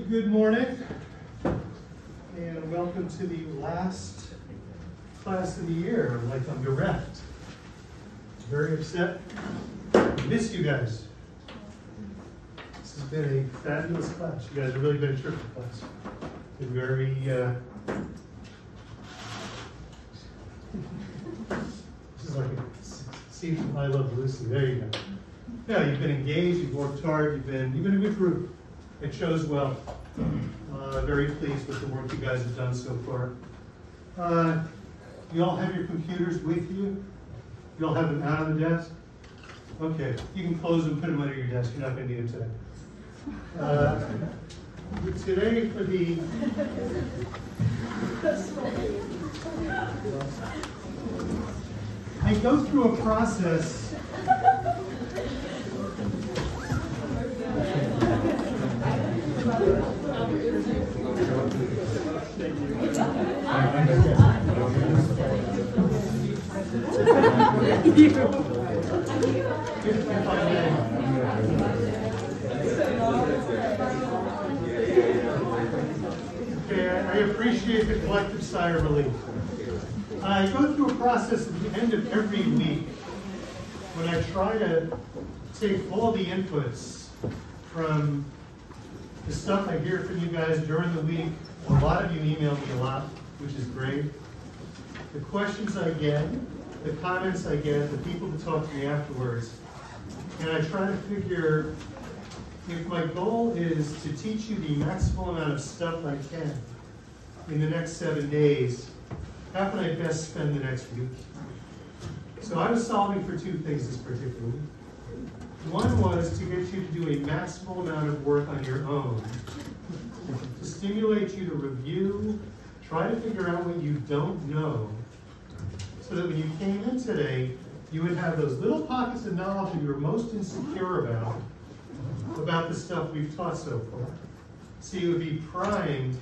Good morning, and welcome to the last class of the year. Like I'm bereft. Very upset. Miss you guys. This has been a fabulous class. You guys have really been a terrific class. Been very, this is like a scene from I Love Lucy. There you go. Yeah, you've been engaged, you've worked hard, you've been a good group. It shows well. Very pleased with the work you guys have done so far. You all have your computers with you? You all have them out on the desk? Okay, you can close them, put them under your desk. You're not going to need them today. Today for the... I go through a process I appreciate the collective sigh of relief. I go through a process at the end of every week when I try to take all the inputs from the stuff I hear from you guys during the week. A lot of you email me a lot, which is great. The questions I get, the comments I get, the people that talk to me afterwards, and I try to figure if my goal is to teach you the maximum amount of stuff I can in the next 7 days, how can I best spend the next week? So I was solving for two things this particular week. One was to get you to do a maximal amount of work on your own, to stimulate you to review, try to figure out what you don't know, so that when you came in today, you would have those little pockets of knowledge that you're most insecure about the stuff we've taught so far. So you would be primed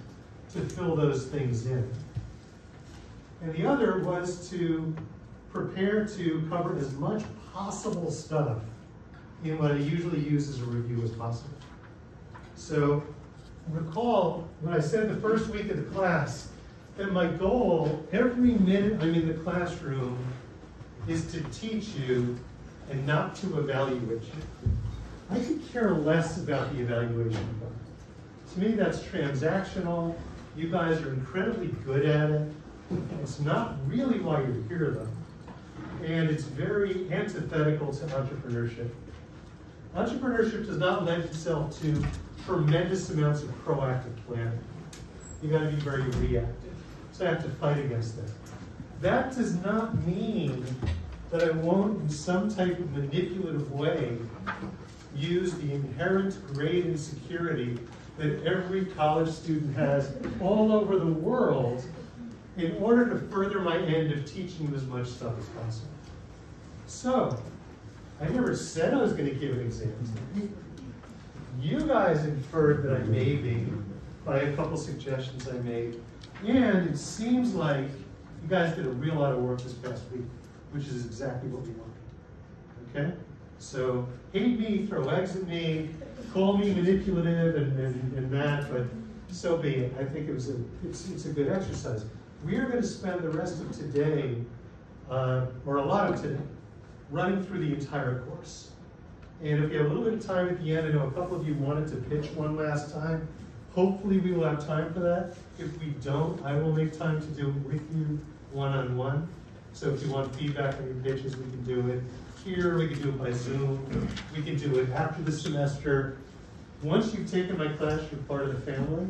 to fill those things in. And the other was to prepare to cover as much possible stuff in what I usually use as a review as possible. So recall when I said the first week of the class that my goal every minute I'm in the classroom is to teach you and not to evaluate you. I could care less about the evaluation part. To me, that's transactional. You guys are incredibly good at it. It's not really why you're here, though. And it's very antithetical to entrepreneurship. Entrepreneurship does not lend itself to tremendous amounts of proactive planning. You got to be very reactive. So I have to fight against that. That does not mean that I won't, in some type of manipulative way, use the inherent grade insecurity that every college student has all over the world in order to further my end of teaching you as much stuff as possible. So, I never said I was going to give an exam today. You guys inferred that I may be by a couple suggestions I made. And it seems like you guys did a real lot of work this past week, which is exactly what we want. Okay? So, hate me, throw eggs at me, call me manipulative and that, but so be it. I think it's a good exercise. We are going to spend the rest of today, or a lot of today, running through the entire course. And if we have a little bit of time at the end, I know a couple of you wanted to pitch one last time. Hopefully we will have time for that. If we don't, I will make time to do it with you one-on-one. So if you want feedback on your pitches, we can do it here, we can do it by Zoom, we can do it after the semester. Once you've taken my class, you're part of the family.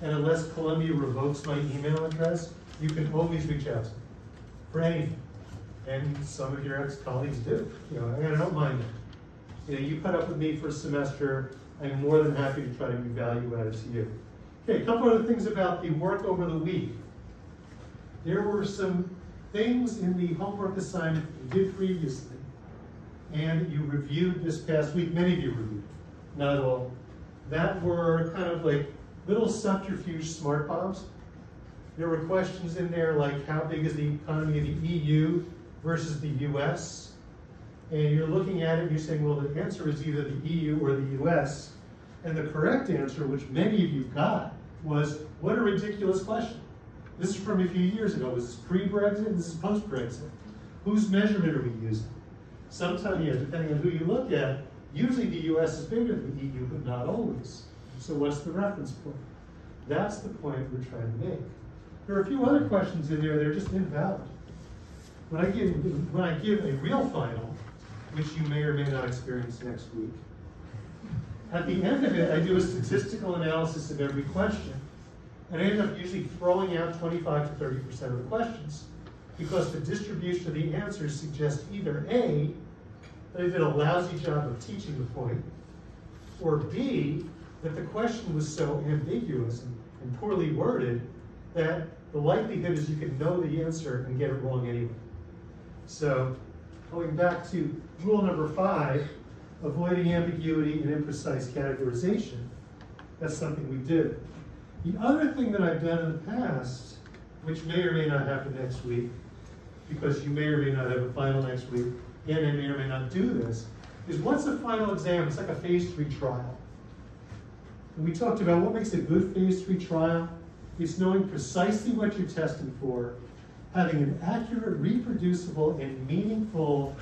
And unless Columbia revokes my email address, you can always reach out to me for anything. And some of your ex-colleagues do. You know, I don't mind it. You know, you put up with me for a semester, I'm more than happy to try to be value added to you. Okay, a couple other things about the work over the week. There were some things in the homework assignment you did previously, and you reviewed this past week. Many of you reviewed, not all. That were kind of like little subterfuge smart bombs. There were questions in there like, how big is the economy of the EU versus the US? And you're looking at it and you're saying, well, the answer is either the EU or the US. And the correct answer, which many of you got, was, what a ridiculous question. This is from a few years ago. This is pre-Brexit, this is post-Brexit. Whose measurement are we using? Sometimes, depending on who you look at, usually the US is bigger than the EU, but not always. So what's the reference point? That's the point we're trying to make. There are a few other questions in there that are just invalid. When I give a real final, which you may or may not experience next week, at the end of it, I do a statistical analysis of every question. And I end up usually throwing out 25 to 30% of the questions, because the distribution of the answers suggests either A, that I did a lousy job of teaching the point, or B, that the question was so ambiguous and poorly worded that the likelihood is you could know the answer and get it wrong anyway. So, going back to rule number 5, avoiding ambiguity and imprecise categorization, that's something we did. The other thing that I've done in the past, which may or may not happen next week, because you may or may not have a final next week, and I may or may not do this, is what's a final exam? It's like a phase 3 trial. And we talked about what makes a good phase 3 trial. It's knowing precisely what you're testing for, having an accurate, reproducible, and meaningful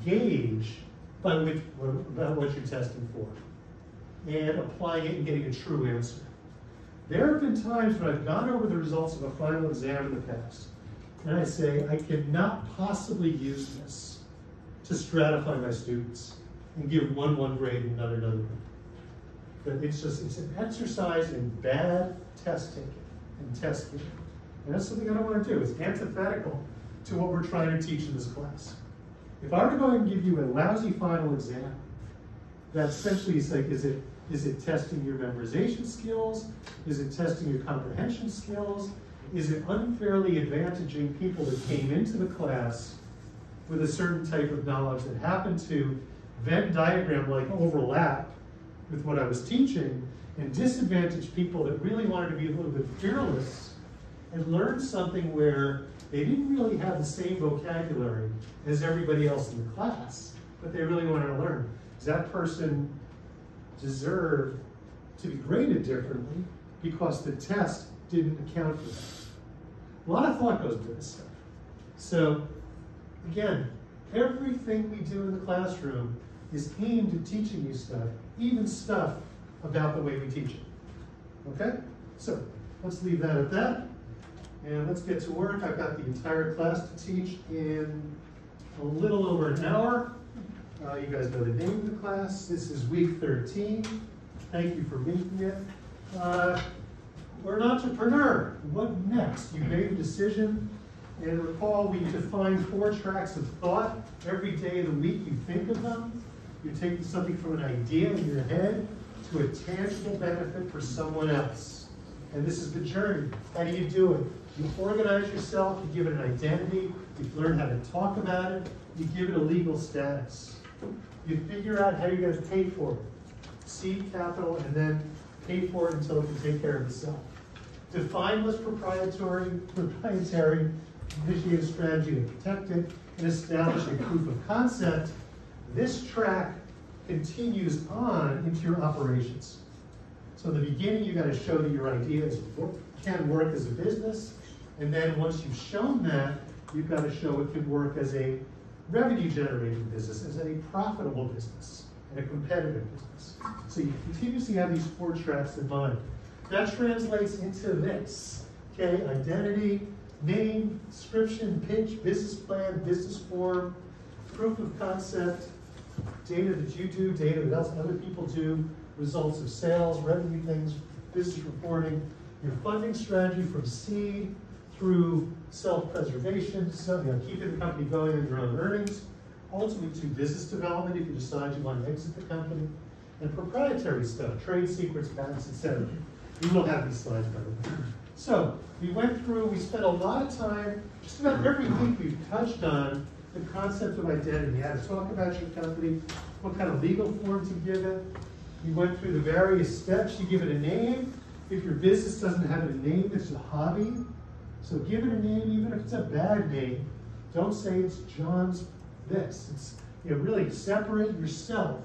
gauge about what you're testing for, and applying it and getting a true answer. There have been times when I've gone over the results of a final exam in the past, and I say, I cannot possibly use this to stratify my students and give one grade and another grade. But it's an exercise in bad test taking and test giving. And that's something I don't want to do. It's antithetical to what we're trying to teach in this class. If I were to go and give you a lousy final exam, that essentially is like, is it testing your memorization skills? Is it testing your comprehension skills? Is it unfairly advantaging people that came into the class with a certain type of knowledge that happened to Venn diagram-like overlap with what I was teaching, and disadvantage people that really wanted to be a little bit fearless and learn something where they didn't really have the same vocabulary as everybody else in the class, but they really wanted to learn? Does that person deserve to be graded differently because the test didn't account for that? A lot of thought goes into this stuff. So, again, everything we do in the classroom is aimed at teaching you stuff, even stuff about the way we teach it. Okay? So, let's leave that at that. And let's get to work. I've got the entire class to teach in a little over an hour. You guys know the name of the class. This is week 13. Thank you for making it. We're an entrepreneur. What next? You made a decision. And recall, we define 4 tracks of thought. Every day of the week you think of them. You're taking something from an idea in your head to a tangible benefit for someone else. And this is the journey. How do you do it? You organize yourself, you give it an identity, you learn how to talk about it, you give it a legal status. You figure out how you're going to pay for it. Seed capital, and then pay for it until it can take care of itself. Define what's proprietary, initiate a strategy to protect it, and establish a proof of concept. This track continues on into your operations. So in the beginning, you've got to show that your idea can work as a business. And then once you've shown that, you've got to show it can work as a revenue-generating business, as a profitable business, and a competitive business. So you continuously have these 4 tracks in mind. That translates into this, okay? Identity, name, description, pitch, business plan, business form, proof of concept, data that you do, data that other people do, results of sales, revenue things, business reporting, your funding strategy from seed through self-preservation, so keeping the company going on your own earnings, ultimately to business development if you decide you want to exit the company, and proprietary stuff, trade secrets, patents, etc. We will have these slides, by the way. So we went through, we spent a lot of time, just about every week we've touched on the concept of identity, how to talk about your company, what kind of legal forms you give it. We went through the various steps. You give it a name. If your business doesn't have a name, it's a hobby. So give it a name, even if it's a bad name. Don't say it's John's this. It's, really separate yourself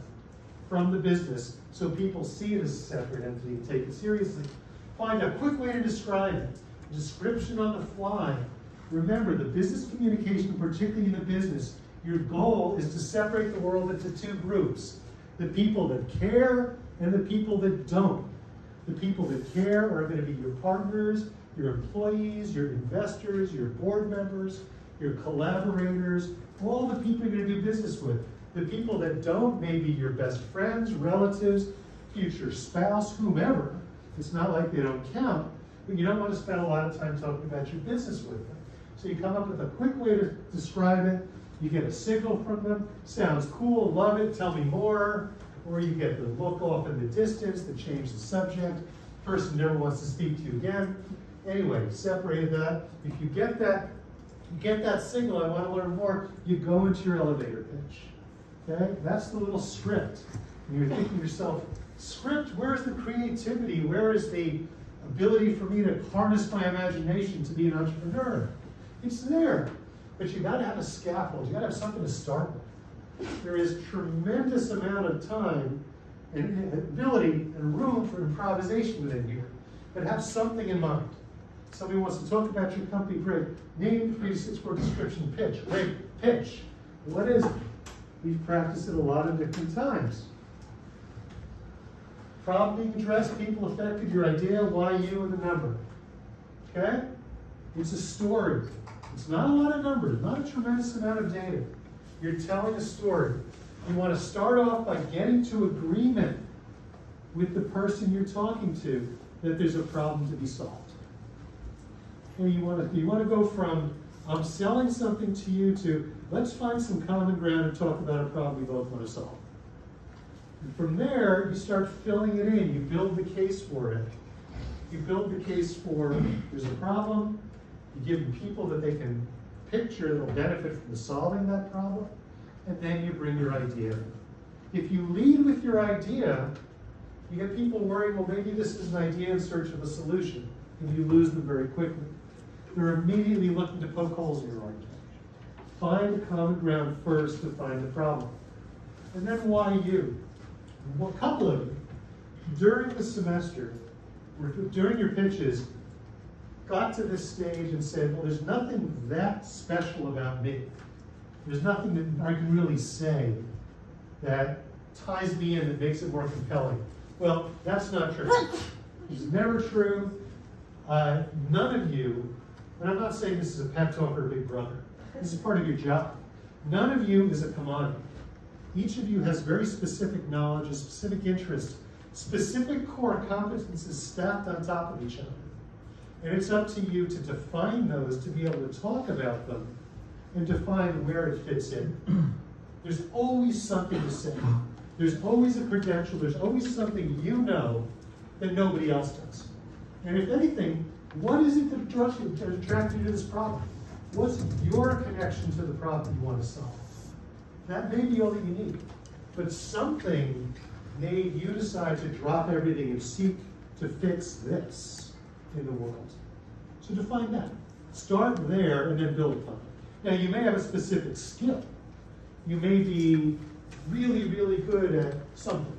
from the business so people see it as a separate entity and take it seriously. Find a quick way to describe it. Description on the fly. Remember, the business communication, particularly in the business, your goal is to separate the world into two groups. The people that care and the people that don't. The people that care are going to be your partners, your employees, your investors, your board members, your collaborators, all the people you're going to do business with. The people that don't may be your best friends, relatives, future spouse, whomever. It's not like they don't count, but you don't want to spend a lot of time talking about your business with them. So you come up with a quick way to describe it. You get a signal from them. Sounds cool, love it, tell me more. Or you get the look off in the distance, the change the subject. Person never wants to speak to you again. Anyway, separated that. If you get that signal, I want to learn more, you go into your elevator pitch. Okay? That's the little script. And you're thinking to yourself, script, where's the creativity? Where is the ability for me to harness my imagination to be an entrepreneur? It's there. But you got to have a scaffold. You got to have something to start with. There is tremendous amount of time and ability and room for improvisation within here. But have something in mind. Somebody wants to talk about your company, great. Name, 3 to 6 word description, pitch. Great, pitch. What is it? We've practiced it a lot of different times. Problem being addressed, people affected, your idea, why you, and the number. Okay? It's a story. It's not a lot of numbers, not a tremendous amount of data. You're telling a story. You want to start off by getting to agreement with the person you're talking to that there's a problem to be solved. And you want to go from, I'm selling something to you, to let's find some common ground and talk about a problem we both want to solve. And from there, you start filling it in. You build the case for it. You build the case for there's a problem. You give them people that they can picture that'll benefit from solving that problem. And then you bring your idea in. If you lead with your idea, you get people worrying, well, maybe this is an idea in search of a solution. And you lose them very quickly. They're immediately looking to poke holes in your argument. Find the common ground first to find the problem. And then why you? Well, a couple of you, during the semester, or during your pitches, got to this stage and said, well, there's nothing that special about me. There's nothing that I can really say that ties me in that makes it more compelling. Well, that's not true. It's never true. None of you, and I'm not saying this is a pep talk or a big brother. This is part of your job. None of you is a commodity. Each of you has very specific knowledge, a specific interest, specific core competences stacked on top of each other. And it's up to you to define those, to be able to talk about them, and define where it fits in. There's always something to say. There's always a credential. There's always something you know that nobody else does. And if anything, what is it that attracted you to this problem? What's your connection to the problem you want to solve? That may be all that you need. But something made you decide to drop everything and seek to fix this in the world. So define that. Start there and then build upon it. Now, you may have a specific skill. You may be really, really good at something.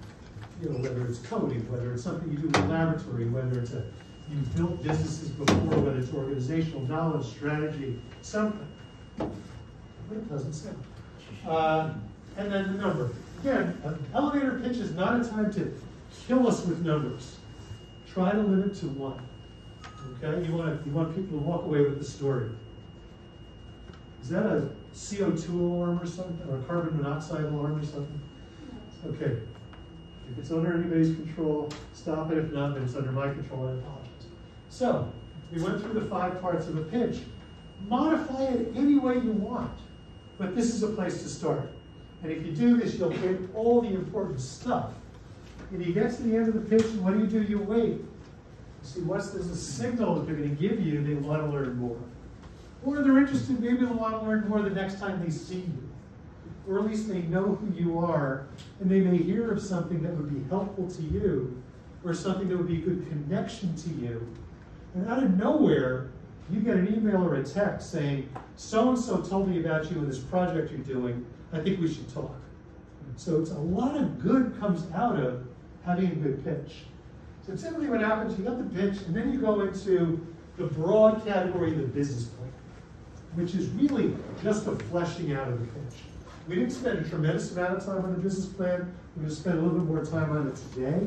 Whether it's coding, whether it's something you do in the laboratory, whether it's you've built businesses before, whether it's organizational knowledge, strategy, something. But it doesn't say. And then the number. Again, an elevator pitch is not a time to kill us with numbers. Try to limit to 1. Okay? You want people to walk away with the story. Is that a CO2 alarm or something, or a carbon monoxide alarm or something? Okay. If it's under anybody's control, stop it. If not, then it's under my control. I apologize. So, we went through the 5 parts of a pitch. Modify it any way you want, but this is a place to start. And if you do this, you'll get all the important stuff. And you get to the end of the pitch, and what do? You wait. See, once there's a signal that they're going to give you, they want to learn more. Or they're interested, maybe they'll want to learn more the next time they see you. Or at least they know who you are, and they may hear of something that would be helpful to you, or something that would be a good connection to you. And out of nowhere, you get an email or a text saying, so-and-so told me about you and this project you're doing, I think we should talk. So it's a lot of good comes out of having a good pitch. So typically what happens, you got the pitch, and then you go into the broad category of the business plan, which is really just the fleshing out of the pitch. We didn't spend a tremendous amount of time on the business plan. We're going to spend a little bit more time on it today.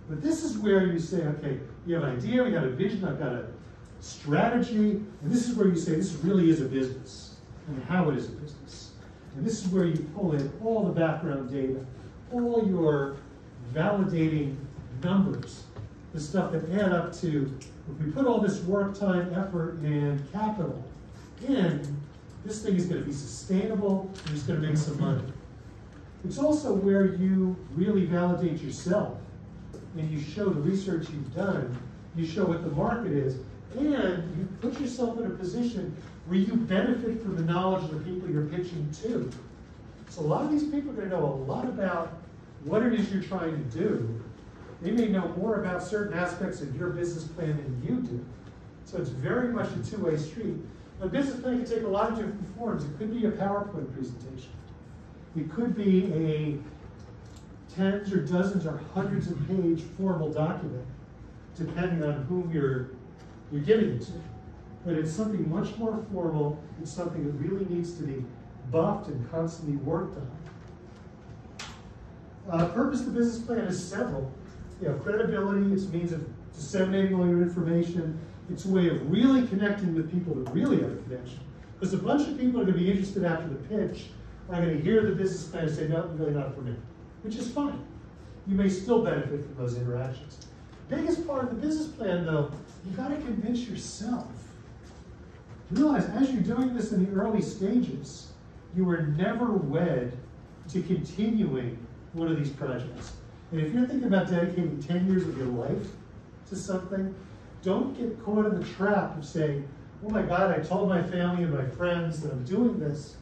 But this is where you say, okay, you have an idea, we got a vision, I've got a strategy, and this is where you say this really is a business, and how it is a business. And this is where you pull in all the background data, all your validating numbers, the stuff that add up to, if we put all this work, time, effort, and capital in, this thing is going to be sustainable, and it's going to make some money. It's also where you really validate yourself, and you show the research you've done, you show what the market is, and you put yourself in a position where you benefit from the knowledge of the people you're pitching to. So a lot of these people are going to know a lot about what it is you're trying to do. They may know more about certain aspects of your business plan than you do. So it's very much a two-way street. A business plan can take a lot of different forms. It could be a PowerPoint presentation. It could be a tens or dozens or hundreds of page formal document, depending on whom you're giving it to. But it's something much more formal. It's something that really needs to be buffed and constantly worked on. Purpose of the business plan is several. You know, credibility, it's a means of disseminating all your information. It's a way of really connecting with people that really have a connection. Because a bunch of people are going to be interested after the pitch are going to hear the business plan and say, no, really not for me, which is fine. You may still benefit from those interactions. Biggest part of the business plan, though, you got to convince yourself. Realize, as you're doing this in the early stages, you are never wed to continuing one of these projects. And if you're thinking about dedicating 10 years of your life to something, don't get caught in the trap of saying, oh my God, I told my family and my friends that I'm doing this.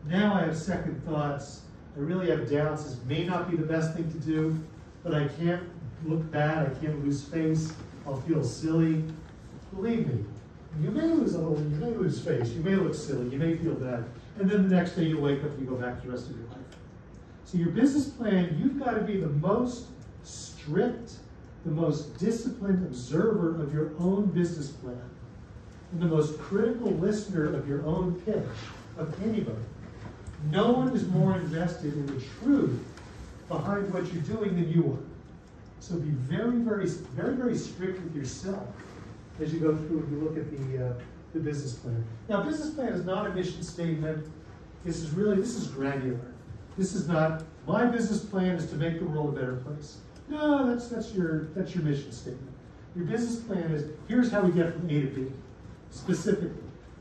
Now I have second thoughts. I really have doubts. This may not be the best thing to do, but I can't look bad. I can't lose face. I'll feel silly. Believe me, you may lose a little, you may lose face. You may look silly. You may feel bad. And then the next day you wake up and you go back to the rest of your life. So your business plan, you've got to be the most strict, the most disciplined observer of your own business plan, and the most critical listener of your own pitch of anybody. No one is more invested in the truth behind what you're doing than you are. So be very, very, very, very strict with yourself as you go through and you look at the business plan. Now, business plan is not a mission statement. This is granular. This is not, my business plan is to make the world a better place. No, that's your mission statement. Your business plan is, here's how we get from A to B. Specifically,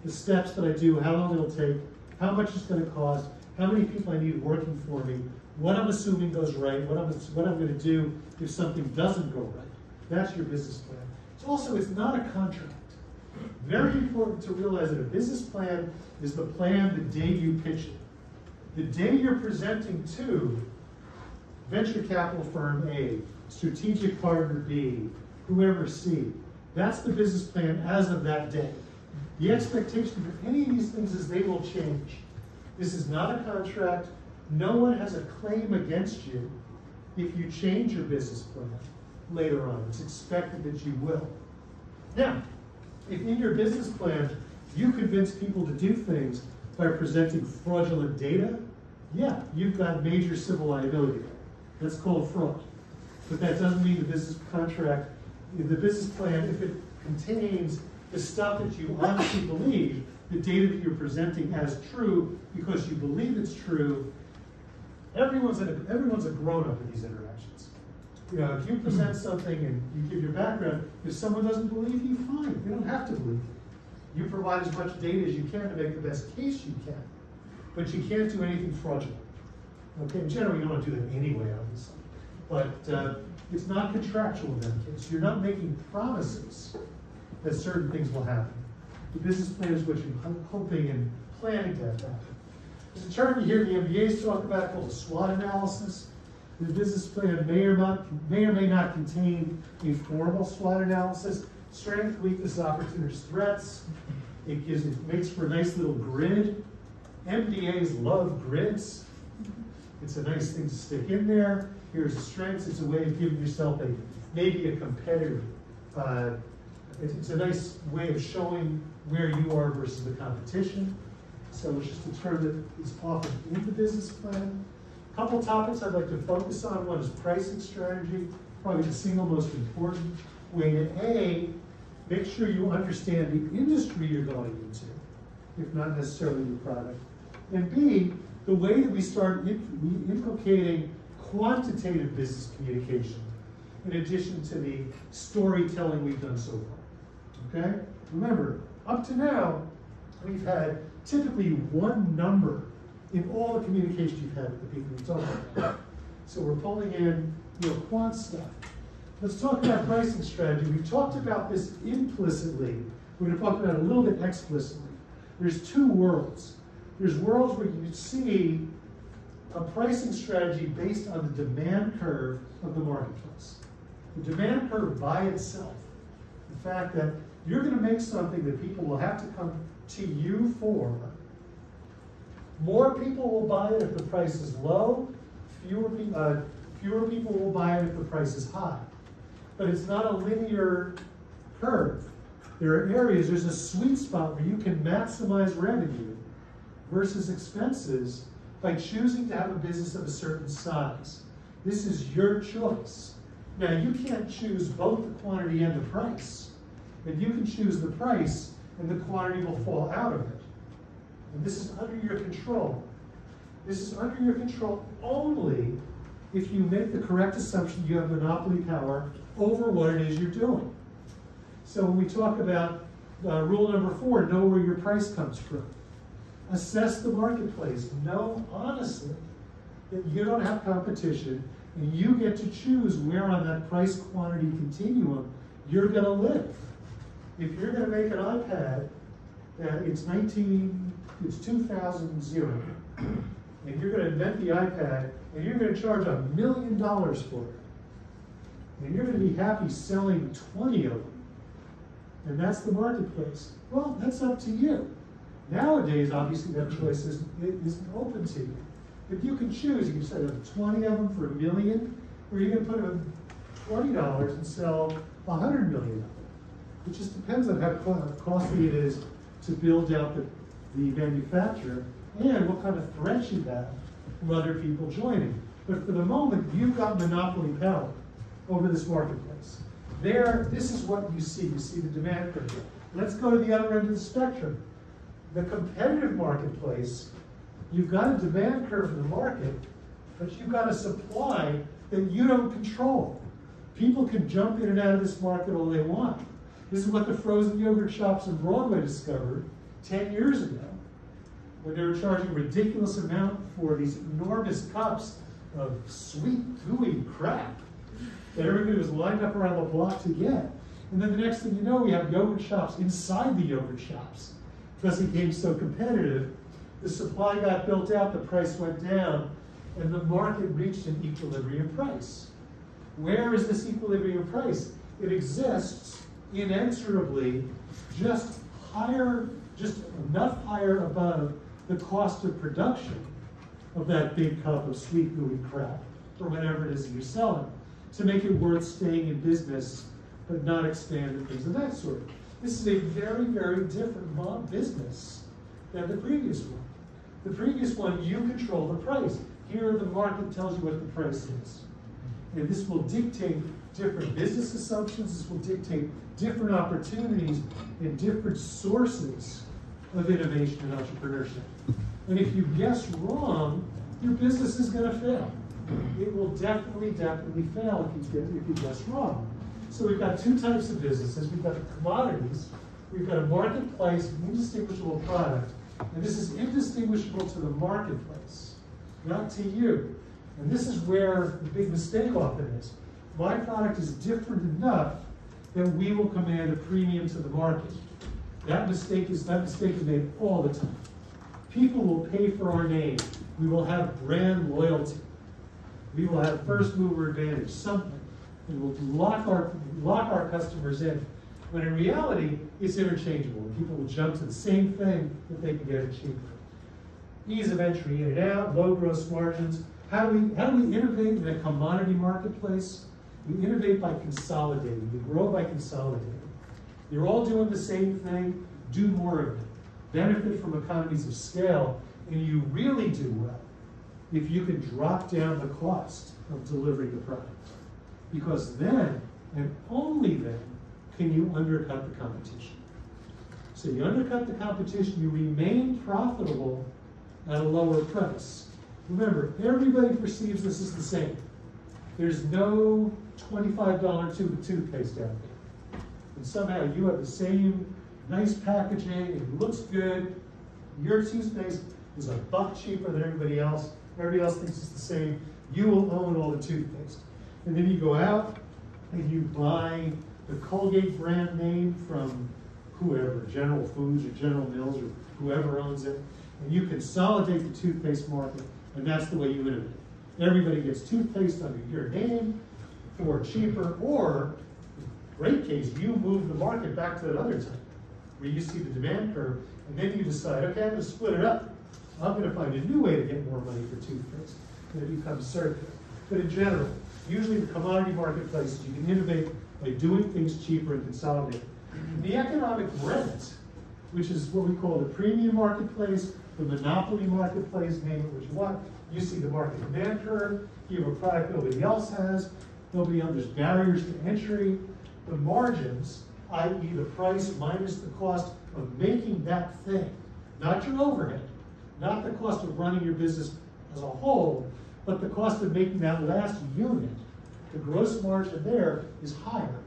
the steps that I do, how long it'll take, how much it's going to cost, how many people I need working for me, what I'm assuming goes right, what I'm going to do if something doesn't go right. That's your business plan. It's not a contract. Very important to realize that a business plan is the plan the day you pitch it. The day you're presenting to venture capital firm A, strategic partner B, whoever C, that's the business plan as of that day. The expectation for any of these things is they will change. This is not a contract. No one has a claim against you if you change your business plan later on. It's expected that you will. Now, if in your business plan you convince people to do things by presenting fraudulent data, yeah, you've got major civil liability. That's called fraud. But that doesn't mean the business contract, the business plan, if it contains the stuff that you honestly believe, the data that you're presenting as true because you believe it's true, everyone's a grown-up in these interactions. You know, if you present something and you give your background, if someone doesn't believe you, fine. They don't have to believe you. You provide as much data as you can to make the best case you can. But you can't do anything fraudulent. Okay, in general, you don't want to do that anyway, obviously. But It's not contractual in that case. You're not making promises that certain things will happen. The business plan is what you're hoping and planning to have happen. There's a term you hear the MBAs talk about called a SWOT analysis. The business plan may or may not contain a formal SWOT analysis. Strength, weakness, opportunities, threats. It makes for a nice little grid. MBAs love grids. It's a nice thing to stick in there. Here's the strengths. It's a way of giving yourself maybe a competitor. It's a nice way of showing where you are versus the competition. So it's just a term that is often in the business plan. A couple topics I'd like to focus on. One is pricing strategy, probably the single most important way to make sure you understand the industry you're going into, if not necessarily your product. And B, the way that we start implicating quantitative business communication in addition to the storytelling we've done so far. Okay? Remember, up to now, we've had typically one number in all the communication you've had with the people we talk about. So we're pulling in quant stuff. Let's talk about pricing strategy. We've talked about this implicitly. We're going to talk about it a little bit explicitly. There's two worlds. There's worlds where you see a pricing strategy based on the demand curve of the marketplace. The demand curve by itself, the fact that you're going to make something that people will have to come to you for. More people will buy it if the price is low. Fewer people will buy it if the price is high. But it's not a linear curve. There are areas, there's a sweet spot where you can maximize revenue versus expenses by choosing to have a business of a certain size. This is your choice. Now, you can't choose both the quantity and the price, but you can choose the price and the quantity will fall out of it. And this is under your control. This is under your control only if you make the correct assumption you have monopoly power over what it is you're doing. So when we talk about rule number 4, know where your price comes from. Assess the marketplace. Know honestly that you don't have competition and you get to choose where on that price quantity continuum you're going to live. If you're going to make an iPad, it's 2000 and you're going to invent the iPad and you're going to charge $1 million for it. And you're going to be happy selling 20 of them. And that's the marketplace. Well, that's up to you. Nowadays, obviously, that choice isn't open to you. But you can choose. You can say 20 of them for $1 million, or you can put them $20 and sell $100 million. It just depends on how costly it is to build out the manufacturer and what kind of threats you have from other people joining. But for the moment, you've got monopoly power over this marketplace. This is what you see. You see the demand curve. Let's go to the other end of the spectrum. The competitive marketplace, you've got a demand curve in the market, but you've got a supply that you don't control. People can jump in and out of this market all they want. This is what the frozen yogurt shops in Broadway discovered 10 years ago, when they were charging a ridiculous amount for these enormous cups of sweet, gooey crap that everybody was lined up around the block to get. And then the next thing you know, we have yogurt shops inside the yogurt shops. Because it became so competitive, the supply got built out, the price went down, and the market reached an equilibrium price. Where is this equilibrium price? It exists inexorably just enough higher above the cost of production of that big cup of sweet gooey crap, or whatever it is that you're selling, to make it worth staying in business, but not expand and things of that sort. This is a very, very different business than the previous one. The previous one, you control the price. Here, the market tells you what the price is. And this will dictate different business assumptions. This will dictate different opportunities and different sources of innovation and entrepreneurship. And if you guess wrong, your business is going to fail. It will definitely fail if you guess wrong. So we've got two types of businesses. We've got the commodities. We've got a marketplace, indistinguishable product. And this is indistinguishable to the marketplace, not to you. And this is where the big mistake often is. my product is different enough that we will command a premium to the market. That mistake is made all the time. People will pay for our name. We will have brand loyalty. We will have first mover advantage, something. And we'll lock our customers in. When in reality, it's interchangeable. People will jump to the same thing if they can get it cheaper. Ease of entry in and out, low gross margins. How do we innovate in a commodity marketplace? We innovate by consolidating. We grow by consolidating. You're all doing the same thing. Do more of it. Benefit from economies of scale, and you really do well if you can drop down the cost of delivering the product. Because then, and only then, can you undercut the competition. So you undercut the competition, you remain profitable at a lower price. Remember, everybody perceives this as the same. There's no $25 tube of toothpaste out there. And somehow you have the same nice packaging, it looks good, your toothpaste is $1 cheaper than everybody else thinks it's the same, you will own all the toothpaste. And then you go out and you buy the Colgate brand name from whoever, General Foods or General Mills or whoever owns it, and you consolidate the toothpaste market, and that's the way you innovate. Everybody gets toothpaste under your name for cheaper, or, in great case, you move the market back to another time where you see the demand curve, and then you decide, okay, I'm going to split it up. I'm going to find a new way to get more money for toothpaste, and it becomes circular. But in general, usually the commodity marketplaces, you can innovate by doing things cheaper and consolidating. The economic rent, which is what we call the premium marketplace, the monopoly marketplace, name it what you want. You see the market demand curve. You have a product nobody else has. There's barriers to entry. The margins, i.e. the price minus the cost of making that thing, not your overhead, not the cost of running your business as a whole, but the cost of making that last unit. The gross margin there is higher.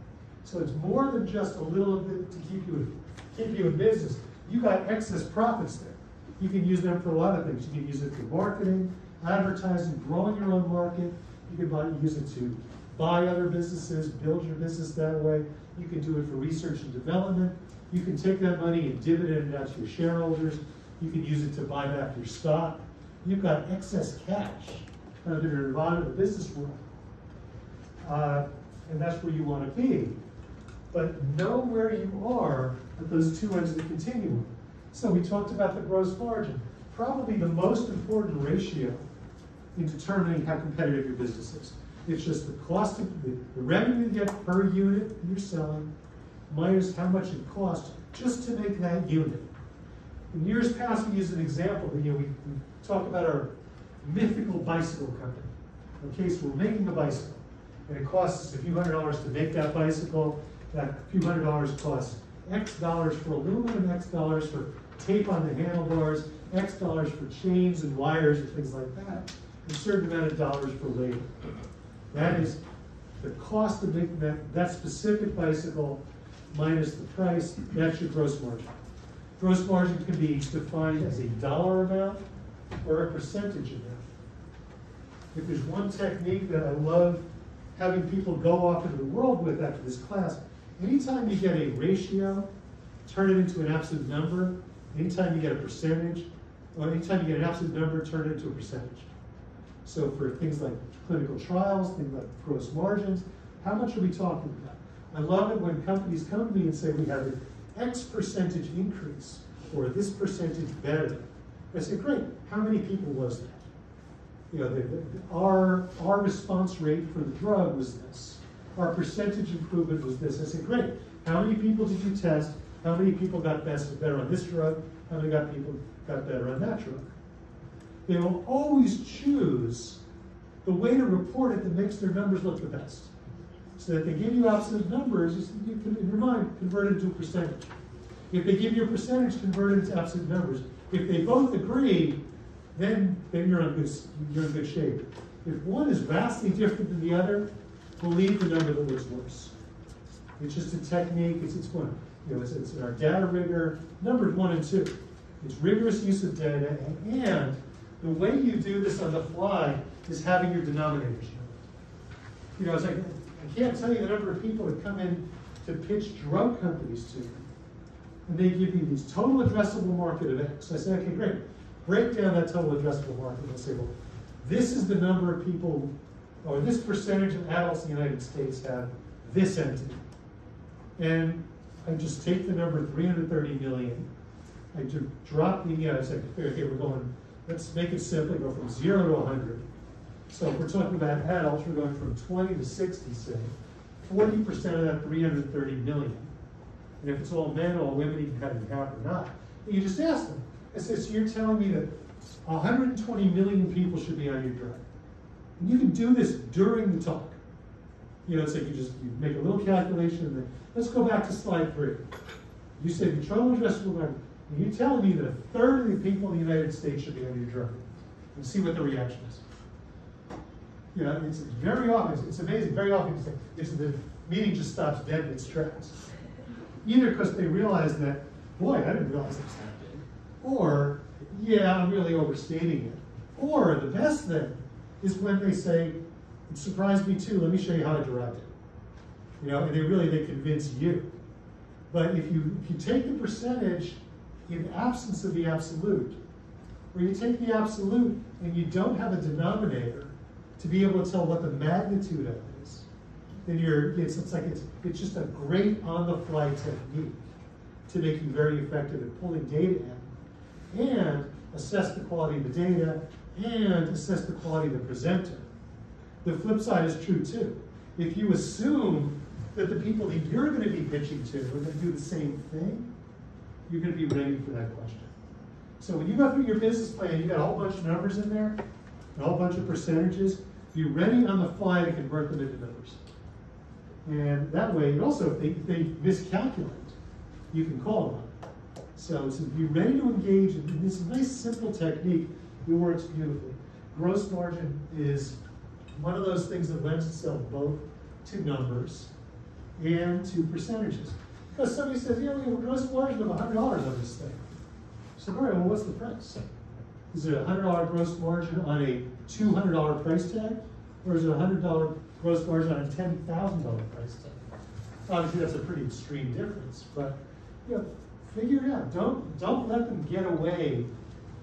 So it's more than just a little bit to keep you in business. You got excess profits there. You can use them for a lot of things. You can use it for marketing, advertising, growing your own market. You can use it to buy other businesses, build your business that way. You can do it for research and development. You can take that money and dividend it out to your shareholders. You can use it to buy back your stock. You've got excess cash that are involved in the business world. And that's where you want to be. But know where you are at those two ends of the continuum. So we talked about the gross margin. Probably the most important ratio in determining how competitive your business is. It's just the cost of the revenue you get per unit you're selling minus how much it costs just to make that unit. In years past, we used an example. We talk about our mythical bicycle company. Okay, so we're making a bicycle, and it costs us a few $100s to make that bicycle. That few $100s costs X dollars for aluminum, X dollars for tape on the handlebars, X dollars for chains and wires and things like that, and a certain amount of dollars for labor. That is the cost of making that specific bicycle minus the price. That's your gross margin. Gross margin can be defined as a dollar amount or a percentage amount. If there's one technique that I love having people go off into the world with after this class, anytime you get a ratio, turn it into an absolute number. Anytime you get a percentage, or anytime you get an absolute number, turn it into a percentage. So for things like clinical trials, things like gross margins, how much are we talking about? I love it when companies come to me and say, we have an X percentage increase, or this percentage better. I say, great, how many people was that? Our response rate for the drug was this. Our percentage improvement was this. I said, great, how many people did you test? How many people got better on this drug? How many people got better on that drug? They will always choose the way to report it that makes their numbers look the best. So that they give you absolute numbers, you can, in your mind, convert it into a percentage. If they give you a percentage, convert it into absolute numbers. If they both agree, then you're in good shape. If one is vastly different than the other, believe the number that looks worse. It's just a technique. It's one. It's in our data rigor. Numbers 1 and 2. It's rigorous use of data, and the way you do this on the fly is having your denominators. It's like I can't tell you the number of people that come in to pitch drug companies to me. And they give me these total addressable market of X. I say, okay, great. Break down that total addressable market and say, well, this is the number of people, or this percentage of adults in the United States have this entity. And I just take the number 330 million. I just drop the, I say, okay, we're going, let's make it simple, go from 0 to 100. So if we're talking about adults, we're going from 20 to 60, say. 40% of that 330 million. And if it's all men, all women, you can have it half or not. And you just ask them. I say, so you're telling me that 120 million people should be on your drug. And you can do this during the talk. You know, it's like you make a little calculation and then, let's go back to slide 3. You said the total addressable market, and you're telling me that 1/3 of the people in the United States should be on your drug. And see what the reaction is. You know, it's very often, it's amazing, very often the meeting just stops dead in its tracks. Either because they realize that, boy, I didn't realize it was that big. Or, yeah, I'm really overstating it. Or the best thing is when they say, it surprised me too, let me show you how I derived it. You know, and they convince you. But if you take the percentage in absence of the absolute, or you take the absolute and you don't have a denominator to be able to tell what the magnitude of it is, then it's just a great on-the-fly technique to make you very effective at pulling data in and assess the quality of the data and assess the quality of the presenter. The flip side is true too. If you assume that the people that you're going to be pitching to are going to do the same thing, you're going to be ready for that question. So when you go through your business plan, you got a whole bunch of numbers in there, a whole bunch of percentages. Be ready on the fly to convert them into numbers. And that way, and also if they miscalculate, you can call them on it. So be ready to engage in this nice simple technique that works beautifully. Gross margin is one of those things that lends itself both to numbers and to percentages. Because somebody says, yeah, we have a gross margin of $100 on this thing. So, all right, well, what's the price? Is it a $100 gross margin on a $200 price tag? Or is it a $100 gross margin on a $10,000 price tag? Obviously, that's a pretty extreme difference, but you know, figure it out. Don't let them get away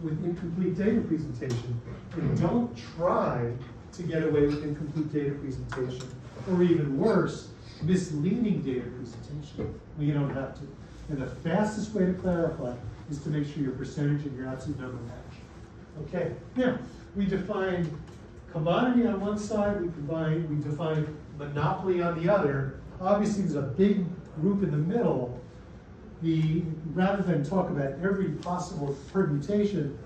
with incomplete data presentation, and don't try to get away with incomplete data presentation, or even worse, misleading data presentation when you don't have to. And the fastest way to clarify is to make sure your percentage and your absolute number match. Okay, now we define commodity on one side, we define monopoly on the other. Obviously, there's a big group in the middle. Rather than talk about every possible permutation,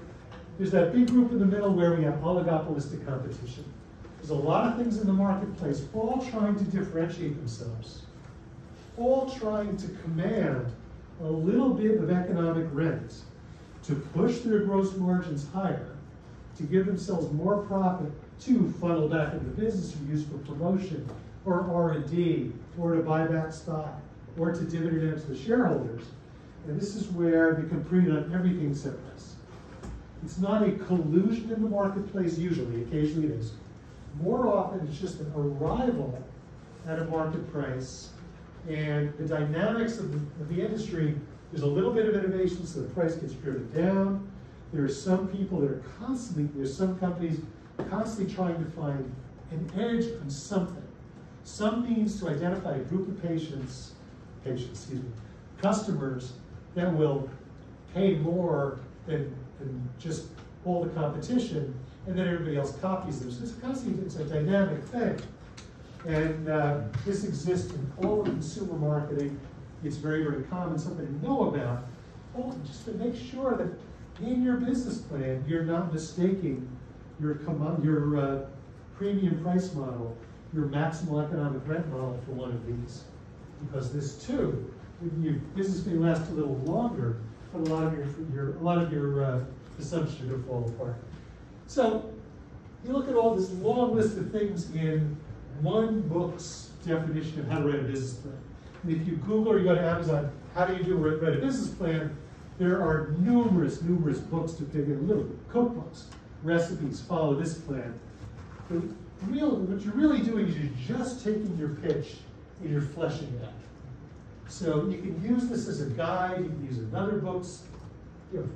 there's that big group in the middle where we have oligopolistic competition. There's a lot of things in the marketplace, all trying to differentiate themselves, all trying to command a little bit of economic rent to push their gross margins higher, to give themselves more profit to funnel back into the business or use for promotion or R&D or to buy back stock or to dividend out to the shareholders. And this is where they compete on everything except this. It's not a collusion in the marketplace usually, occasionally it is. More often it's just an arrival at a market price, and the dynamics of the industry, there's a little bit of innovation so the price gets driven down. There are some people that are there's some companies constantly trying to find an edge on something. Some means to identify a group of customers that will pay more than just all the competition, and then everybody else copies them. So it's a dynamic thing. And this exists in all of consumer marketing. It's very, very common, something to know about. Just to make sure that in your business plan, you're not mistaking your premium price model, your maximal economic rent model for one of these. Because this too, your business may last a little longer, but a lot of your assumptions are going to fall apart. So you look at all this long list of things in one book's definition of how to write a business plan. And if you Google or you go to Amazon, how do you write a business plan? There are numerous books to pick in, little cookbooks, recipes, follow this plan. what you're really doing is you're just taking your pitch and you're fleshing it out. So you can use this as a guide, you can use another book's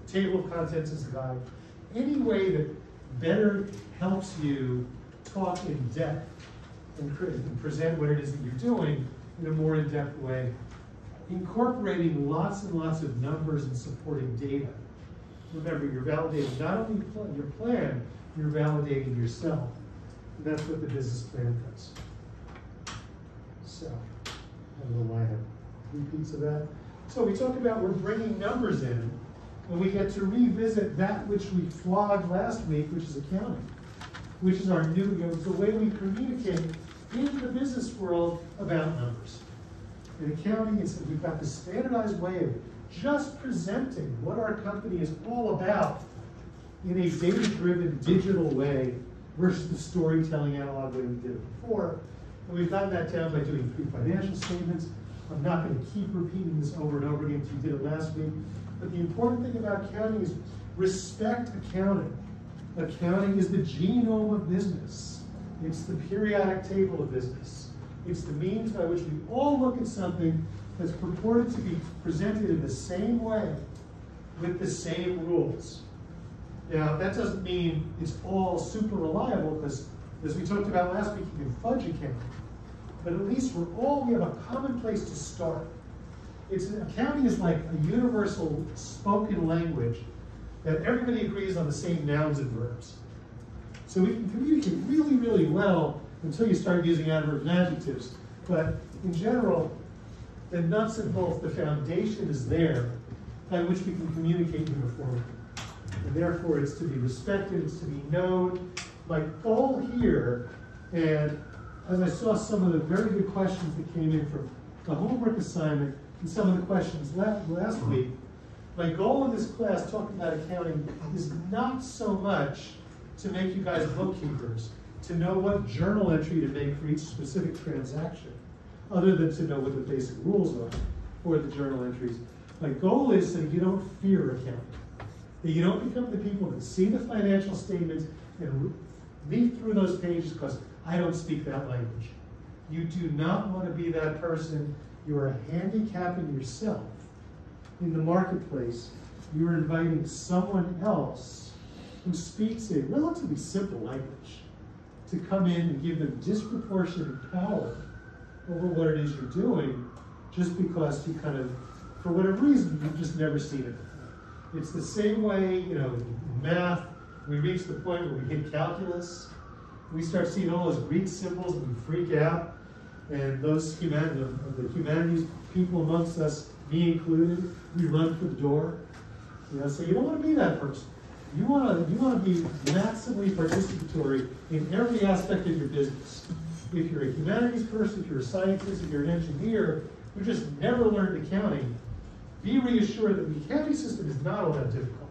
table of contents as a guide. Any way that better helps you talk in depth and present what it is that you're doing in a more in-depth way, incorporating lots and lots of numbers and supporting data. Remember, you're validating not only your plan, you're validating yourself. And that's what the business plan does. So, I don't know why I have repeats of that. So we talk about we're bringing numbers in, and we get to revisit that which we flogged last week, which is accounting, which is our new, the way we communicate in the business world about numbers. In accounting, we've got this standardized way of just presenting what our company is all about in a data-driven digital way versus the storytelling analog way we did it before. And we've gotten that down by doing 3 financial statements. I'm not going to keep repeating this over and over again because you did it last week. But the important thing about accounting is respect accounting. Accounting is the genome of business. It's the periodic table of business. It's the means by which we all look at something that's purported to be presented in the same way with the same rules. Now, that doesn't mean it's all super reliable because, as we talked about last week, you can fudge accounting. But at least we have a common place to start. Accounting is like a universal spoken language that everybody agrees on the same nouns and verbs. So we can communicate really, really well until you start using adverbs and adjectives. But in general, the nuts and bolts, the foundation is there by which we can communicate uniformly. And therefore, it's to be respected, it's to be known. My goal here, and as I saw some of the very good questions that came in from the homework assignment and some of the questions last week, my goal in this class, talking about accounting, is not so much to make you guys bookkeepers, to know what journal entry to make for each specific transaction, other than to know what the basic rules are for the journal entries. My goal is that you don't fear accounting, that you don't become the people that see the financial statements and leaf through those pages because I don't speak that language. You do not want to be that person. You are handicapping yourself in the marketplace. You are inviting someone else who speaks a relatively simple language to come in and give them disproportionate power over what it is you're doing just because you kind of, for whatever reason, you've just never seen it before. It's the same way, in math, we reach the point where we hit calculus, we start seeing all those Greek symbols and we freak out, and those the humanities people amongst us, me included, we run for the door. So you don't want to be that person. You want to be massively participatory in every aspect of your business. If you're a humanities person, if you're a scientist, if you're an engineer who just never learned accounting, be reassured that the accounting system is not all that difficult.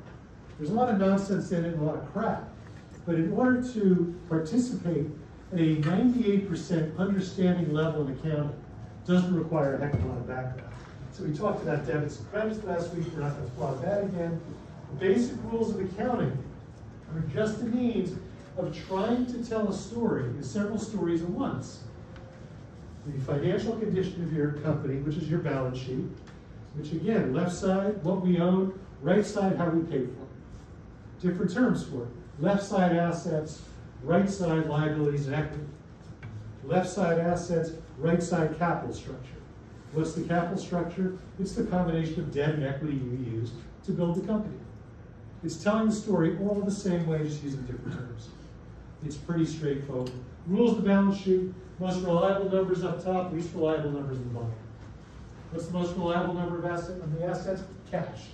There's a lot of nonsense in it and a lot of crap. But in order to participate at a 98% understanding level in accounting, doesn't require a heck of a lot of background. So we talked about debits and credits last week. We're not going to flog that again. The basic rules of accounting are just a means of trying to tell a story, several stories at once. The financial condition of your company, which is your balance sheet, which again, left side, what we own, right side, how we pay for it. Different terms for it. Left side assets, right side liabilities and equity. Left side assets, right side capital structure. What's the capital structure? It's the combination of debt and equity you use to build the company. It's telling the story all the same way, just using different terms. It's pretty straightforward. Rules of the balance sheet, most reliable numbers up top, least reliable numbers in the bottom. What's the most reliable number of assets? Cash.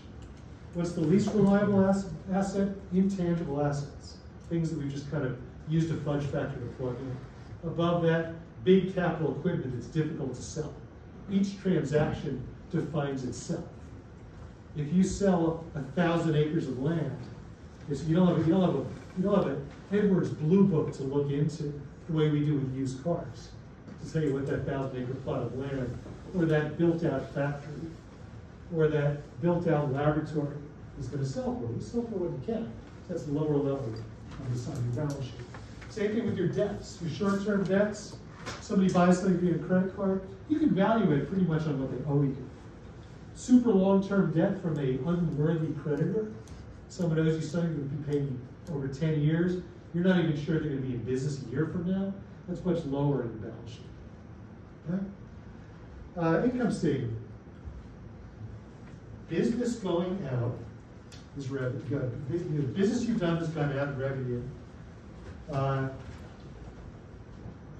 What's the least reliable asset? Intangible assets. Things that we just kind of used a fudge factor to plug in. Above that, big capital equipment that's difficult to sell. Each transaction defines itself. If you sell 1,000 acres of land, you don't have an Edwards Blue Book to look into the way we do with used cars to tell you what that 1,000-acre plot of land, or that built-out factory, or that built-out laboratory is going to sell for. We sell for what we can. That's the lower level on the side of your balance sheet. Same thing with your debts, your short-term debts. Somebody buys something via credit card, you can value it pretty much on what they owe you. Super long-term debt from an unworthy creditor, someone owes you something that would be paying over 10 years, you're not even sure they're going to be in business a year from now, that's much lower in the balance sheet. Okay? Income statement. Business going out is revenue. The business you've done has gone out in revenue.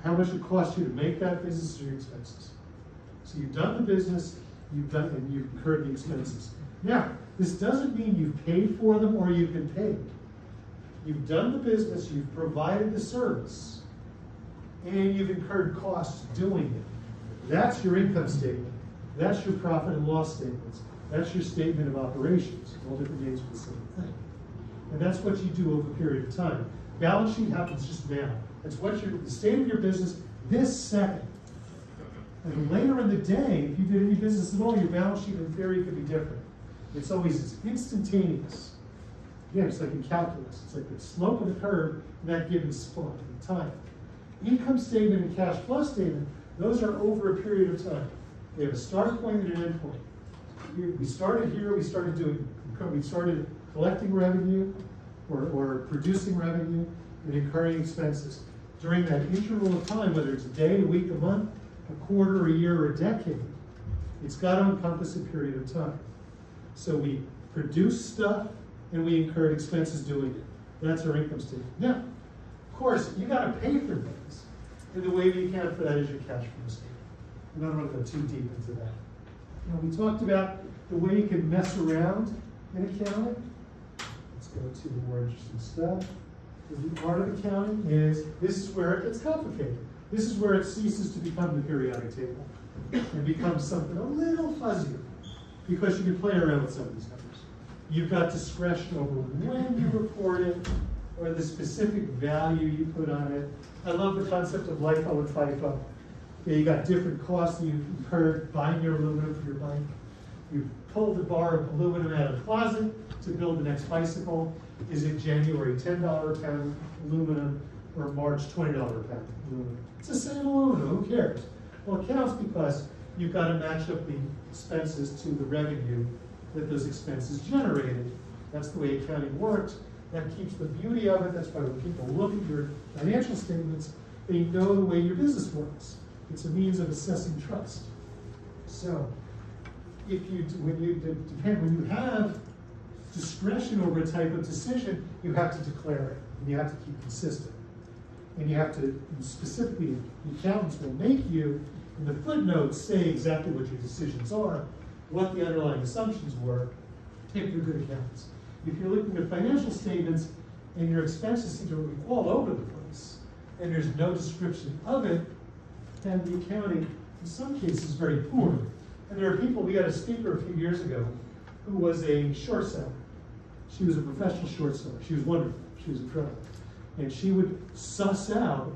How much it costs you to make that business is your expenses. So you've done the business, you've incurred the expenses. Now, this doesn't mean you've paid for them or you've been paid. You've done the business, you've provided the service, and you've incurred costs doing it. That's your income statement. That's your profit and loss statements. That's your statement of operations, all different names for the same thing. And that's what you do over a period of time. Balance sheet happens just now. That's what the state of your business this second. And later in the day, if you did any business at all, your balance sheet in theory could be different. It's instantaneous. Again, it's like in calculus. It's like the slope of the curve in that given spot in time. Income statement and cash flow statement, those are over a period of time. They have a start point and an end point. We started here, we started collecting revenue or producing revenue and incurring expenses. During that interval of time, whether it's a day, a week, a month, a quarter, a year, or a decade, it's got to encompass a period of time. So we produce stuff and we incurred expenses doing it. That's our income statement. Now, of course, you got to pay for things, and the way we account for that is your cash flow statement. I'm not going to go too deep into that. Now, we talked about the way you can mess around in accounting. Let's go to the more interesting stuff. The part of accounting is, this is where it gets complicated. This is where it ceases to become the periodic table and becomes something a little fuzzier because you can play around with some of these numbers. You've got discretion over when you report it or the specific value you put on it. I love the concept of Lifo and Fifo. You got different costs that you've incurred buying your aluminum for your bike. You pulled a bar of aluminum out of the closet to build the next bicycle. Is it January $10 a pound aluminum or March $20 a pound aluminum? It's the same aluminum, who cares? Well, it counts because you've got to match up the expenses to the revenue that those expenses generated. That's the way accounting works. That keeps the beauty of it. That's why when people look at your financial statements, they know the way your business works. It's a means of assessing trust. So, when you have discretion over a type of decision, you have to declare it, and you have to keep consistent. And you have to, specifically, the accountants will make you, in the footnotes, say exactly what your decisions are, what the underlying assumptions were, if you're good accountants. If you're looking at financial statements and your expenses seem to be all over the place, and there's no description of it, then the accounting, in some cases, is very poor. And there are people, we had a speaker a few years ago who was a short seller. She was a professional short seller. She was wonderful. She was incredible. And she would suss out,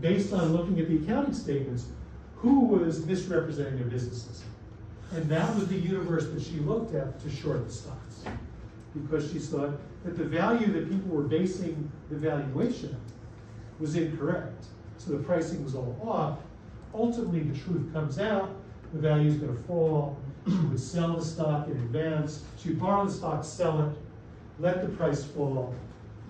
based on looking at the accounting statements, who was misrepresenting their businesses. And that was the universe that she looked at to short the stocks. Because she thought that the value that people were basing the valuation on was incorrect. So the pricing was all off. Ultimately, the truth comes out. The value is going to fall. She would sell the stock in advance. She would borrow the stock, sell it, let the price fall,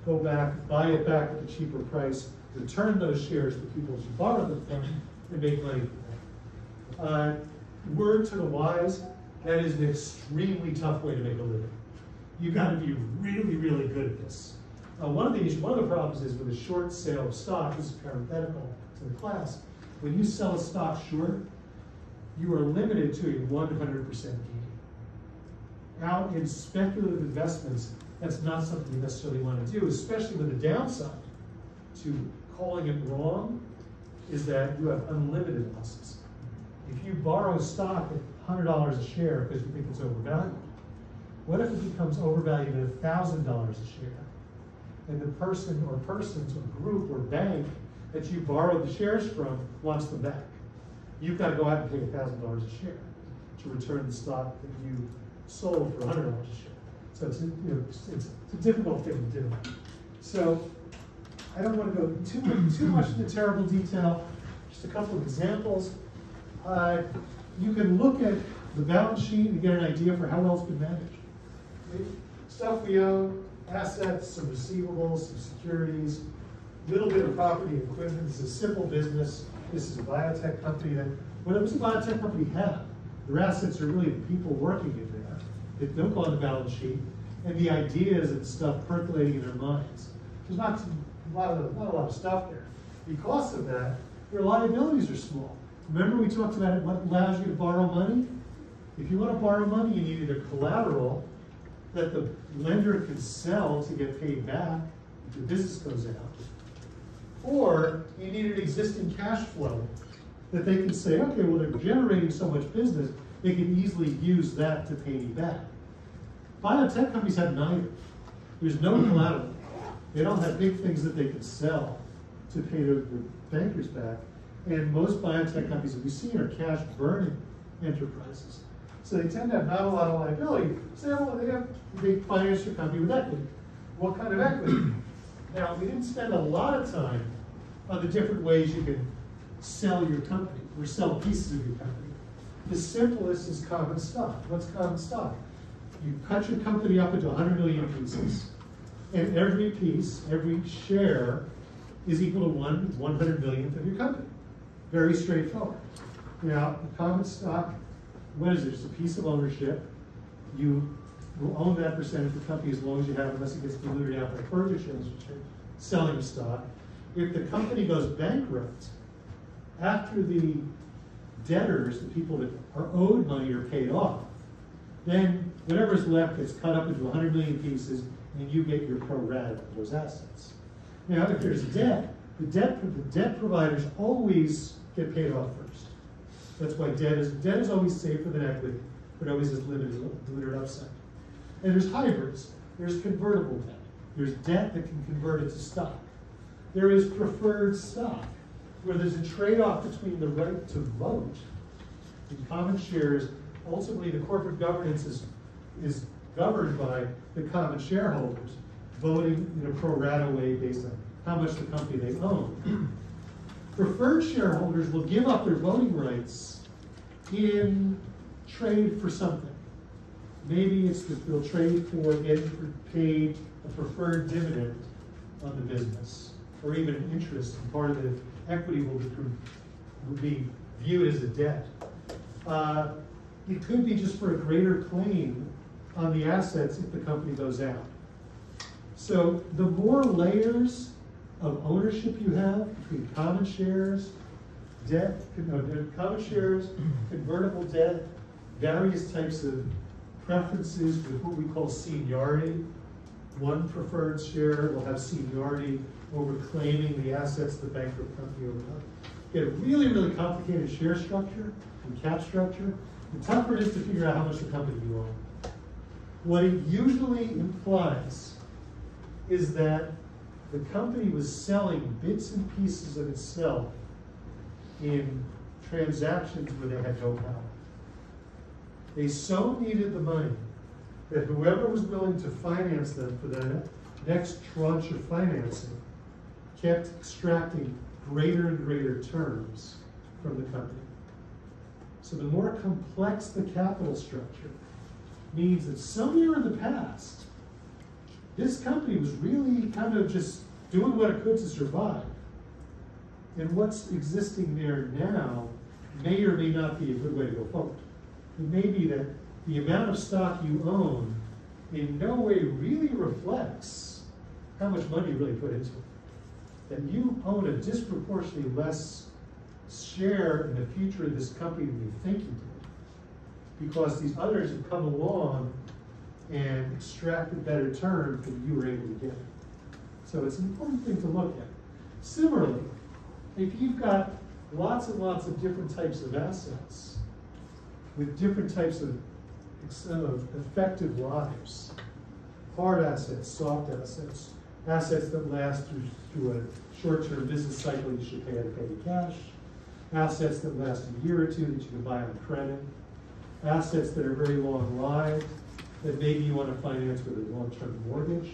go back, buy it back at a cheaper price, return those shares to people she borrowed them from, and make money from that. Word to the wise, that is an extremely tough way to make a living. You've got to be really, really good at this. One of the problems is with a short sale of stock, this is parenthetical to the class, when you sell a stock short, you are limited to a 100% gain. Out in speculative investments, that's not something you necessarily want to do, especially with the downside to calling it wrong, is that you have unlimited losses. If you borrow stock at $100 a share because you think it's overvalued, what if it becomes overvalued at $1,000 a share? And the person or persons or group or bank that you borrowed the shares from wants them back. You've got to go out and pay $1,000 a share to return the stock that you sold for $100 a share. So it's a difficult thing to do. So I don't want to go too much into terrible detail. Just a couple of examples. You can look at the balance sheet and get an idea for how well it's been managed. Stuff we own, assets, some receivables, some securities, little bit of property and equipment. This is a simple business. This is a biotech company that, what does a biotech company have? Their assets are really the people working in there. They don't go on the balance sheet, and the ideas and stuff percolating in their minds. There's not a lot of stuff there. Because of that, their liabilities are small. Remember we talked about what allows you to borrow money? If you want to borrow money, you need either collateral that the lender can sell to get paid back if your business goes out, or you need an existing cash flow that they can say, okay, well, they're generating so much business, they can easily use that to pay me back. Biotech companies have neither. There's no collateral. They don't have big things that they can sell to pay their bankers back. And most biotech companies that we've seen are cash burning enterprises. So they tend to have not a lot of liability. So they finance your company with equity. What kind of equity? Now, we didn't spend a lot of time on the different ways you can sell your company or sell pieces of your company. The simplest is common stock. What's common stock? You cut your company up into 100 million pieces, and every piece, every share, is equal to 100 millionth of your company. Very straightforward. Now, the common stock, what is it? It's a piece of ownership. You will own that percentage of the company as long as you have, unless it gets diluted out by further shares, which are selling stock. If the company goes bankrupt, after the debtors, the people that are owed money, are paid off, then whatever's left gets cut up into 100 million pieces, and you get your pro rata of those assets. Now, if there's debt, the debt providers always get paid off first. That's why debt is always safer than equity, but always has limited upside. And there's hybrids. There's convertible debt. There's debt that can convert into stock. There is preferred stock, where there's a trade-off between the right to vote in common shares. Ultimately, the corporate governance is governed by the common shareholders voting in a pro rata way based on how much the company they own. Preferred shareholders will give up their voting rights in trade for something. Maybe it's that they'll trade for getting paid a preferred dividend on the business, or even an interest, and part of the equity will be viewed as a debt. It could be just for a greater claim on the assets if the company goes out. So the more layers of ownership you have between common shares, debt, common shares, convertible debt, various types of preferences with what we call seniority. One preferred share will have seniority over claiming the assets of the bankrupt company over time. Get a really, really complicated share structure and cap structure. The tougher it is to figure out how much the company you own. What it usually implies is that the company was selling bits and pieces of itself in transactions where they had no power. They so needed the money that whoever was willing to finance them for the next tranche of financing kept extracting greater and greater terms from the company. So the more complex the capital structure means that somewhere in the past, this company was really kind of just doing what it could to survive. And what's existing there now may or may not be a good way to go forward. It may be that the amount of stock you own in no way really reflects how much money you really put into it. That you own a disproportionately less share in the future of this company than you think you did, because these others have come along and extracted better terms than you were able to get. So it's an important thing to look at. Similarly, if you've got lots and lots of different types of assets with different types of effective lives, hard assets, soft assets, assets that last through a short-term business cycle you should pay out of petty cash, assets that last a year or two that you can buy on credit, assets that are very long-lived that maybe you want to finance with a long-term mortgage.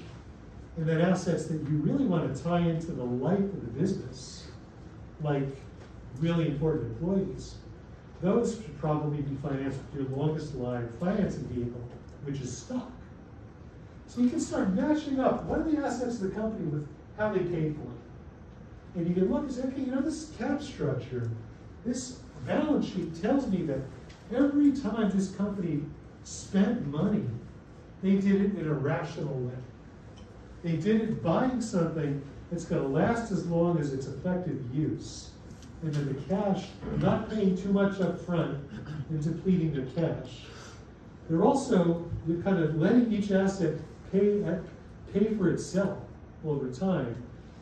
And then assets that you really want to tie into the life of the business, like really important employees, those should probably be financed with your longest line financing vehicle, which is stock. So you can start matching up what are the assets of the company with how they paid for it. And you can look and say, okay, you know, this cap structure, this balance sheet tells me that every time this company spent money, they did it in a rational way. They did it buying something that's going to last as long as its effective use. And then the cash, not paying too much up front and depleting their cash. They're also kind of letting each asset pay for itself over time.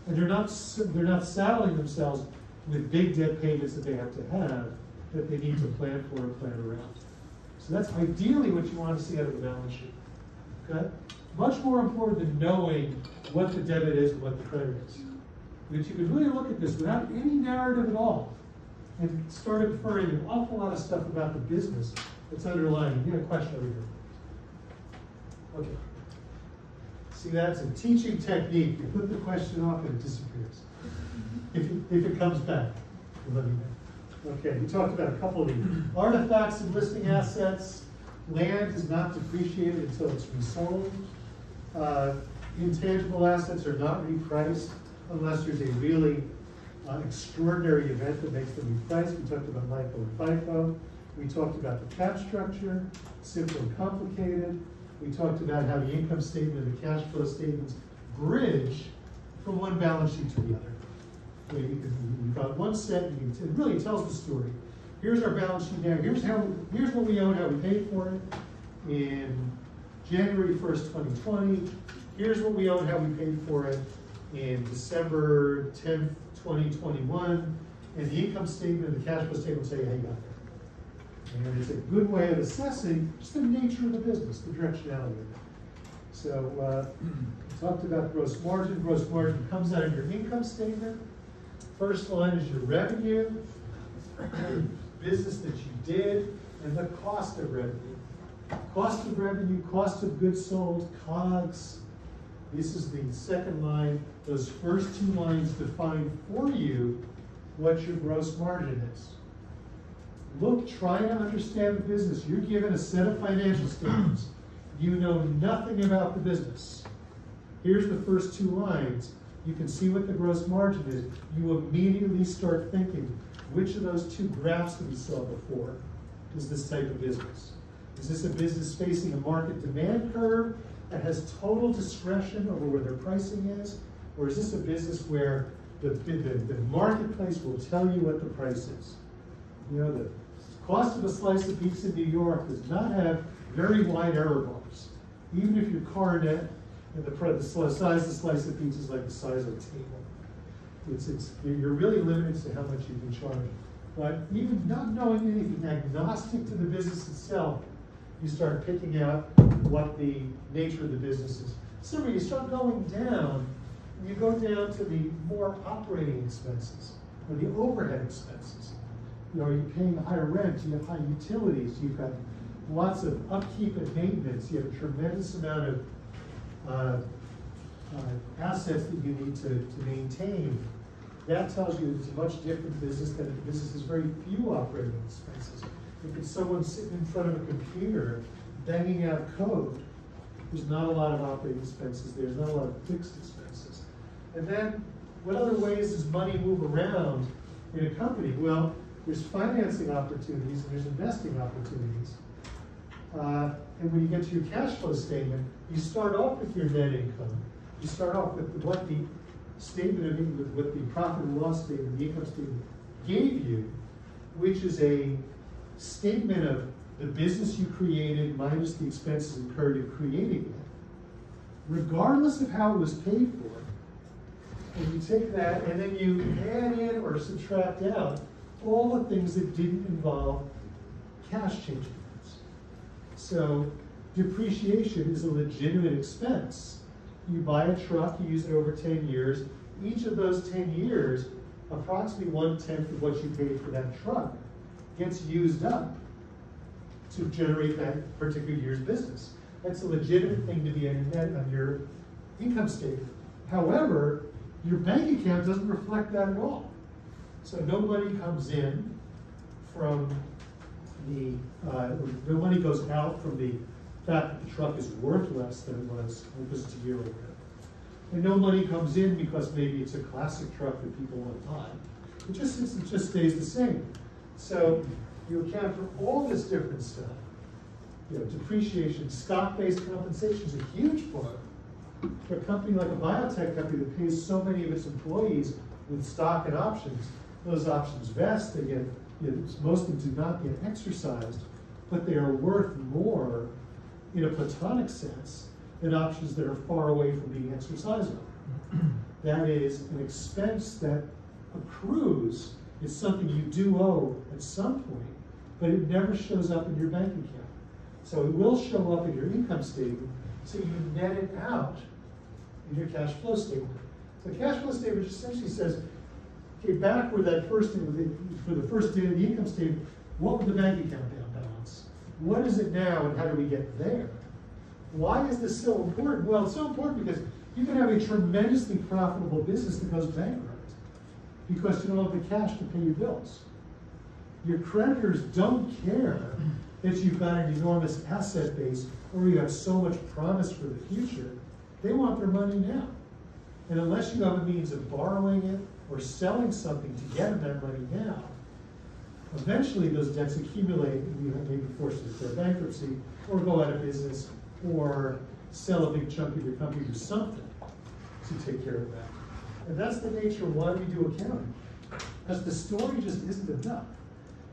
And they're not saddling themselves with big debt payments that they have to have that they need to plan for and plan around. So that's ideally what you want to see out of the balance sheet. Okay? Much more important than knowing what the debit is and what the credit is. Because you can really look at this without any narrative at all and start inferring an awful lot of stuff about the business that's underlying. You have a question over here. Okay. See, that's a teaching technique. You put the question off and it disappears. If it comes back, let me know. Okay, we talked about a couple of these. Artifacts and listing assets. Land is not depreciated until it's resold. Intangible assets are not repriced unless there's a really extraordinary event that makes them repriced. We talked about Lifo and Fifo. We talked about the cap structure, simple and complicated. We talked about how the income statement and the cash flow statements bridge from one balance sheet to the other. You've got one set, and it really tells the story. Here's our balance sheet now. Here's what we own, how we paid for it in January 1st, 2020. Here's what we own, how we paid for it in December 10th, 2021. And the income statement and the cash flow statement say how you got there. And it's a good way of assessing just the nature of the business, the directionality of it. So we talked about gross margin. Gross margin comes out of your income statement. First line is your revenue, business that you did, and the cost of revenue. Cost of revenue, cost of goods sold, COGS. This is the second line. Those first two lines define for you what your gross margin is. Look, try to understand the business. You're given a set of financial statements. You know nothing about the business. Here's the first two lines. You can see what the gross margin is. You immediately start thinking, which of those two graphs that we saw before is this type of business? Is this a business facing a market demand curve that has total discretion over where their pricing is? Or is this a business where the marketplace will tell you what the price is? You know, the cost of a slice of pizza in New York does not have very wide error bars. Even if your Cornet and the size of the slice of pizza is like the size of a table. You're really limited to how much you can charge. But even not knowing anything, agnostic to the business itself, you start picking out what the nature of the business is. So you start going down, and you go down to the more operating expenses, or the overhead expenses. You know, are you paying higher rent? You have high utilities. You've got lots of upkeep and maintenance. You have a tremendous amount of assets that you need to maintain. That tells you it's a much different business than a business has very few operating expenses. If it's someone sitting in front of a computer banging out code, there's not a lot of operating expenses. There's not a lot of fixed expenses. And then, what other ways does money move around in a company? Well, there's financing opportunities and there's investing opportunities. And when you get to your cash flow statement, you start off with your net income. You start off with what the statement of income, what the profit and loss statement, the income statement gave you, which is a statement of the business you created minus the expenses incurred in creating it, regardless of how it was paid for. And you take that and then you add in or subtract out all the things that didn't involve cash change events. So depreciation is a legitimate expense. You buy a truck, you use it over 10 years. Each of those 10 years, approximately 1/10 of what you paid for that truck gets used up to generate that particular year's business. That's a legitimate thing to be on your income statement. However, your bank account doesn't reflect that at all. So no money comes in from the, no money goes out from the fact that the truck is worth less than it was because it's a year ago. And no money comes in because maybe it's a classic truck that people want to buy. It just stays the same. So you account for all this different stuff. Depreciation, stock-based compensation is a huge part. For a company like a biotech company that pays so many of its employees with stock and options, those options vest, they get, most of them do not get exercised, but they are worth more in a platonic sense than options that are far away from being exercisable. That is an expense that accrues. It's something you do owe at some point, but it never shows up in your bank account. So it will show up in your income statement, so you net it out in your cash flow statement. So cash flow statement essentially says, okay, back where that first, for the first day of the income statement, what would the bank account balance? What is it now, and how do we get there? Why is this so important? Well, it's so important because you can have a tremendously profitable business that goes bankrupt because you don't have the cash to pay your bills. Your creditors don't care that you've got an enormous asset base or you have so much promise for the future. They want their money now. And unless you have a means of borrowing it or selling something to get that money now, eventually those debts accumulate and you may be forced to declare bankruptcy or go out of business or sell a big chunk of your company or something to take care of that. And that's the nature of why we do accounting. Because the story just isn't enough.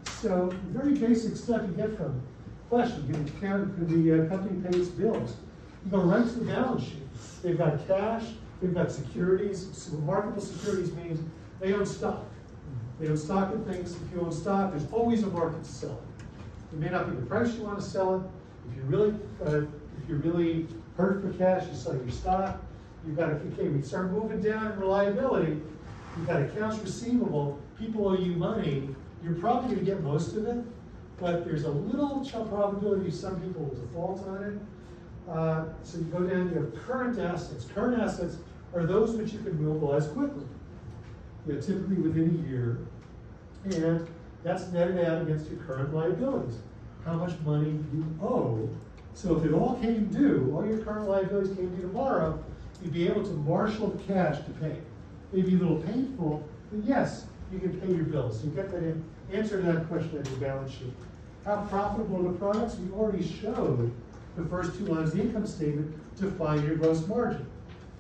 So very basic stuff you get from question. You can account, the company pays bills. You go right to the balance sheet. They've got cash, they've got securities. So marketable securities means they own stock. They own stock in things. If you own stock, there's always a market to sell it. It may not be the price you want to sell it. If you're really hurt for cash, you sell your stock. You've got, okay, we start moving down in reliability. You've got accounts receivable. People owe you money. You're probably going to get most of it, but there's a little probability some people will default on it. So you go down, you have current assets. Current assets are those which you can mobilize quickly, typically within a year, and that's netted out against your current liabilities. How much money you owe. So if it all came due, all your current liabilities came due tomorrow, you'd be able to marshal the cash to pay. Maybe a little painful, but yes, you can pay your bills. You get that answer to that question on your balance sheet. How profitable are the products? You already showed the first two lines of the income statement define your gross margin.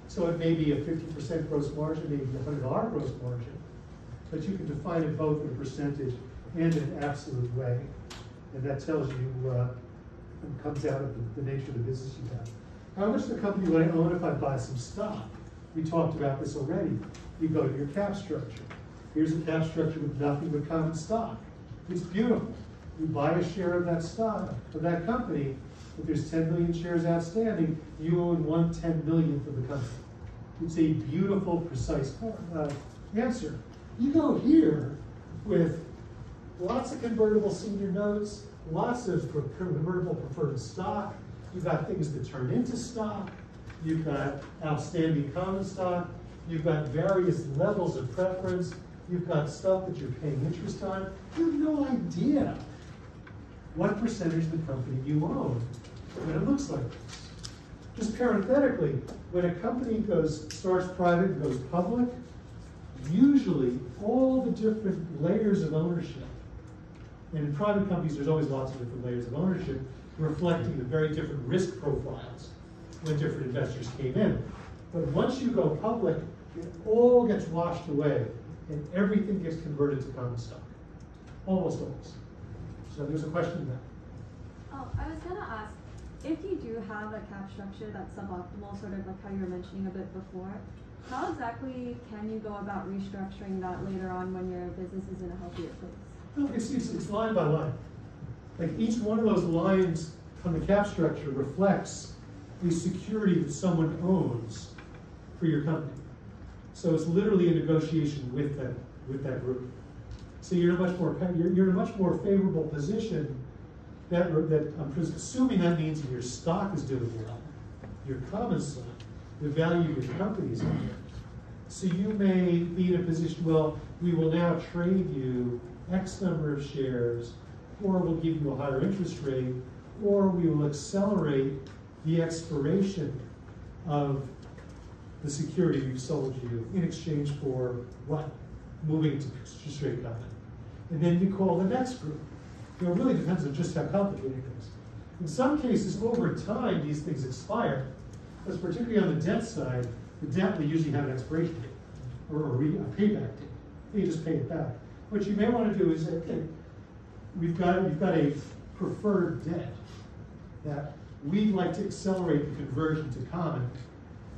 So it may be a 50% gross margin, maybe a $100 gross margin, but you can define it both in a percentage and in an absolute way. And that tells you, comes out of the nature of the business you have. How much the company would I own if I buy some stock? We talked about this already. You go to your cap structure. Here's a cap structure with nothing but common stock. It's beautiful. You buy a share of that stock, of that company. If there's 10 million shares outstanding, you own 1/10 millionth of the company. It's a beautiful, precise answer. You go here with lots of convertible senior notes, lots of convertible preferred stock. You've got things that turn into stock. You've got outstanding common stock. You've got various levels of preference. You've got stuff that you're paying interest on. You have no idea what percentage of the company you own when it looks like this. Just parenthetically, when a company starts private and goes public, usually all the different layers of ownership, and in private companies there's always lots of different layers of ownership, reflecting the very different risk profiles when different investors came in. But once you go public, it all gets washed away and everything gets converted to common stock. Almost always. So there's a question there. Oh, I was gonna ask, if you do have a cap structure that's suboptimal, sort of like how you were mentioning a bit before, how exactly can you go about restructuring that later on when your business is in a healthier place? No, it's line by line. Like each one of those lines on the cap structure reflects a security that someone owns for your company. So it's literally a negotiation with that group. So you're in a much more favorable position. That I'm assuming that means your stock is doing well, your common stock, the value of your company is higher. So you may be in a position, well, we will now trade you X number of shares, or we'll give you a higher interest rate, or we will accelerate the expiration of the security we've sold you in exchange for what? Moving to straight covenant. And then you call the next group. You know, it really depends on just how complicated it is. In some cases, over time, these things expire, because particularly on the debt side, the debt will usually have an expiration date, or a payback date. You just pay it back. What you may want to do is say, okay, you've got a preferred debt that we'd like to accelerate the conversion to common,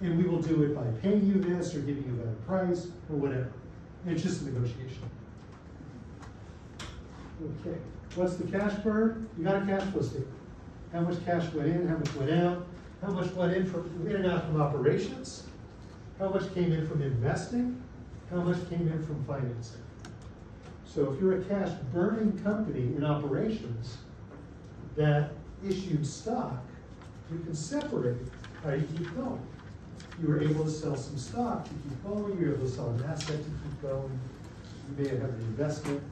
and we will do it by paying you this or giving you a better price or whatever. And it's just a negotiation. Okay, what's the cash burn? You got a cash flow statement. How much cash went in, how much went out, how much went in and out from operations, how much came in from investing, how much came in from financing. So if you're a cash burning company in operations that issued stock, you can separate how you keep going. You were able to sell some stock to keep going, you were able to sell an asset to keep going, you may have an investment,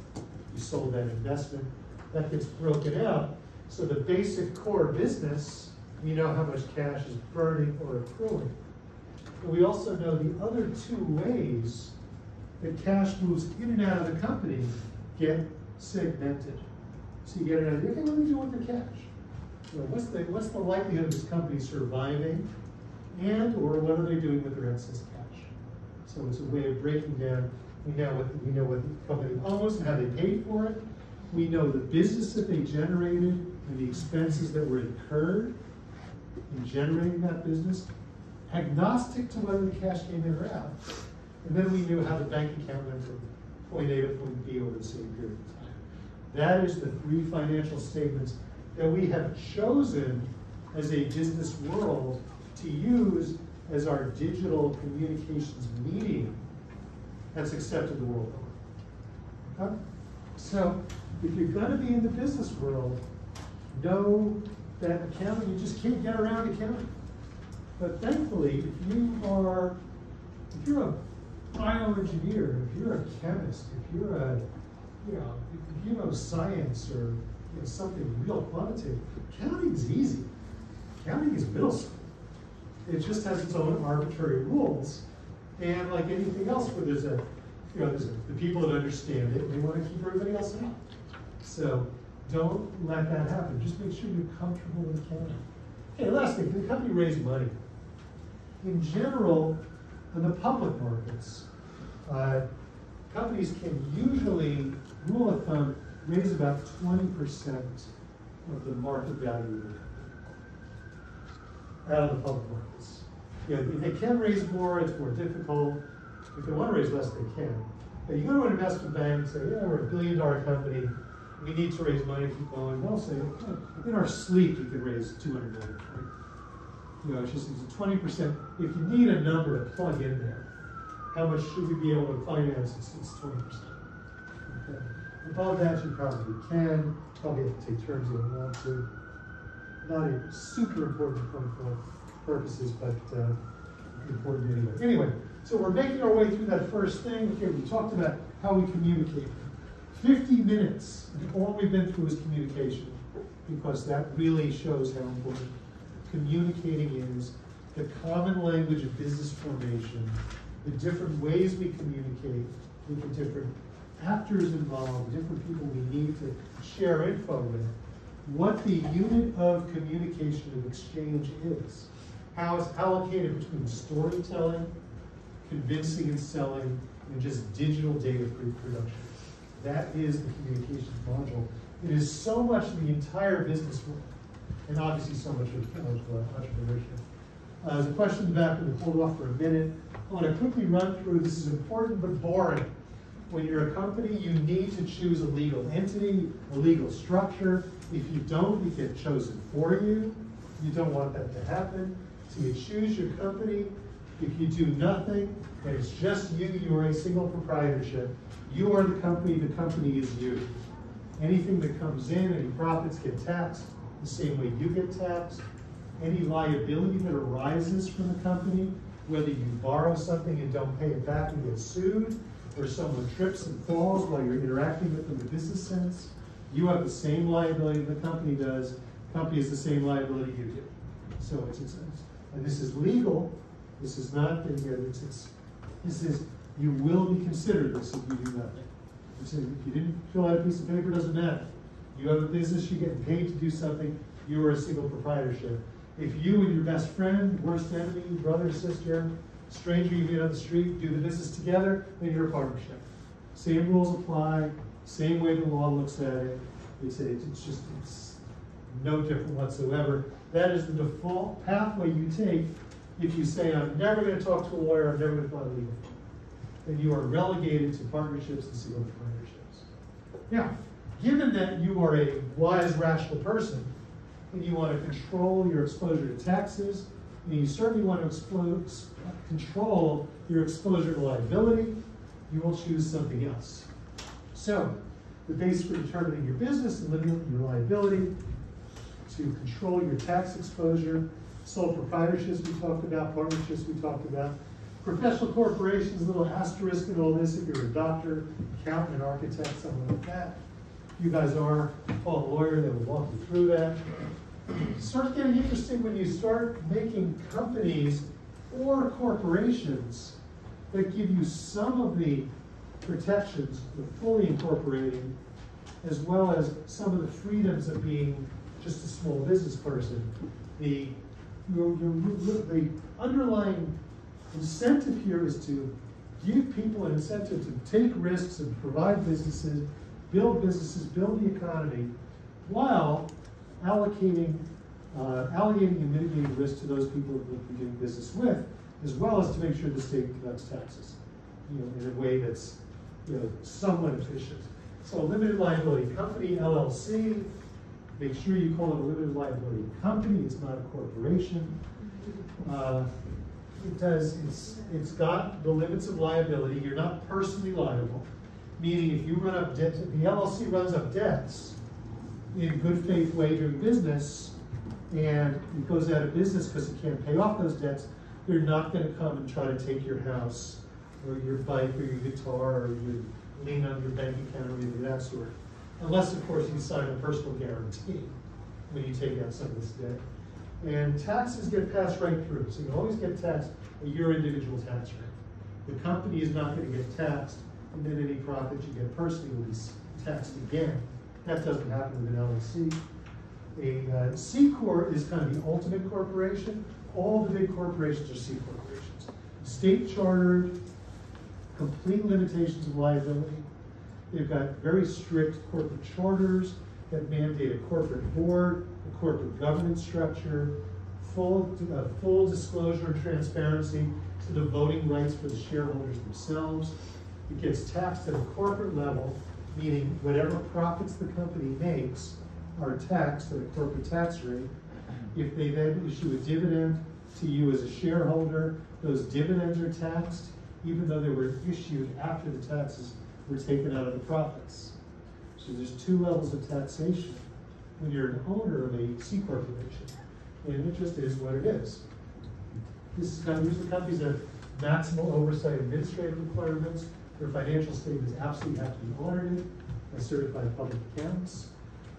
you sold that investment, that gets broken out. So the basic core business, we know how much cash is burning or accruing. But we also know the other two ways that cash moves in and out of the company get segmented. So you get an idea, okay, what are they doing with their cash? Well, what's the likelihood of this company surviving, and or what are they doing with their excess cash? So it's a way of breaking down. We know what the company owes and how they paid for it. We know the business that they generated and the expenses that were incurred in generating that business, agnostic to whether the cash came in or out. And then we knew how the bank account went from point A to point B over the same period of time. That is the three financial statements that we have chosen as a business world to use as our digital communications medium that's accepted the world over. Okay? So if you're going to be in the business world, know that accounting, you just can't get around accounting. But thankfully, if you're a bioengineer, if you're a chemist, if you're a, if you know science or something real quantitative, accounting is easy. Accounting is middle school. It just has its own arbitrary rules, and like anything else, where there's the people that understand it, and they want to keep everybody else out. So don't let that happen. Just make sure you're comfortable with accounting. Okay, last thing, can the company raise money? In general, in the public markets, companies can usually, rule of thumb, raise about 20% of the market value of the company out of the public markets. If they can raise more, it's more difficult. If they want to raise less, they can. But you go to an investment bank and say, yeah, we're a $1 billion company, we need to raise money to keep going. They'll say, in our sleep, you can raise $200 million. It's just it's a 20%. If you need a number to plug in there, how much should we be able to finance? It's 20%. Okay. Above that, you probably can. Probably have to take terms you don't want to. Not a super important point for purposes, but important anyway. Anyway, so we're making our way through that first thing. Okay, we talked about how we communicate. 50 minutes, and all we've been through is communication, because that really shows how important communicating is, the common language of business formation, the different ways we communicate with the different actors involved, different people we need to share info with, what the unit of communication and exchange is, how it's allocated between storytelling, convincing and selling, and just digital data production. That is the communications module. It is so much of the entire business world, and obviously so much of entrepreneurship. There's a question in the back, we'll hold off for a minute. I want to quickly run through, this is important but boring. When you're a company, you need to choose a legal entity, a legal structure. If you don't, it gets chosen for you. You don't want that to happen. So you choose your company. If you do nothing, and it's just you, you are a single proprietorship. You are the company is you. Anything that comes in, any profits get taxed the same way you get taxed. any liability that arises from the company, whether you borrow something and don't pay it back and get sued, or someone trips and falls while you're interacting with them in a business sense, you have the same liability the company does. The company has the same liability you do. So and this is legal. This is not, this is, you will be considered this if you do nothing. If you didn't fill out a piece of paper, it doesn't matter. You have a business, you're getting paid to do something, you are a single proprietorship. If you and your best friend, worst enemy, brother, sister, stranger you meet on the street, do the business together, then you're a partnership. Same rules apply, same way the law looks at it. It's no different whatsoever. That is the default pathway you take if you say, I'm never going to talk to a lawyer, I'm never going to file a legal firm. Then you are relegated to partnerships and single proprietorships. Now, given that you are a wise, rational person, and you want to control your exposure to taxes, and you certainly want to control your exposure to liability, you will choose something else. So, the base for determining your business and limiting your liability, to control your tax exposure, sole proprietorships we talked about, partnerships we talked about, professional corporations, a little asterisk in all this if you're a doctor, accountant, architect, something like that. You guys are, call a lawyer that will walk you through that. It starts getting interesting when you start making companies or corporations that give you some of the protections of fully incorporating, as well as some of the freedoms of being just a small business person. The underlying incentive here is to give people an incentive to take risks and provide businesses, build the economy, while allocating and mitigating risk to those people that we're doing business with, as well as to make sure the state collects taxes, in a way that's, somewhat efficient. So a limited liability company, LLC, make sure you call it a limited liability company. It's not a corporation. It's got the limits of liability. You're not personally liable, meaning if you run up debt, the LLC runs up debts in good faith way doing business, and it goes out of business because it can't pay off those debts, they're not going to come and try to take your house or your bike or your guitar or your lien on your bank account or anything of that sort. Unless, of course, you sign a personal guarantee when you take out some of this debt. And taxes get passed right through. So you always get taxed at your individual tax rate. The company is not going to get taxed, and then any profit you get personally will be taxed again. That doesn't happen with an LLC. A C Corp is kind of the ultimate corporation. All the big corporations are C corporations. State chartered, complete limitations of liability. They've got very strict corporate charters that mandate a corporate board, a corporate governance structure, full disclosure and transparency to the voting rights for the shareholders themselves. It gets taxed at a corporate level, meaning whatever profits the company makes are taxed at a corporate tax rate. If they then issue a dividend to you as a shareholder, those dividends are taxed, even though they were issued after the taxes were taken out of the profits. So there's two levels of taxation when you're an owner of a C corporation. And it just is what it is. These are the companies that have maximal oversight administrative requirements. Their financial statements absolutely have to be audited by certified public accountants.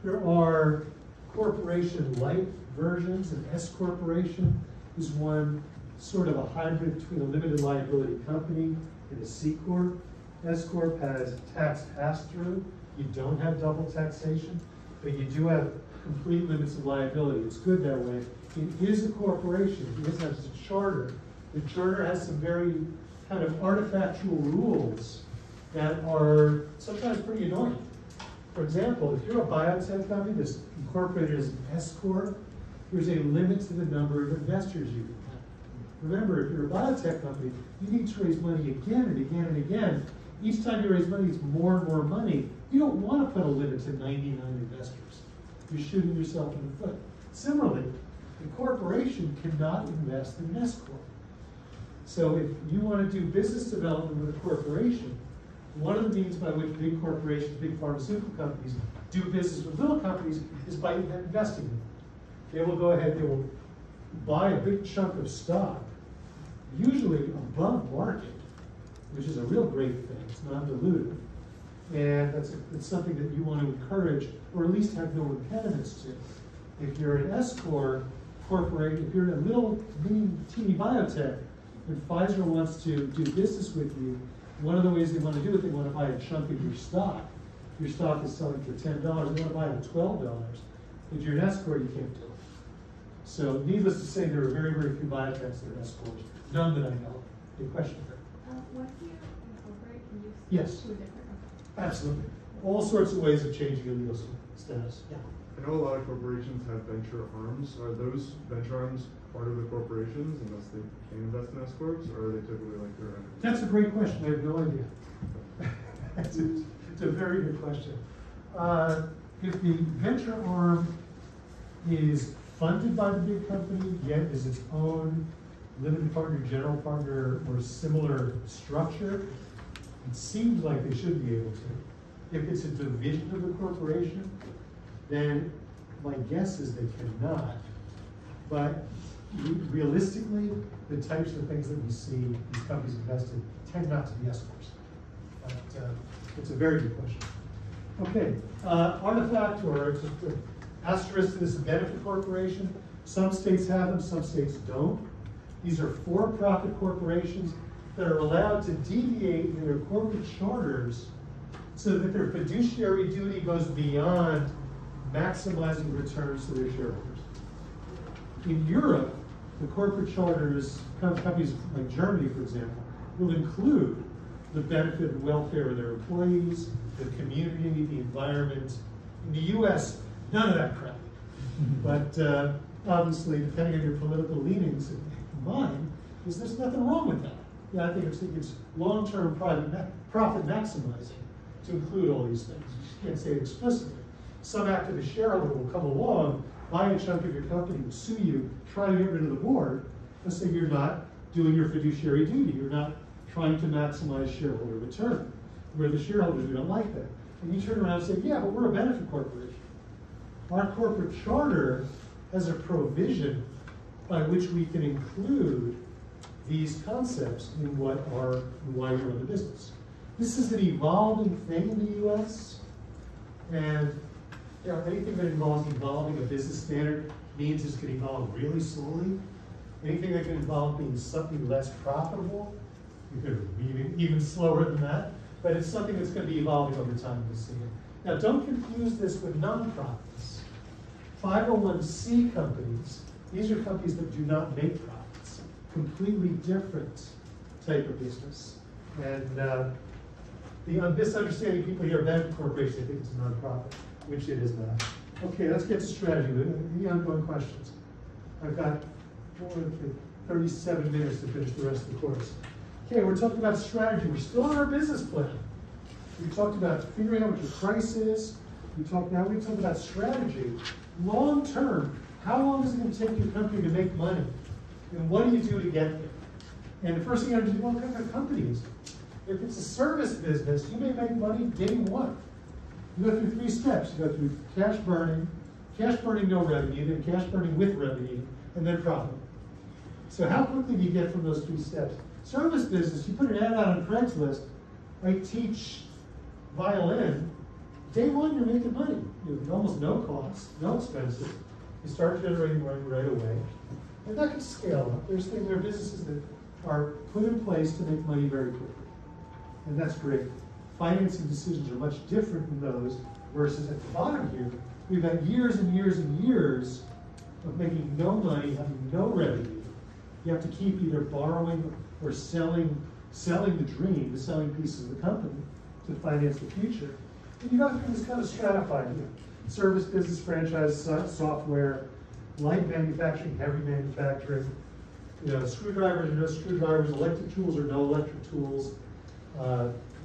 There are corporation-like versions. An S corporation is one sort of a hybrid between a limited liability company and a C corp. S corp has tax pass-through. You don't have double taxation, but you do have complete limits of liability. It's good that way. It is a corporation. It has a charter. The charter has some very kind of artifactual rules that are sometimes pretty annoying. For example, if you're a biotech company that's incorporated as an S corp, there's a limit to the number of investors you can have. Remember, if you're a biotech company, you need to raise money again and again and again. Each time you raise money, it's more and more money. You don't want to put a limit to 99 investors. You're shooting yourself in the foot. Similarly, a corporation cannot invest in an S corp. So if you want to do business development with a corporation, one of the means by which big corporations, big pharmaceutical companies do business with little companies is by investing in them. They will go ahead, they will buy a big chunk of stock, usually above market, which is a real great thing. It's non-dilutive. And it's something that you want to encourage, or at least have no impediments to. If you're an S-Corp corporation, if you're a little teeny biotech, and Pfizer wants to do business with you, one of the ways they want to do it, they want to buy a chunk of your stock. Your stock is selling for $10, they want to buy it at $12. If you're an S-Corp, you can't do it. So needless to say, there are very, very few biotechs that are S-Corps. None that I know of. Any question? Once you incorporate, can you Yes. switch to a different? Absolutely. All sorts of ways of changing your legal status. Yeah. I know a lot of corporations have venture arms. Are those venture arms part of the corporations unless they can invest in S-Corps, or are they typically like their entities? That's a great question. I have no idea. It's a very good question. If the venture arm is funded by the big company, yet is its own limited partner, general partner, or similar structure, it seems like they should be able to. If it's a division of the corporation, then my guess is they cannot. But realistically, the types of things that we see these companies invest in tend not to be S-Corps. But it's a very good question. Okay, artifact or just an asterisk to this benefit corporation. Some states have them, some states don't. These are for-profit corporations that are allowed to deviate in their corporate charters so that their fiduciary duty goes beyond maximizing returns to their shareholders. In Europe, the corporate charters, companies like Germany, for example, will include the benefit and welfare of their employees, the community, the environment. In the US, none of that crap. But obviously, depending on your political leanings, mine, is there's nothing wrong with that. Yeah, I think it's long-term profit maximizing to include all these things. You just can't say it explicitly. Some activist shareholder will come along, buy a chunk of your company, will sue you, try to get rid of the board, and say you're not doing your fiduciary duty. You're not trying to maximize shareholder return. We're the shareholders, we don't like that. And you turn around and say, yeah, but we're a benefit corporation. Our corporate charter has a provision by which we can include these concepts in why we run the business. This is an evolving thing in the US, and anything that involves evolving a business standard means it's going to evolve really slowly. Anything that can involve being something less profitable, you could be even slower than that, but it's something that's going to be evolving over time, we'll see. Now, don't confuse this with nonprofits. 501c companies, these are companies that do not make profits. Completely different type of business. And the misunderstanding people here about corporations, they think it's a nonprofit, which it is not. Okay, let's get to strategy. Any ongoing questions? I've got 37 minutes to finish the rest of the course. Okay, we're talking about strategy. We're still on our business plan. We talked about figuring out what your price is. Now we're going to talk about strategy. Long term, how long is it going to take your company to make money? And what do you do to get there? And the first thing you have to do, what kind of company is it? If it's a service business, you may make money day one. You go through 3 steps. You go through cash burning no revenue, then cash burning with revenue, and then profit. So how quickly do you get from those 3 steps? Service business, you put an ad out on Craigslist, I teach violin, day one you're making money. You have almost no cost, no expenses. You start generating money right away. And that can scale up. There are businesses that are put in place to make money very quickly. And that's great. Financing decisions are much different than those, versus at the bottom here, we've had years and years and years of making no money, having no revenue. You have to keep either borrowing or selling the dream, the selling pieces of the company to finance the future. And you got things kind of stratified here. Service business, franchise, software, light manufacturing, heavy manufacturing, screwdrivers or no screwdrivers, electric tools or no electric tools,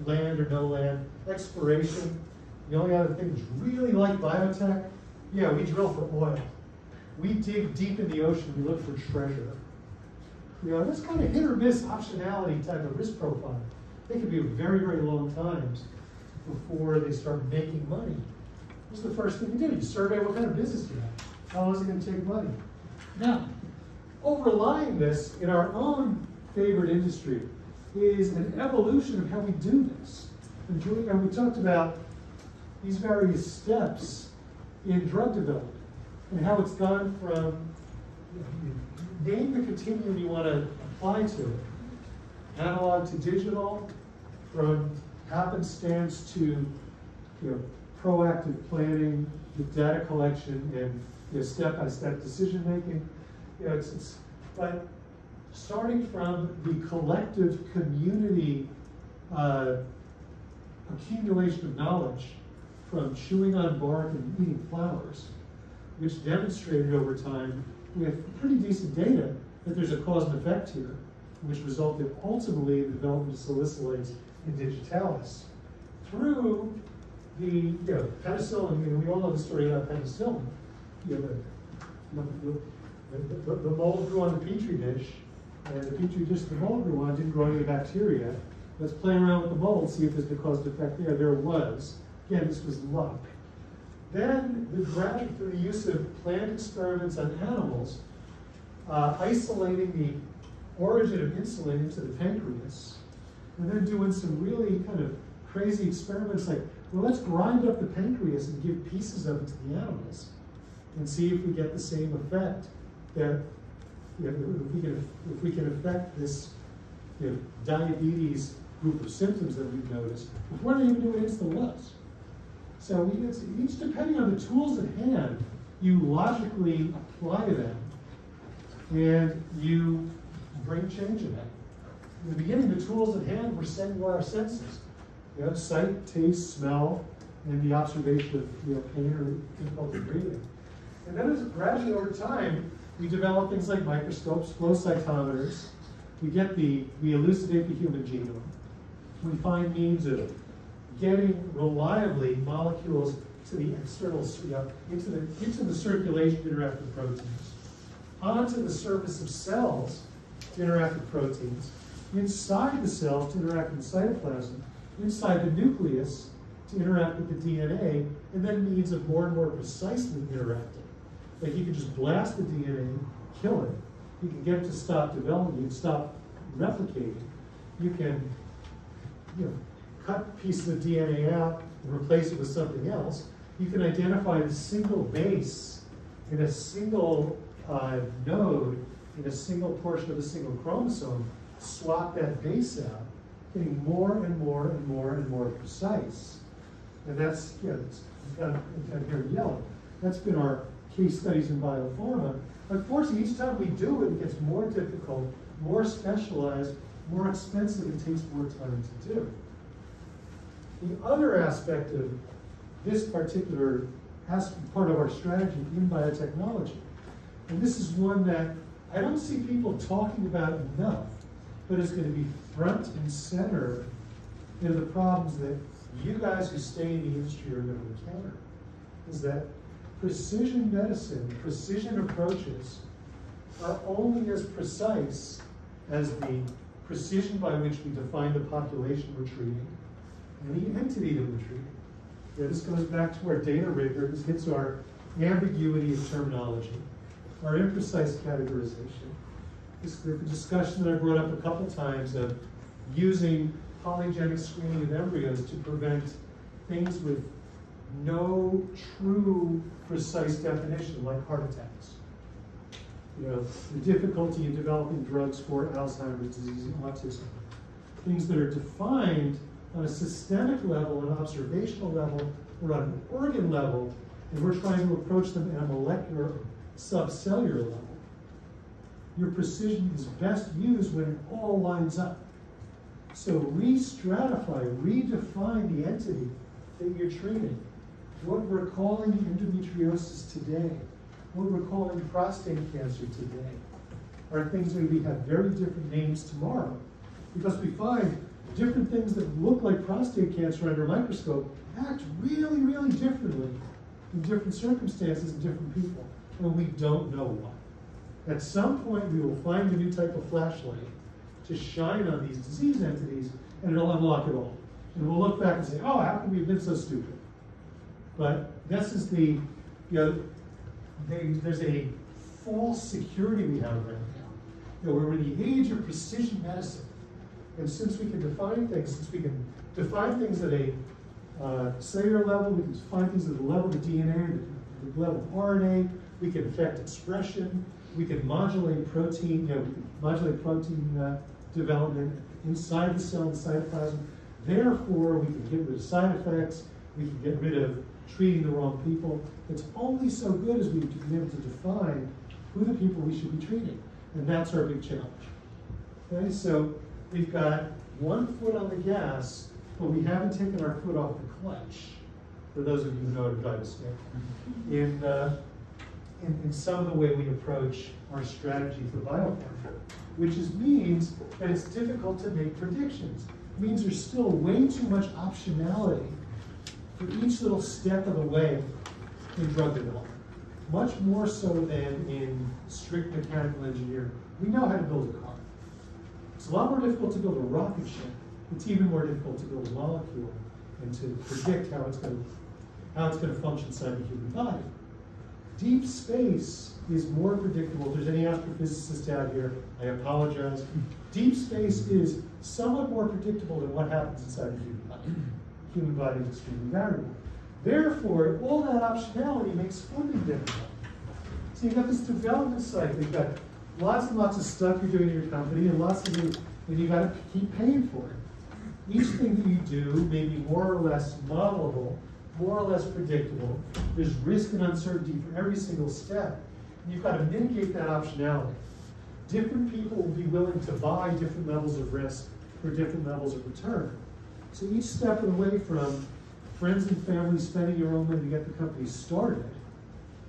land or no land, exploration. The only other thing that's really like biotech, we drill for oil. We dig deep in the ocean, we look for treasure. That's kind of hit or miss optionality type of risk profile. They can be very, very long times before they start making money. What's the first thing you do? You survey what kind of business you have. How long is it going to take money? Now, overlying this in our own favorite industry is an evolution of how we do this. And we talked about these various steps in drug development and how it's gone from, name the continuum you want to apply to it, analog to digital, from happenstance to proactive planning, with data collection, and step-by-step decision making. But starting from the collective community accumulation of knowledge from chewing on bark and eating flowers, which demonstrated over time with pretty decent data that there's a cause and effect here, which resulted ultimately in the development of salicylates and digitalis. Through the penicillin, we all know the story about penicillin. The mold grew on the petri dish, and the petri dish the mold grew on didn't grow any bacteria. Let's play around with the mold, see if there's the cause and effect there. There was. Again, this was luck. Then, through the use of plant experiments on animals, isolating the origin of insulin into the pancreas, and then doing some really kind of crazy experiments like, well, let's grind up the pancreas and give pieces of it to the animals and see if we get the same effect that, if we can affect this diabetes group of symptoms that we've noticed before they even knew what insulin was. So each depending on the tools at hand, you logically apply them and you bring change in that. In the beginning, the tools at hand were our senses. Sight, taste, smell, and the observation of pain or difficulty breathing. And then as gradually over time, we develop things like microscopes, flow cytometers. We elucidate the human genome. We find means of getting reliably molecules to the external, into the circulation to interact with proteins, onto the surface of cells to interact with proteins, inside the cells to interact with the cytoplasm, inside the nucleus to interact with the DNA, and then means of more and more precisely interacting. Like you can just blast the DNA, kill it. You can get it to stop developing, you can stop replicating. You can cut pieces of DNA out and replace it with something else. You can identify the single base in a single node, in a single portion of a single chromosome, swap that base out, getting more and more and more and more precise. And that's, it's got here in yellow. That's been our case studies in biopharma. Unfortunately, each time we do it, it gets more difficult, more specialized, more expensive, and takes more time to do. The other aspect of this particular part of our strategy in biotechnology, and this is one that I don't see people talking about enough, but is going to be front and center in the problems that you guys who stay in the industry are going to encounter, is that precision medicine, precision approaches are only as precise as the precision by which we define the population we're treating and the entity that we're treating. This goes back to our data rigor. This gets our ambiguity of terminology, our imprecise categorization. The discussion that I brought up a couple times of using polygenic screening of embryos to prevent things with no true precise definition, like heart attacks. The difficulty in developing drugs for Alzheimer's disease and autism. Things that are defined on a systemic level, an observational level, or on an organ level, and we're trying to approach them at a molecular, subcellular level. Your precision is best used when it all lines up. So re-stratify, redefine the entity that you're treating. What we're calling endometriosis today, what we're calling prostate cancer today, are things that we have very different names tomorrow, because we find different things that look like prostate cancer under a microscope act really, really differently in different circumstances and different people, and we don't know why. At some point, we will find a new type of flashlight to shine on these disease entities, and it'll unlock it all. And we'll look back and say, oh, how can we have been so stupid? But this is the, there's a false security we have right now. You know, we're in the age of precision medicine. And since we can define things at a cellular level, we can define things at the level of DNA, the level of RNA, we can affect expression, we can modulate protein, development inside the cell, in the cytoplasm. Therefore, we can get rid of side effects, we can get rid of treating the wrong people. It's only so good as we've been able to define who the people we should be treating. And that's our big challenge. Okay, so we've got one foot on the gas, but we haven't taken our foot off the clutch, for those of you who know how to drive a stick, in some of the way we approach our strategy for biopharma, which means that it's difficult to make predictions. It means there's still way too much optionality for each little step of the way in drug development. Much more so than in strict mechanical engineering. We know how to build a car. It's a lot more difficult to build a rocket ship. It's even more difficult to build a molecule and to predict how it's going to function inside the human body. Deep space is more predictable. If there's any astrophysicists out here, I apologize. Deep space is somewhat more predictable than what happens inside the human body. The human body is extremely variable. Therefore, all that optionality makes funding difficult. So you've got this development cycle. You've got lots and lots of stuff you're doing in your company, and and you've got to keep paying for it. Each thing that you do may be more or less modelable, more or less predictable. There's risk and uncertainty for every single step. And you've got to mitigate that optionality. Different people will be willing to buy different levels of risk for different levels of return. So each step of the way, from friends and family spending your own money to get the company started,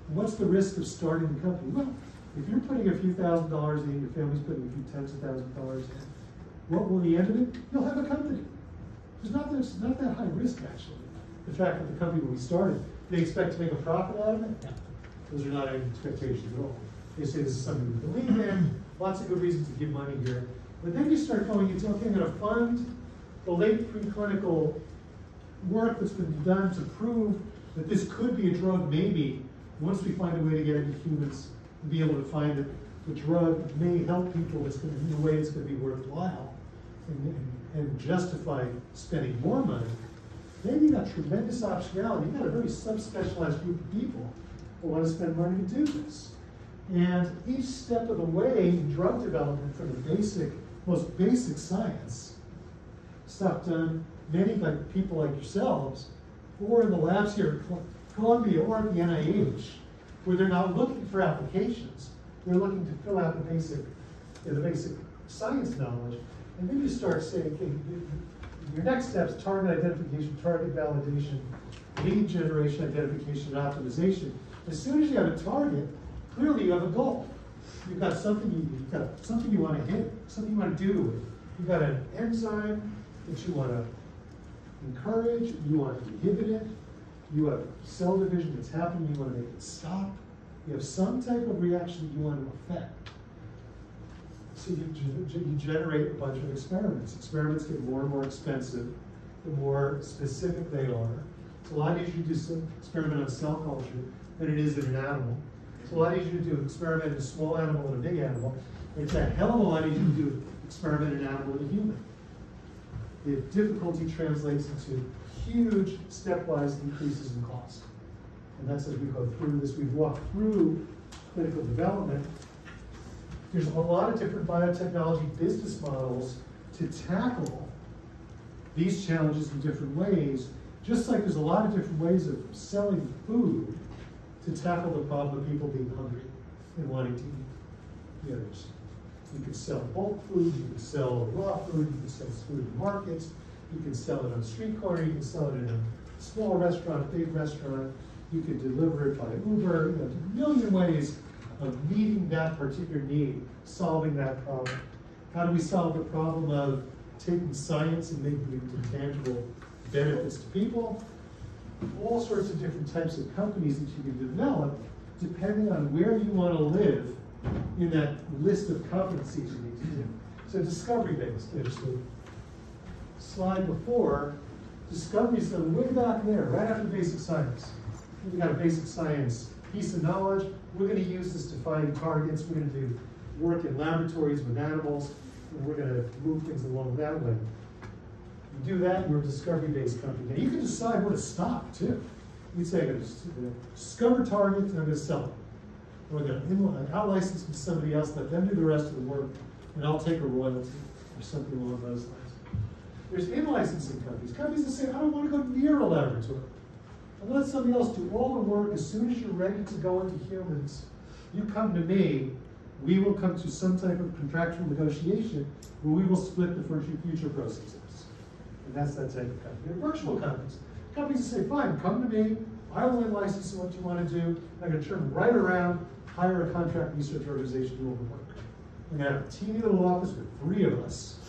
what's the risk of starting the company? Well, if you're putting a few $1,000s in, your family's putting a few tens of thousands of dollars in, what will the end of it? You'll have a company. It's not that high risk, actually. The fact that the company will be started, they expect to make a profit out of it? Yeah. Those are not expectations at all. They say this is something we believe in, lots of good reasons to give money here. But then you start going into, okay, I'm going to fund the late preclinical work that's been done to prove that this could be a drug, maybe, once we find a way to get it into humans, and be able to find that the drug may help people in a way that's going to be worthwhile and justify spending more money. Then you've got tremendous optionality. You've got a very subspecialized group of people who want to spend money to do this. And each step of the way in drug development, from the most basic science, stuff done, many people like yourselves, or in the labs here at Columbia or at the NIH, where they're not looking for applications. They're looking to fill out the basic science knowledge. And then you start saying, okay, your next steps: target identification, target validation, lead generation, identification, and optimization. As soon as you have a target, clearly you have a goal. You've got something you want to hit, something you want to do with it. You've got an enzyme that you want to encourage, you want to inhibit it, you have cell division that's happening, you want to make it stop. You have some type of reaction that you want to affect. So you generate a bunch of experiments. Experiments get more and more expensive the more specific they are. It's a lot easier to do some experiment on cell culture than it is in an animal. It's a lot easier to do an experiment in a small animal than a big animal. It's a hell of a lot easier to do an experiment in an animal than a human. The difficulty translates into huge stepwise increases in cost. And that's as we go through this. We've walked through clinical development. There's a lot of different biotechnology business models to tackle these challenges in different ways, just like there's a lot of different ways of selling food to tackle the problem of people being hungry and wanting to eat. You know, you can sell bulk food, you can sell raw food, you can sell food in markets, you can sell it on a street corner, you can sell it in a small restaurant, a big restaurant, you can deliver it by Uber. You know, there's a million ways of meeting that particular need, solving that problem. How do we solve the problem of taking science and making it into tangible benefits to people? All sorts of different types of companies that you can develop depending on where you want to live in that list of competencies you need to do. So discovery-based. There's the slide before. Discovery is way back there, right after basic science. We've got a basic science piece of knowledge. We're going to use this to find targets. We're going to do work in laboratories with animals, and we're going to move things along that way. You do that, you're a discovery-based company. And you can decide where to stop, too. You say, I'm going to discover targets, and I'm going to sell them. Or I'm going to out-license to somebody else, let them do the rest of the work, and I'll take a royalty, or something along those lines. There's in-licensing companies. Companies that say, I don't want to go near a laboratory. I'll let somebody else do all the work. As soon as you're ready to go into humans, you come to me, we will come to some type of contractual negotiation where we will split the future proceeds. And that's that type of company. They're virtual companies. Companies that say, fine, come to me, I will in-license what you want to do, I'm going to turn right around, hire a contract research organization to do all the work. I'm going to have a teeny little office with 3 of us,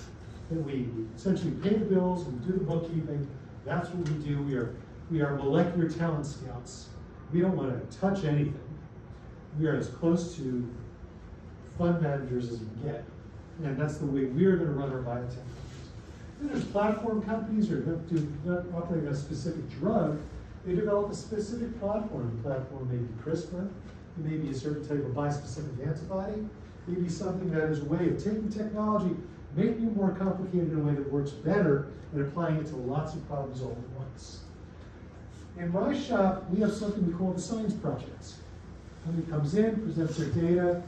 that we essentially pay the bills, we do the bookkeeping, that's what we do. We are molecular talent scouts. We don't want to touch anything. We are as close to fund managers as we get. And that's the way we're going to run our biotech. Then there's platform companies who are operating a specific drug. They develop a specific platform. The platform may be CRISPR. It may be a certain type of bispecific antibody. It may be something that is a way of taking technology, making it more complicated in a way that works better, and applying it to lots of problems all at once. In my shop, we have something we call the science projects. Somebody comes in, presents their data.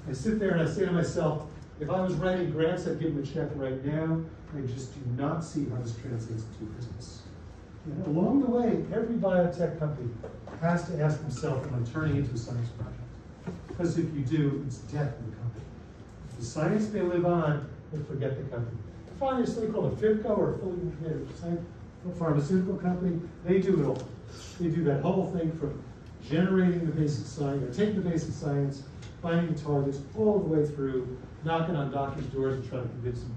I sit there and I say to myself, if I was writing grants, I'd give them a check right now. I just do not see how this translates into business. And along the way, every biotech company has to ask themselves, am I turning into a science project? Because if you do, it's death in the company. The science may live on, but forget the company. Finally, there's something called a FIFO, or a fully integrated pharmaceutical company. They do it all. They do that whole thing from generating the basic science, or taking the basic science, finding targets, all the way through knocking on doctors' doors and trying to convince them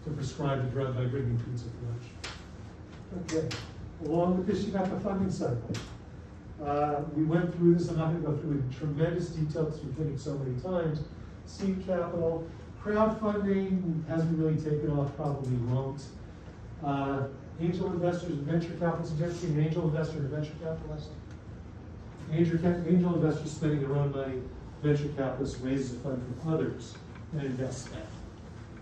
to prescribe the drug by bringing pizza for lunch. Okay, along with this, you got the funding cycle. We went through this, I'm not going to go through it in tremendous detail because we've hit it so many times. Seed capital, crowdfunding hasn't really taken off, probably won't. Angel investors and venture capitalists. Have you ever seen an angel investor and a venture capitalist? Angel investors spending their own money, venture capitalists raises a fund from others and invests that.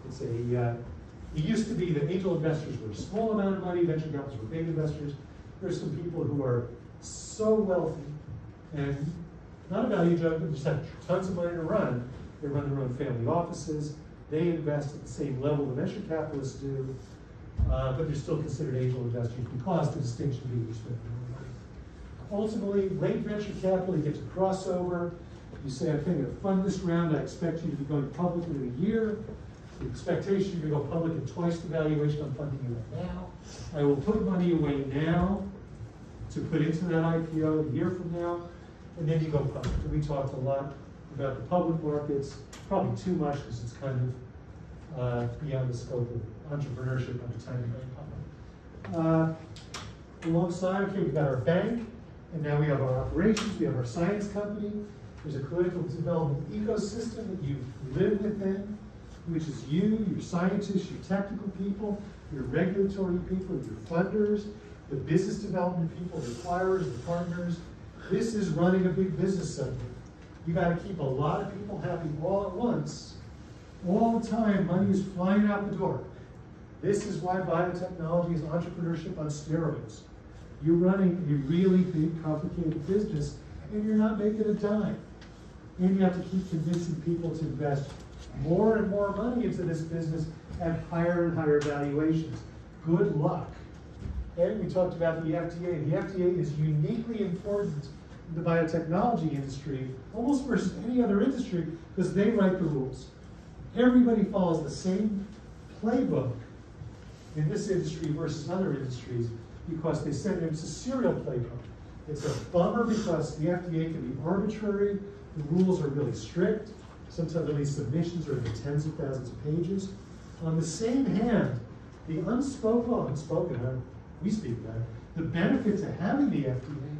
It's it used to be that angel investors were a small amount of money, venture capitalists were big investors. There's some people who are so wealthy and not a value judge, but just have tons of money to run. They run their own family offices. They invest at the same level the venture capitalists do, but they're still considered angel investors because the distinction being you spend your own money. Ultimately, late venture capital, you get to crossover. You say, okay, I'm going to fund this round. I expect you to be going public in a year. The expectation you're going to go public at twice the valuation I'm funding you at now. I will put money away now to put into that IPO a year from now, and then you go public. And we talked a lot about the public markets, probably too much because it's kind of beyond the scope of entrepreneurship by the time you go public. Alongside, okay, we've got our bank, and now we have our operations, we have our science company. There's a clinical development ecosystem that you live within, which is you, your scientists, your technical people, your regulatory people, your funders, the business development people, the acquirers, the partners. This is running a big business segment. You got to keep a lot of people happy all at once. All the time, money is flying out the door. This is why biotechnology is entrepreneurship on steroids. You're running a really big, complicated business, and you're not making a dime. And you have to keep convincing people to invest more and more money into this business at higher and higher valuations. Good luck. And we talked about the FDA. The FDA is uniquely important in the biotechnology industry, almost versus any other industry, because they write the rules. Everybody follows the same playbook in this industry versus other industries because they send it's a serial playbook. It's a bummer because the FDA can be arbitrary, the rules are really strict, sometimes these submissions are in the tens of thousands of pages. On the same hand, the unspoken, we speak about it, the benefit to having the FDA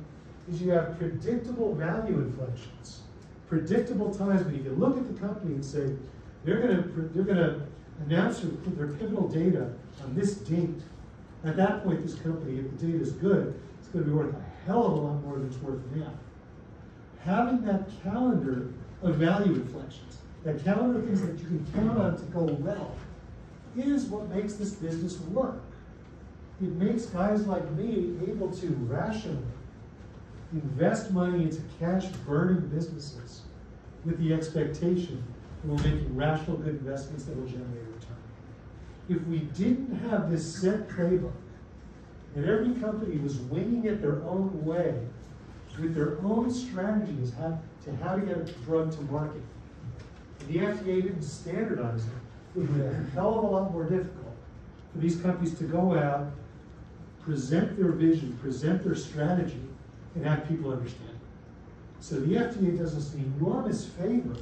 is you have predictable value inflections, predictable times when you can look at the company and say, they're going to announce their pivotal data on this date. At that point, this company, if the data is good, it's going to be worth a hell of a lot more than it's worth now. having that calendar of value inflections, that calendar of things that you can count on to go well, is what makes this business work. It makes guys like me able to rationally invest money into cash-burning businesses with the expectation that we're making rational, good investments that will generate a return. If we didn't have this set playbook, and every company was winging it their own way, with their own strategy as to how to get a drug to market, and the FDA didn't standardize it, it would be a hell of a lot more difficult for these companies to go out, present their vision, present their strategy, and have people understand it. So the FDA does us an enormous favor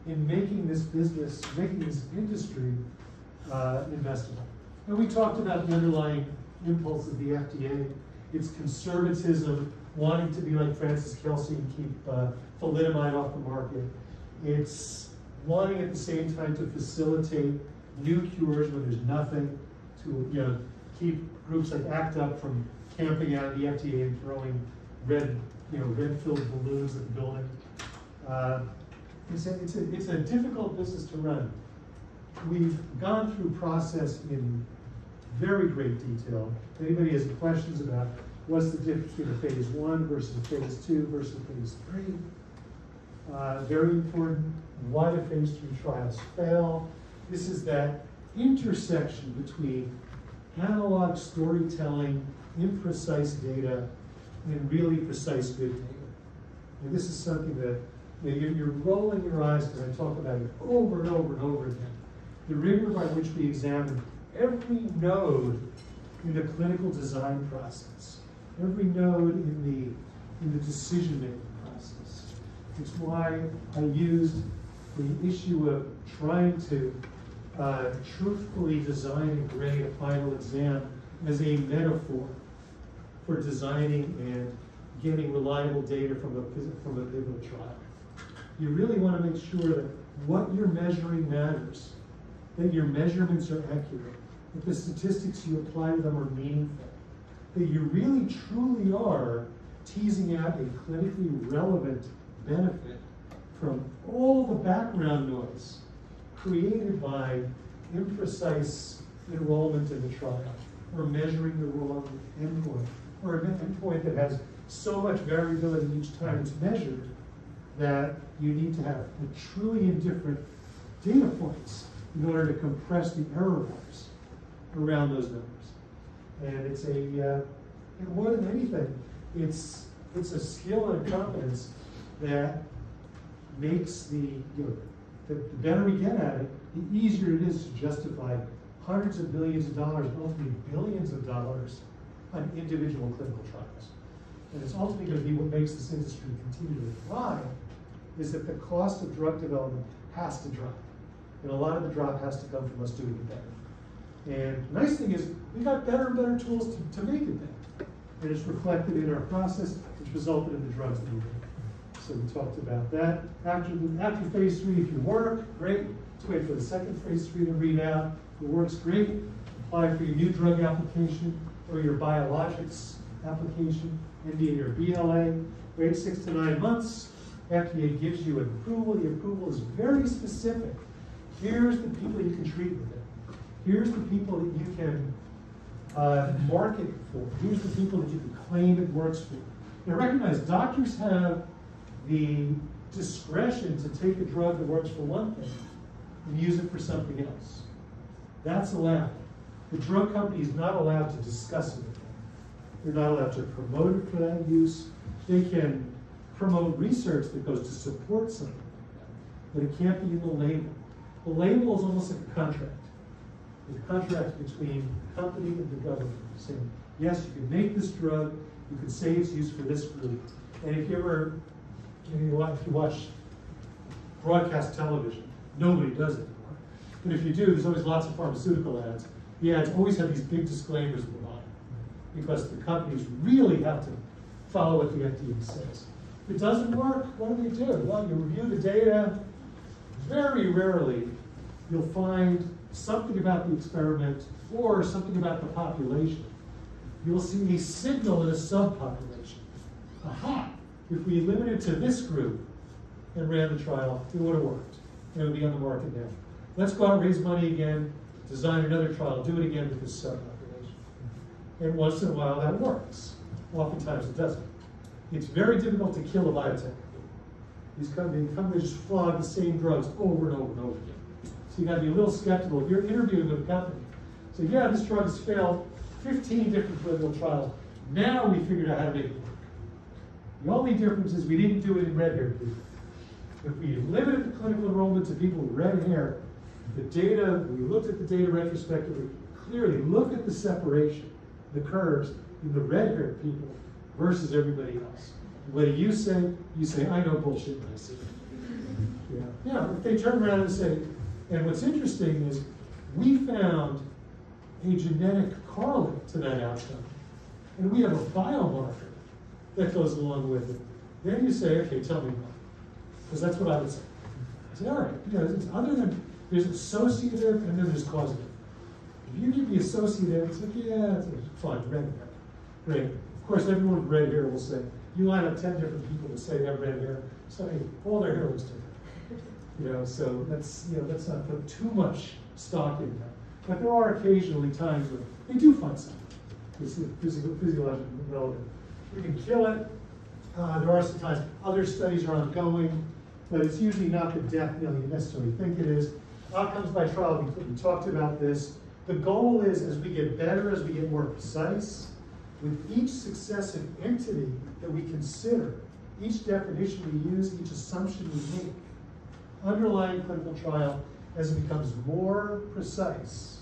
in making this business, making this industry investable. And we talked about the underlying impulse of the FDA. It's conservatism, wanting to be like Francis Kelsey and keep thalidomide off the market. It's wanting at the same time to facilitate new cures when there's nothing, to keep groups like ACT UP from camping out the FDA and throwing red-filled balloons at the building. It's a difficult business to run. We've gone through process in very great detail. If anybody has questions about what's the difference between a phase 1 versus phase 2 versus phase 3, very important. Why do phase 3 trials fail? This is that intersection between analog storytelling, imprecise data, and really precise good data. And this is something that you're rolling your eyes because I talk about it over and over and over again. The rigor by which we examine every node in the clinical design process, every node in the decision-making process. It's why I used the issue of trying to truthfully design and grade a final exam as a metaphor for designing and getting reliable data from a pivotal trial. You really want to make sure that what you're measuring matters, that your measurements are accurate, that the statistics you apply to them are meaningful, that you really truly are teasing out a clinically relevant benefit from all the background noise created by imprecise enrollment in the trial, or measuring the wrong endpoint, or an endpoint that has so much variability each time it's measured that you need to have a trillion different data points in order to compress the error bars around those numbers. And it's more than anything, it's a skill and competence that makes the better we get at it, the easier it is to justify hundreds of billions of dollars, ultimately billions of dollars on individual clinical trials. And it's ultimately going to be what makes this industry continue to thrive, is that the cost of drug development has to drop. And a lot of the drop has to come from us doing it better. And the nice thing is, we got better and better tools to make it better. And it's reflected in our process, which resulted in the drugs that we make. So we talked about that. After phase 3, if you work, great. Let's wait for the second phase 3 to read out. If it works, great. Apply for your new drug application or your biologics application, NDA or BLA. Wait 6 to 9 months. FDA gives you an approval. The approval is very specific. Here's the people you can treat with it. Here's the people that you can market for. Here's the people that you can claim it works for. Now recognize, doctors have the discretion to take a drug that works for one thing and use it for something else. That's allowed. The drug company is not allowed to discuss it with them. They're not allowed to promote it for that use. They can promote research that goes to support something like that, but it can't be in the label. The label is almost like a contract. It's a contract between the company and the government, saying, yes, you can make this drug, you can say it's used for this group. And if you watch broadcast television, nobody does it anymore. But if you do, there's always lots of pharmaceutical ads. The ads always have these big disclaimers at the bottom, because the companies really have to follow what the FDA says. If it doesn't work, what do? Well, you review the data. Very rarely you'll find something about the experiment or something about the population. You'll see a signal in a subpopulation. Aha! if we limited to this group and ran the trial, it would have worked. And it would be on the market now. Let's go out and raise money again, design another trial, do it again with this subpopulation. And once in a while that works. Oftentimes it doesn't. It's very difficult to kill a biotech. These companies just flog the same drugs over and over and over again. So you got to be a little skeptical. If you're interviewing with a company, so yeah, this drug has failed 15 different clinical trials. Now we figured out how to make it work. The only difference is we didn't do it in red-haired people. If we limited the clinical enrollment to people with red hair, the data, we looked at the data retrospectively, clearly look at the separation, the curves in the red-haired people versus everybody else. What do you say? You say, I know bullshit when I see it. Yeah. If they turn around and say, and what's interesting is we found a genetic correlate to that outcome. And we have a biomarker that goes along with it. Then you say, okay, tell me more. Because that's what I would say. I say, all right, it's other than, there's associative and then there's causative. If you give me associative, it's like, yeah, it's fine, red hair. Great. Of course, everyone with red hair will say, you line up 10 different people to say they have red hair, so hey, all their hair looks different. So let's not put too much stock in that. But there are occasionally times where they do find something. This is physiologically relevant. We can kill it. There are sometimes other studies are ongoing, but it's usually not the death you necessarily think it is. Outcomes by trial, we talked about this. The goal is, as we get better, as we get more precise, with each successive entity that we consider, each definition we use, each assumption we make, underlying clinical trial, as it becomes more precise,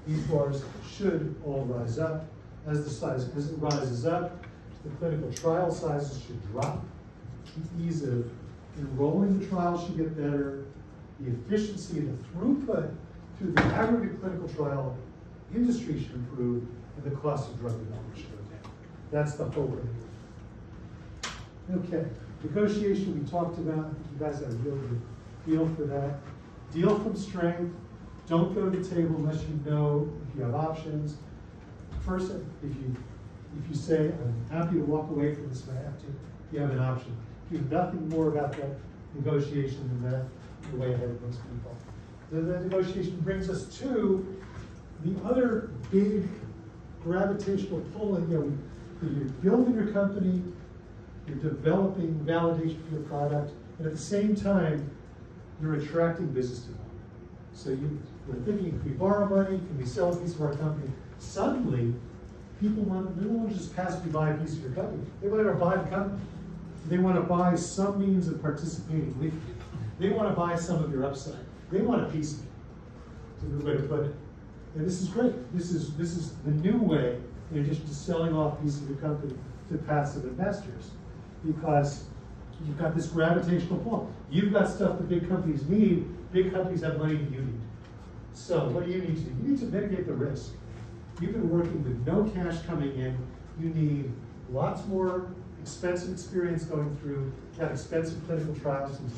these bars should all rise up. As it rises up, the clinical trial sizes should drop. The ease of enrolling the trial should get better. The efficiency and the throughput through the aggregate clinical trial industry should improve, and the cost of drug development should go down. That's the hope. Okay, negotiation we talked about. I think you guys have a real good feel for that. Deal from strength. Don't go to the table unless you know if you have options. First, if you say, I'm happy to walk away from this if I have to, you have an option. Do nothing more about that negotiation than that, the way ahead of most people. The negotiation brings us to the other big gravitational pull. You're building your company, you're developing validation for your product, and at the same time, you're attracting business development. So we're thinking, can we borrow money? Can we sell a piece of our company? Suddenly, they don't want to just passively buy a piece of your company. They want to buy the company. They want to buy some means of participating legally. They want to buy some of your upside. They want a piece of it. That's a good way to put it. And this is great. This is the new way, in addition to selling off pieces of your company to passive investors, because you've got this gravitational pull. You've got stuff that big companies need. Big companies have money that you need. So what do you need to do? You need to mitigate the risk. You've been working with no cash coming in. You need lots more expensive experience going through, got expensive clinical trials to do.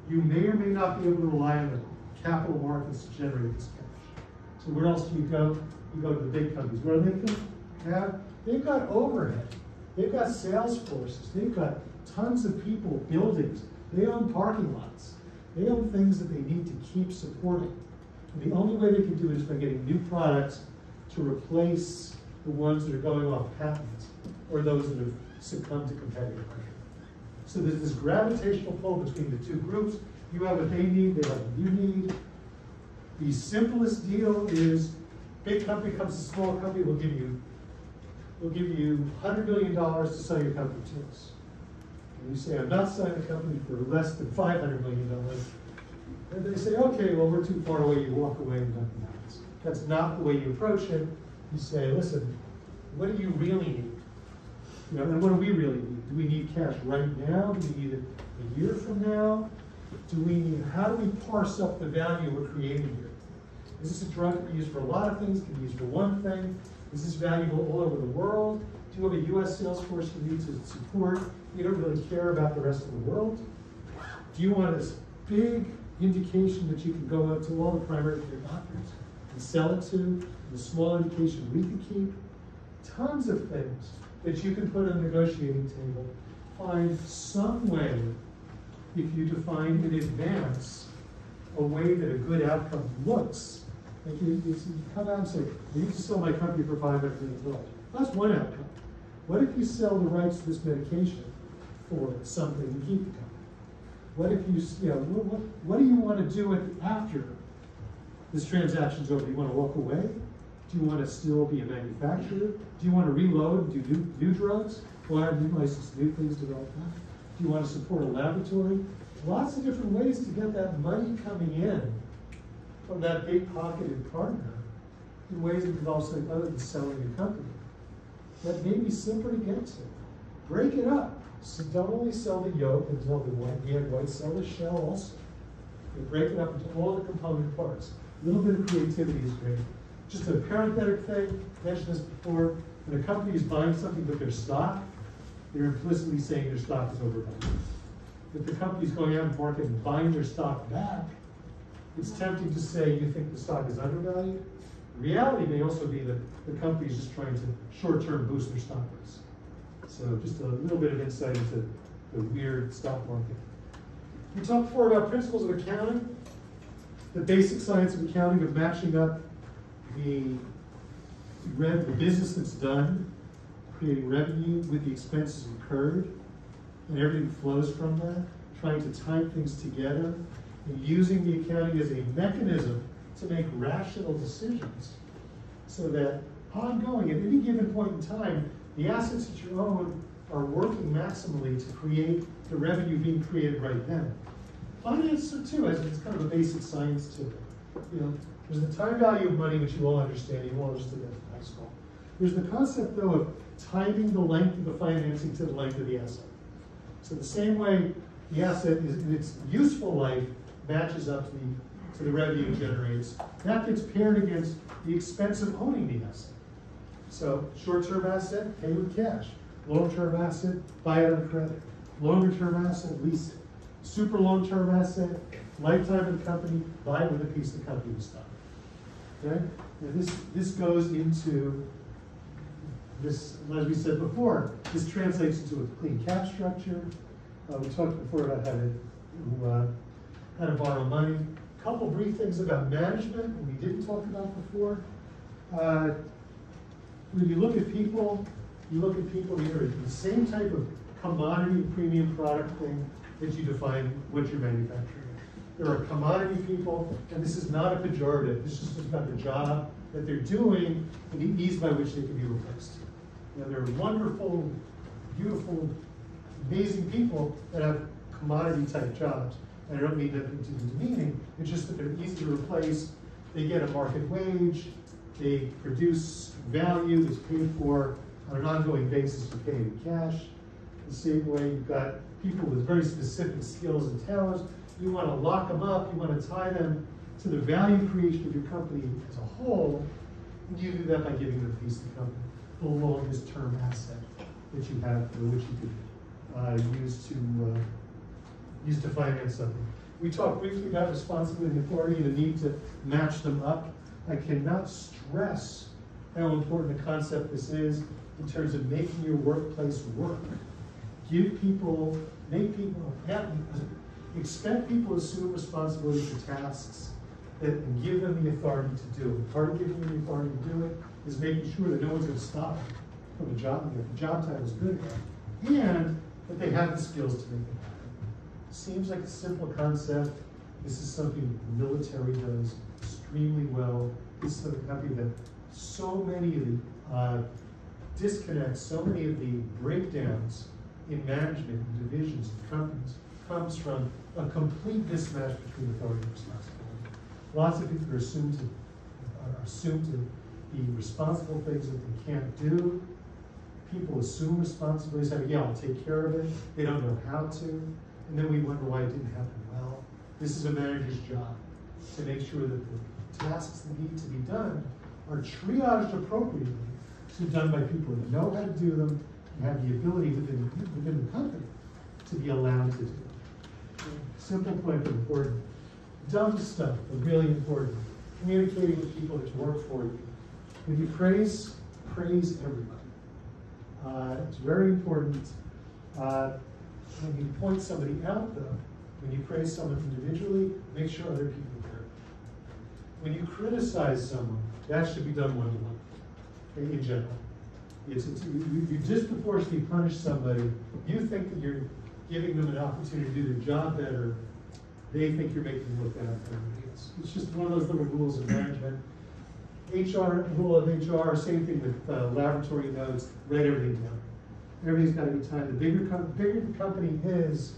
You may or may not be able to rely on the capital markets to generate this cash. So where else do you go? You go to the big companies. Where they can have, they've got overhead. They've got sales forces. They've got tons of people, buildings. They own parking lots. They own things that they need to keep supporting. And the only way they can do it is by getting new products to replace the ones that are going off patent or those that have succumbed to competitive pressure. So there's this gravitational pull between the two groups. You have what they need, they have what you need. The simplest deal is big company comes to small company, we'll give you $100 million to sell your company to us. And you say, I'm not selling the company for less than $500 million. And they say, okay, well, we're too far away, you walk away and nothing happens. That's not the way you approach it. You say, listen, what do you really need? And what do we really need? Do we need cash right now? Do we need it a year from now? How do we parse up the value we're creating here? Is this a drug that we use for a lot of things? Can we use for one thing? Is this valuable all over the world? Do you have a US sales force you need to support? You don't really care about the rest of the world? Do you want this big indication that you can go out to all the primary care doctors and sell it to, and a small indication we can keep? Tons of things that you can put on the negotiating table find some way, if you define in advance a way that a good outcome looks, like you come out and say, I need to sell my company for $500 million. That's one outcome. What if you sell the rights to this medication for something and keep the company? What if what do you want to do after this transaction's over? Do you want to walk away? Do you want to still be a manufacturer? Do you want to reload and do new drugs? Acquire new license, new things, develop that? Do you want to support a laboratory? Lots of different ways to get that money coming in from that big pocketed partner in ways that involve something other than selling your company. That may be simpler to get to. Break it up. So don't only sell the yolk and sell the white, sell the shell also. You break it up into all the component parts. A little bit of creativity is great. Just a parenthetic thing, mentioned this before, when a company is buying something with their stock, they're implicitly saying their stock is overvalued. If the company's going out in the market and buying their stock back, it's tempting to say you think the stock is undervalued. The reality may also be that the company is just trying to short-term boost their stock price. So just a little bit of insight into the weird stock market. We talked before about principles of accounting, the basic science of accounting of matching up the business that's done, creating revenue with the expenses incurred, and everything flows from that, trying to tie things together, and using the accounting as a mechanism to make rational decisions so that ongoing, at any given point in time, the assets that you own are working maximally to create the revenue being created right then. Finance, too, it's kind of a basic science to it. There's the time value of money, which you all understand. You all understood that in high school. There's the concept, though, of timing the length of the financing to the length of the asset. So the same way the asset is in its useful life matches up to the revenue it generates, that gets paired against the expense of owning the asset. So short-term asset, pay with cash. Long-term asset, buy it on credit. Longer-term asset, lease it. Super long-term asset, lifetime of the company, buy it with a piece of the company stock. Okay? Now this goes into this, as we said before, this translates into a clean cap structure. We talked before about how to borrow money. A couple brief things about management that we didn't talk about before. When you look at people, here, the same type of commodity premium product thing that you define what you're manufacturing. There are commodity people, and this is not a pejorative. This is just about the job that they're doing and the ease by which they can be replaced. They're wonderful, beautiful, amazing people that have commodity-type jobs. And I don't mean that to be demeaning. It's just that they're easy to replace. They get a market wage. They produce value that's paid for on an ongoing basis. You pay in cash. The same way you've got people with very specific skills and talents. You want to lock them up. You want to tie them to the value creation of your company as a whole. And you do that by giving them a piece of the company, the longest term asset that you have, which you could use to finance something. We talked briefly about responsibility and authority and the need to match them up. I cannot stress how important a concept this is in terms of making your workplace work. Expect people to assume responsibility for tasks and give them the authority to do it. Part of giving them the authority to do it is making sure that no one's going to stop them from the job, if the job title is good enough, and that they have the skills to make it happen. Seems like a simple concept. This is something the military does extremely well. This is a company that so many of the disconnects, so many of the breakdowns in management and divisions and companies comes from a complete mismatch between authority and responsibility. Lots of people are assumed to be responsible for things that they can't do. People assume responsibility, say, yeah, I'll take care of it. They don't know how to. And then we wonder why it didn't happen well. This is a manager's job to make sure that the tasks that need to be done are triaged appropriately to be done by people that know how to do them and have the ability within the company to be allowed to do it. Simple point, but important. Dumb stuff, but really important. Communicating with people that work for you. When you praise everybody. It's very important. When you point somebody out, though, when you praise someone individually, make sure other people hear. When you criticize someone, that should be done one-to-one, in general. You disproportionately punish somebody, you think that you're giving them an opportunity to do their job better, they think you're making them look bad for everybody else. It's just one of those little rules of management. HR, rule of HR, same thing with laboratory notes, write everything down. Everything's got to be timed. The bigger the company is,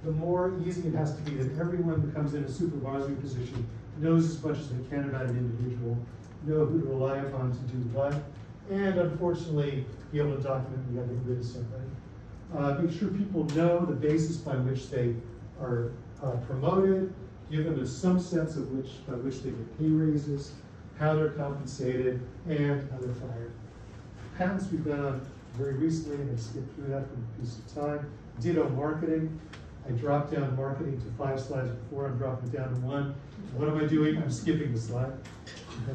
the more easy it has to be that everyone who comes in a supervisory position knows as much as they can about an individual, know who to rely upon to do what, and unfortunately, be able to document when you have to get rid of somebody. Make sure people know the basis by which they are promoted, give them some sense of by which they get pay raises, how they're compensated, and how they're fired. Patents we've done on very recently, and I skipped through that for a piece of time. Ditto marketing. I dropped down marketing to 5 slides before, I'm dropping it down to 1. What am I doing? I'm skipping the slide.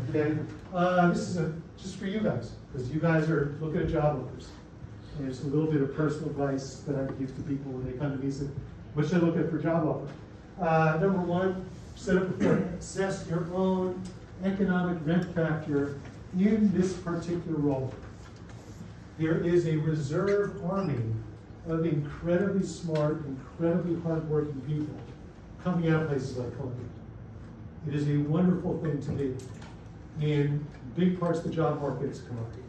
Okay? This is just for you guys, because you guys are looking at job offers. And it's a little bit of personal advice that I give to people when they come to me and say, what should I look at for job offer? Number 1, said it before, assess your own economic rent factor in this particular role. There is a reserve army of incredibly smart, incredibly hardworking people coming out of places like Columbia. It is a wonderful thing to be. In big parts of the job market, it's a commodity.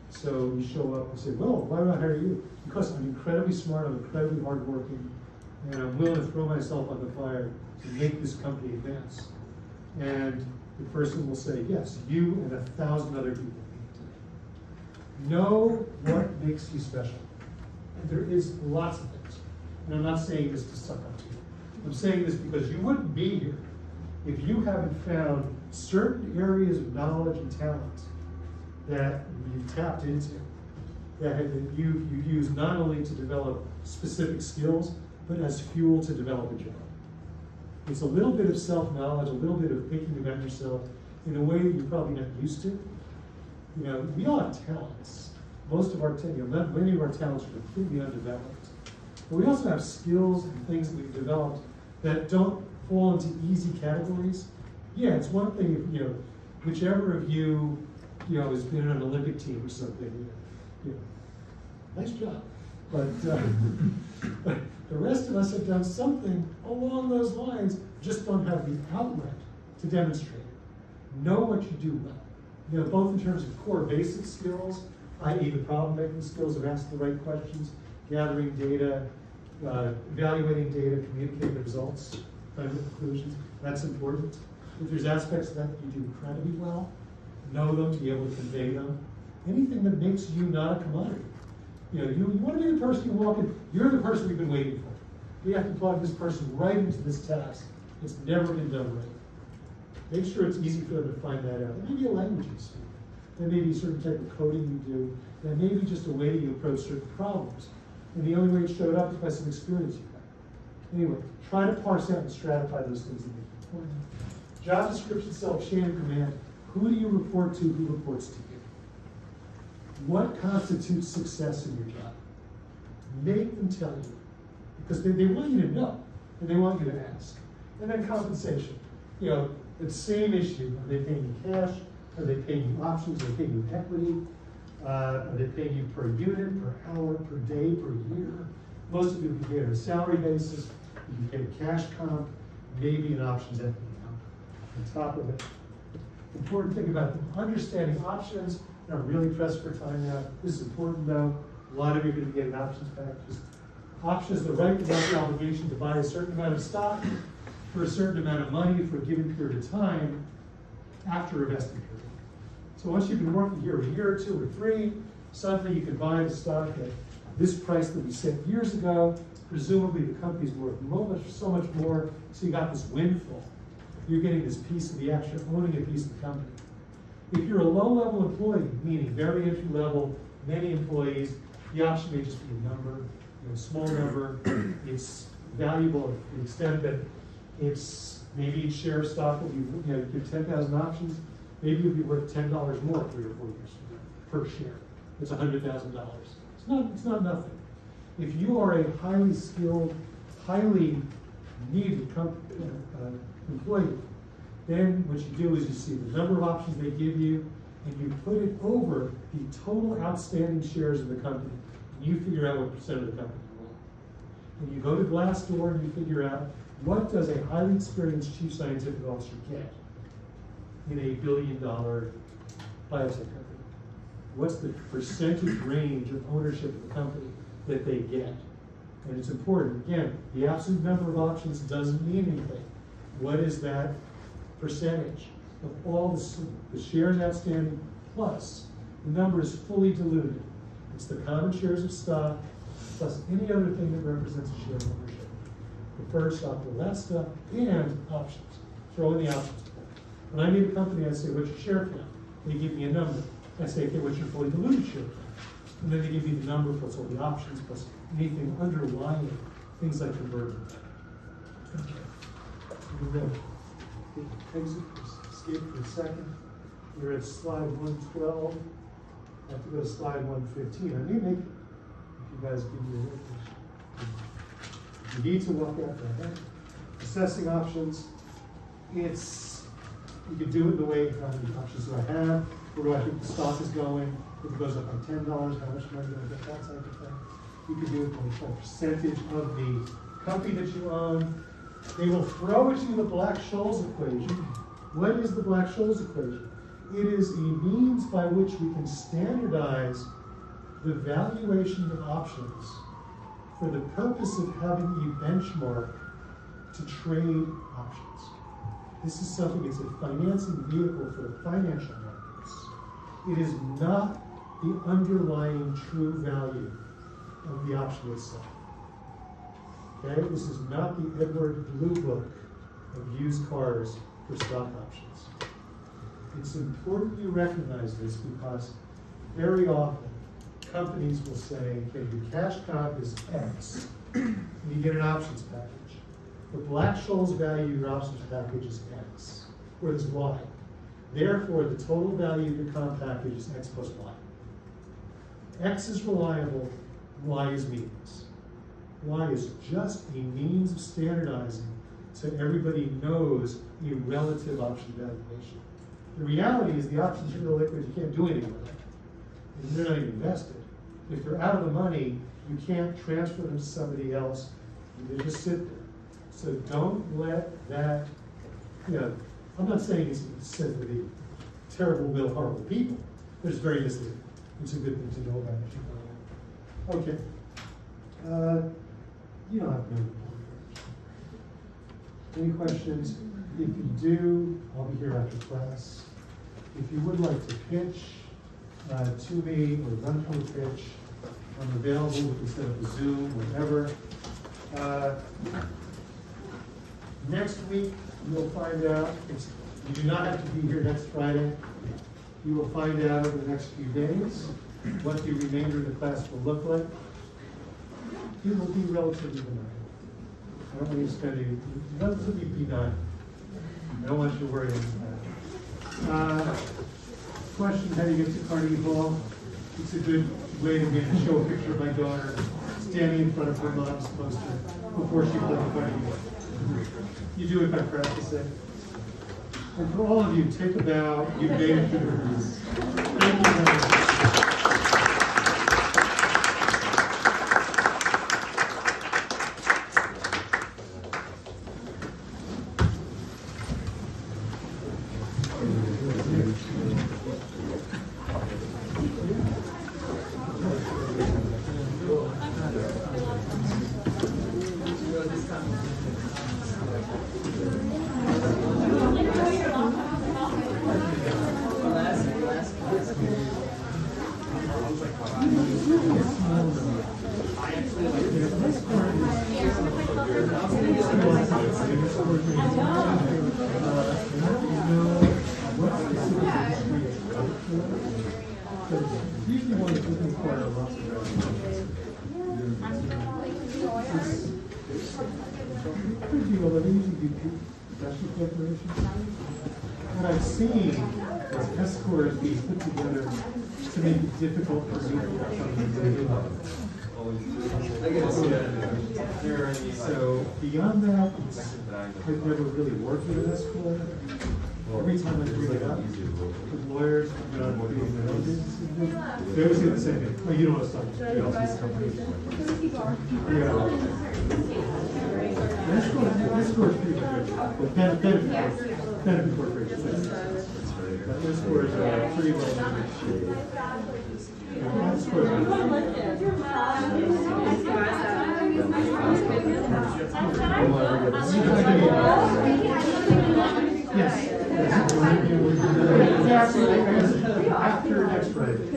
So you show up and say, well, why would I hire you? Because I'm incredibly smart, I'm incredibly hardworking, and I'm willing to throw myself on the fire to make this company advance. And the person will say, yes, you and 1,000 other people. Know what makes you special. And there is lots of things. And I'm not saying this to suck up to you. I'm saying this because you wouldn't be here if you haven't found certain areas of knowledge and talent that you've tapped into, that you've used not only to develop specific skills, but as fuel to develop a job. It's a little bit of self-knowledge, a little bit of thinking about yourself in a way that you're probably not used to. You know, we all have talents. Most of our, many of our talents are completely undeveloped. But we also have skills and things that we've developed that don't fall into easy categories. Yeah, it's one thing if, whichever of you, has been on an Olympic team or something, nice job. But the rest of us have done something along those lines, just don't have the outlet to demonstrate it. Know what you do well. Both in terms of core basic skills, i.e. the problem-making skills of asking the right questions, gathering data, evaluating data, communicating the results, finding conclusions. That's important. If there's aspects of that you do incredibly well, know them, be able to convey them. Anything that makes you not a commodity. You want to be the person you walk in, you're the person we've been waiting for. We have to plug this person right into this task. It's never been done right. Make sure it's easy for them to find that out. There may be a language you speak. There may be a certain type of coding you do. There may be just a way that you approach certain problems. And the only way it showed up is by some experience you have. Anyway, try to parse out and stratify those things that make you important. Job description, chain of command. Who do you report to? Who reports to you? What constitutes success in your job? Make them tell you. Because they want you to know, and they want you to ask. And then compensation. The same issue. Are they paying you cash? Are they paying you options? Are they paying you equity? Are they paying you per unit, per hour, per day, per year? Most of you can pay on a salary basis. You can pay a cash comp, maybe an options equity comp on top of it. Important thing about them, understanding options. I'm really pressed for time now. This is important though. A lot of you are going to be getting options packages. Options, the right without the obligation to buy a certain amount of stock for a certain amount of money for a given period of time after a vesting period. So once you've been working here a year or 2 or 3, suddenly you can buy the stock at this price that we set years ago. Presumably the company's worth so much more, so you got this windfall. You're getting this piece of the action, owning a piece of the company. If you're a low-level employee, meaning very entry-level, many employees, the option may just be a number, a small number. It's valuable to the extent that it's maybe each share of stock will be, you give 10,000 options, maybe it'll be worth $10 more 3 or 4 years from now per share. It's $100,000. It's not nothing. If you are a highly skilled, highly needed employee, then what you do is you see the number of options they give you, and you put it over the total outstanding shares of the company, and you figure out what percent of the company you want. And you go to Glassdoor and you figure out what does a highly experienced chief scientific officer get in a billion-dollar biotech company? What's the percentage range of ownership of the company that they get? And it's important. Again, the absolute number of options doesn't mean anything. What is that percentage of all the shares outstanding plus the number is fully diluted? It's the common shares of stock plus any other thing that represents a share of ownership. Preferred stock, all that stuff, and options. Throw in the options. When I meet a company, I say, what's your share count? They give me a number. I say, okay, what's your fully diluted share count? And then they give me the number plus all the options plus anything underlying, things like conversion. Okay. Exit, escape for a second. You're at slide 112. I have to go to slide 115. I may make it if you guys give me a look. You need to walk out there. Assessing options. You can do it the way, how many options do I have? Where do I think the stock is going? If it goes up by $10, how much money do I get? That type of thing. You can do it by a percentage of the company that you own. They will throw it to the Black-Scholes equation. What is the Black-Scholes equation? It is a means by which we can standardize the valuation of options for the purpose of having a benchmark to trade options. This is something, it's a financing vehicle for the financial markets. It is not the underlying true value of the option itself. Okay, this is not the Edward Blue Book of used cars for stock options. It's important you recognize this because very often companies will say, okay, your cash comp is X, and you get an options package. The Black-Scholes value of your options package is X, or is Y. Therefore, the total value of your comp package is X plus Y. X is reliable, Y is meaningless. Y is just a means of standardizing so everybody knows a relative option valuation. The reality is the options are illiquid, you can't do anything with them. And they're not even invested. If they're out of the money, you can't transfer them to somebody else. They just sit there. So don't let that, I'm not saying it's said to be terrible, horrible people. They're just very misleading. It's a good thing to know about it. Okay. You don't have to know. Any questions? If you do, I'll be here after class. If you would like to pitch to me or run through a pitch, I'm available. We can set up a Zoom, whatever. Next week, you'll find out, you do not have to be here next Friday. You will find out over the next few days what the remainder of the class will look like. It will be relatively benign. I don't want you to spend any, relatively benign. I don't want you to worry about that. Question, how do you get to Carnegie Hall? It's a good way to show a picture of my daughter standing in front of her mom's poster before she played the Carnegie Hall. You do it by practicing. And for all of you, take a bow. You've made it through the rooms. Thank you very much. What I've seen is S-scores being put together to make it difficult for me to do. So beyond that, I've never really worked in that school. Every time I bring it up with lawyers, you know, creating their own businesses, they always say the same thing. Oh, you know what I'm talking about. Yeah. This score is pretty good. Benefit corporation. This score is pretty well. This score is yes. After next Friday.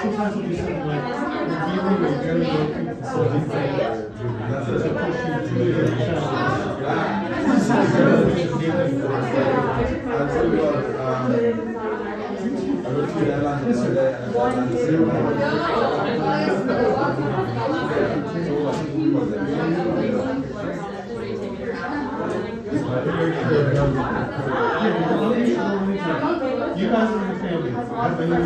Sometimes we'll do something like reviewing a very low consulting plan. You guys are in the family. I've been in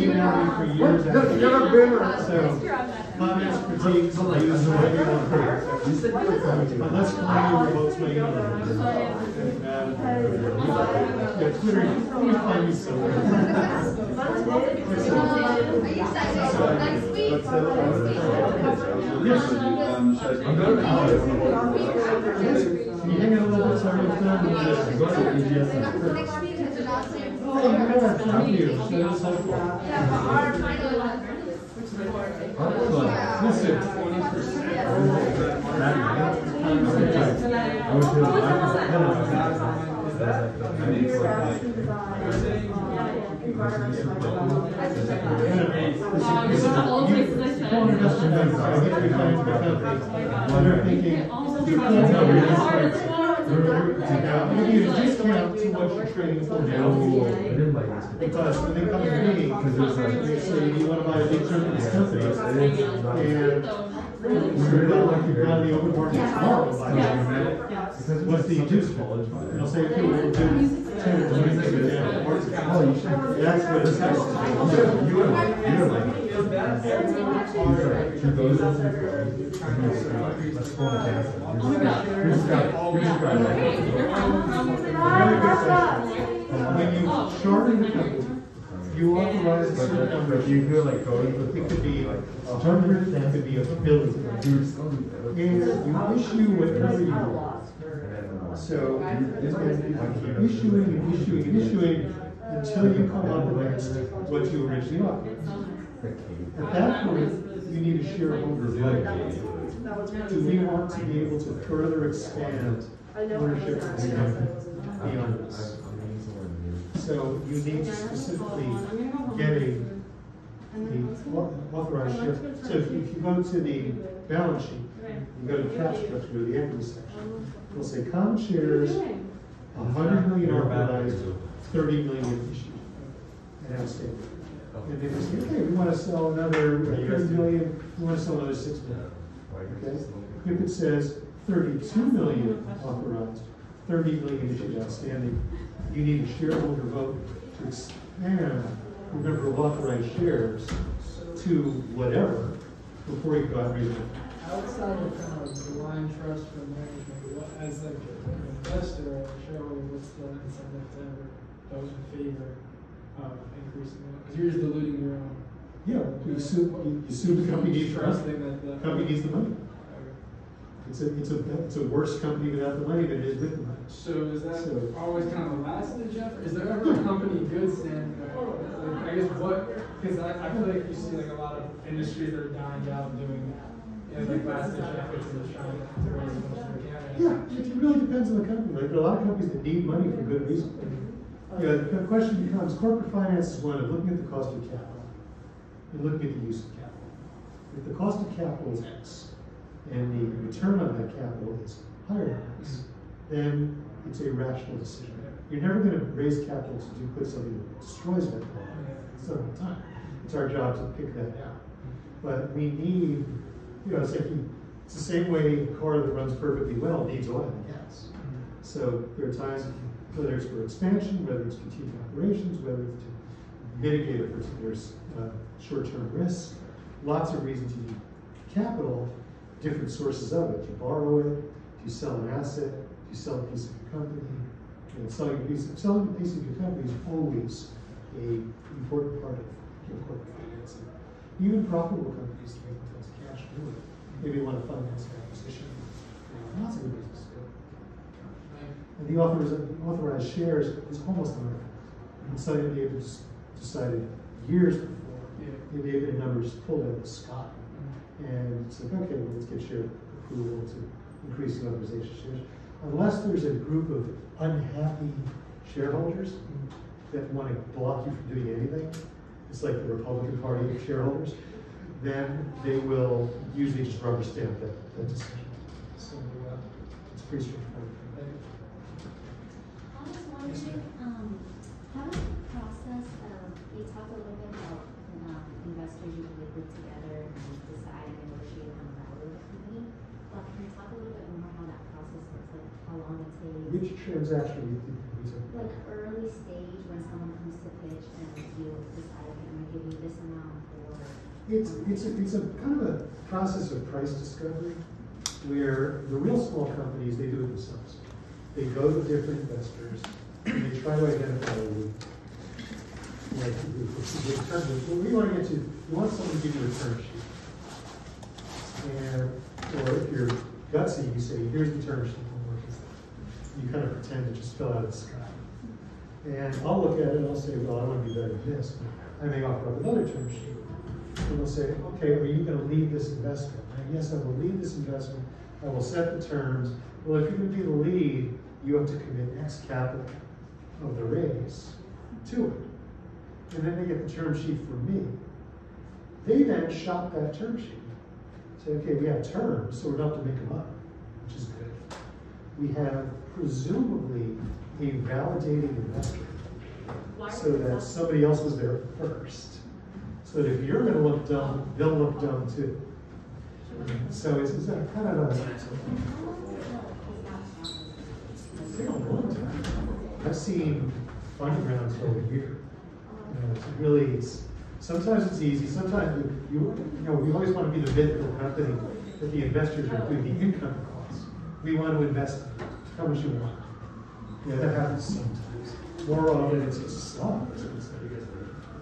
email me for years. So, comments, critiques, views, whatever you want to hear. Unless Carnegie revokes my email. Yeah, Twitter, you can find me somewhere. Yes. Can you hang out a little bit? Sorry, I'm not going oh, yeah, thank you. That is helpful. Listen. I'll give you a discount to what you're trading for now. Because when they come to me, they say, do you want to buy a big chunk of this company? And you're not like you're on the open market tomorrow. What's the inducement? And I'll say, okay, we'll do 10 to 20 things. That's what it's like. When you shorten the company, you authorize a certain number. You feel like going with it could be like 100, it could be 1 billion. And you issue whatever you want. So issuing and issuing and issuing until you come up against what you originally offered. At that point, you need a shareholder vote. Do we want to be able to further expand ownership of this company beyond this? So you need to specifically getting the authorized share. So if you go to the balance sheet, you go to the cap structure, go to the equity section, we'll say common shares, 100 million authorized, 30 million issued and outstanding. And then we say, okay, we want to sell another 30 million, we want to sell another 6 million. Okay? If it says 32 million authorized, 30 million issued outstanding, you need a shareholder vote to expand the number of authorized shares to whatever before you go out and raise it. Outside of kind of blind trust for management, as like an investor or a shareholder, what's the incentive to ever vote in favor of increasing it? Because you're just diluting your own Yeah, you assume the company needs the Trusting money. that the Company needs the money. It's a worse company without the money than it is with the money. So is that So- always kind of the last ditch effort? Is there ever a company good standing there? Like, I guess because I feel like you see like a lot of industries that are dying out doing like last ditch efforts and just trying to raise as much as they can. Yeah, it really depends on the company. Like, there are a lot of companies that need money for good reason. Yeah, the question becomes, corporate finance is one of looking at the cost of capital and looking at the use of capital. If the cost of capital is X and the return on that capital is higher than X, then it's a rational decision. You're never going to raise capital to put something that destroys that quality. It's not the time. It's our job to pick that out. But we need, it's the same way a car that runs perfectly well needs oil and gas. So there are times, whether it's for expansion, whether it's strategic operations, whether it's to mitigate a particular short-term risk, lots of reasons you need capital, different sources of it. You borrow it, you sell an asset, you sell a piece of your company. Selling a piece of your company is always an important part of corporate financing. Even profitable companies make themselves cash do it. Maybe they want to finance an acquisition. Lots of good reasons to do it. And the authorized shares is almost unlimited. It's something that they've decided years before. Maybe a number just pulled out of the sky. And it's like, okay, well, let's get share approval to increase the authorization shares. Unless there's a group of unhappy shareholders that want to block you from doing anything, it's like the Republican Party of shareholders, then they will usually just rubber stamp that decision. So it's pretty straightforward. I was wondering, how does the process of, you talked a little bit about investors usually put together and decide and negotiate on the value of the company, but can you talk a little bit more how that process works, like how long it takes? Which transaction do you think we took? Like early stage when someone comes to pitch and you decide, okay, I'm gonna give you this amount or. It's a kind of a process of price discovery where the real small companies, they do it themselves. They go to different investors and they try to identify a lead. Like the term, what we want to get to, you want someone to give you a term sheet. And, or if you're gutsy, you say, here's the term sheet, we'll work with it. You kind of pretend it just fell out of the sky. And I'll look at it and I'll say, well, I want to be better than this. I may offer up another term sheet. And they'll say, okay, are you going to lead this investment? And yes, I will lead this investment. I will set the terms. Well, if you're going to be the lead, you have to commit X capital of the raise to it. And then they get the term sheet from me. They then shop that term sheet. Say, okay, we have terms, so we're not to make them up, which is good. We have presumably a validating investor, so that somebody else was there first. So that if you're going to look dumb, they'll look dumb too. So it's a kind of a. It's taken a long time. I've seen funding rounds over here. Sometimes it's easy. Sometimes we always want to be the mythical company that the investors are doing the income costs. We want to invest how much you want. Yeah, that happens sometimes. More often it's a slog.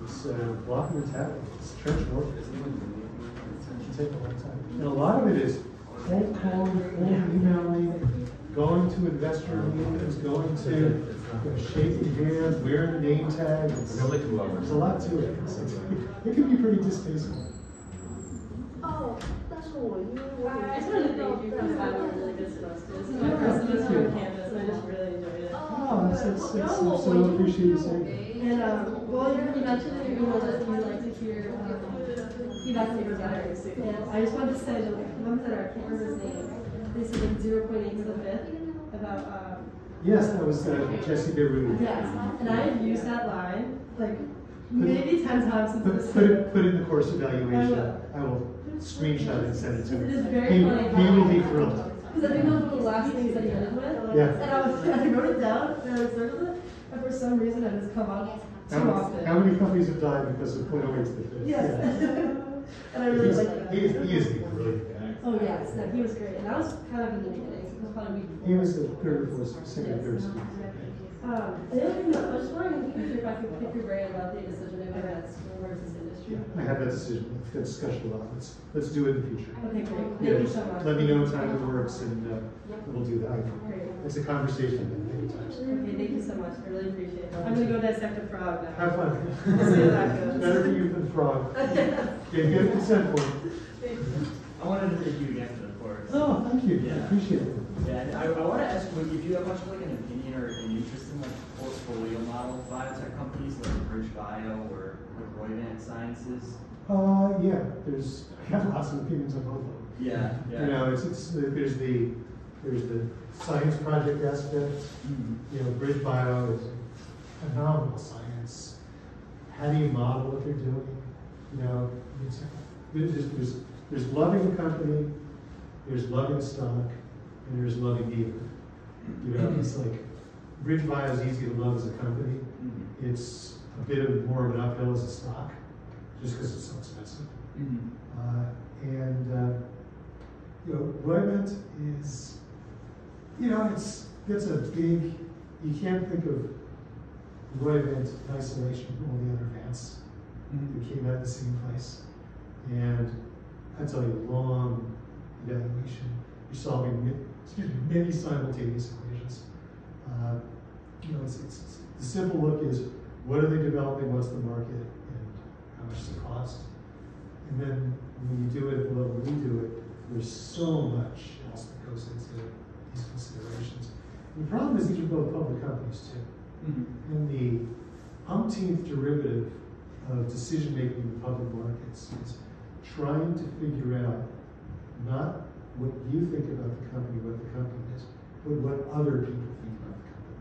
It's blocking and tackling. It's trench warfare. It can take a long time. And a lot of it is cold calling, cold emailing, going to investor meetings, going to shaking hands, wearing the name tag. There's a lot to it. It can be pretty distasteful. Oh, that's all you. I just wanted to thank you for having really good stuff. This is my first semester on campus. I just really enjoyed it. Oh, that's so appreciate you saying that. And well, you mentioned in your email that you like to hear feedback from your providers. And I just wanted to say that like one that I can't remember his name. They said like 0.8 to the fifth about. Yes, that was Jesse Beirut. Yes, and I have used that line like maybe 10 times since this. Put it in the course evaluation. I will screenshot it and send it to him. It is very funny. He will be thrilled. Because I think those were the last things that he ended with. Yeah. And I wrote it down and I circled it, and for some reason it has come up too often. How many companies have died because of 0.08 to the fifth? Yes. Yeah. And I really like that. He is the brilliant guy. Oh yes, no, he was great. And that was kind of in the beginning. was about a week before. He was the third or fourth, second or third speaker. And the other thing that I was just wondering in the future if I could pick your brain about the decision to invest towards this industry. I have that discussion a lot. Let's do it in the future. Okay, great. Yeah, Thank you so much. let me know time it works, and we'll do that. Great. It's a conversation many times. Okay, thank you so much. I really appreciate it. I'm gonna go dissect a frog now. Have fun. We'll see how that goes. Better for you than the frog. Okay, get consent for it. I wanted to thank you again for the course. Oh, thank you. Yeah. I appreciate it. Yeah, and I want to ask, if you have much like an opinion or an interest in like portfolio model biotech companies like Bridge Bio or Roivant Sciences? Yeah, I have lots of opinions on both of them. Yeah, yeah. You know, there's the science project aspect. You know, Bridge Bio is phenomenal science. How do you model what they're doing? You know, there's loving the company, there's loving stock, and there's loving either. You know, it's like Bridge Bio is easy to love as a company. It's a bit of more of an uphill as a stock, just because it's so expensive. You know, Roivant is, you know, it's a big, you can't think of Roivant in isolation from all the other Vants who came out of the same place. And I tell you, long evaluation, you're solving many simultaneous equations. You know, the simple look is, what are they developing, what's the market, and how much does it cost? And then when you do it at the level we do it, there's so much else that goes into these considerations. And the problem is these are both public companies too. And the umpteenth derivative of decision making in the public markets is trying to figure out not what you think about the company, what the company is, but what other people think about the company.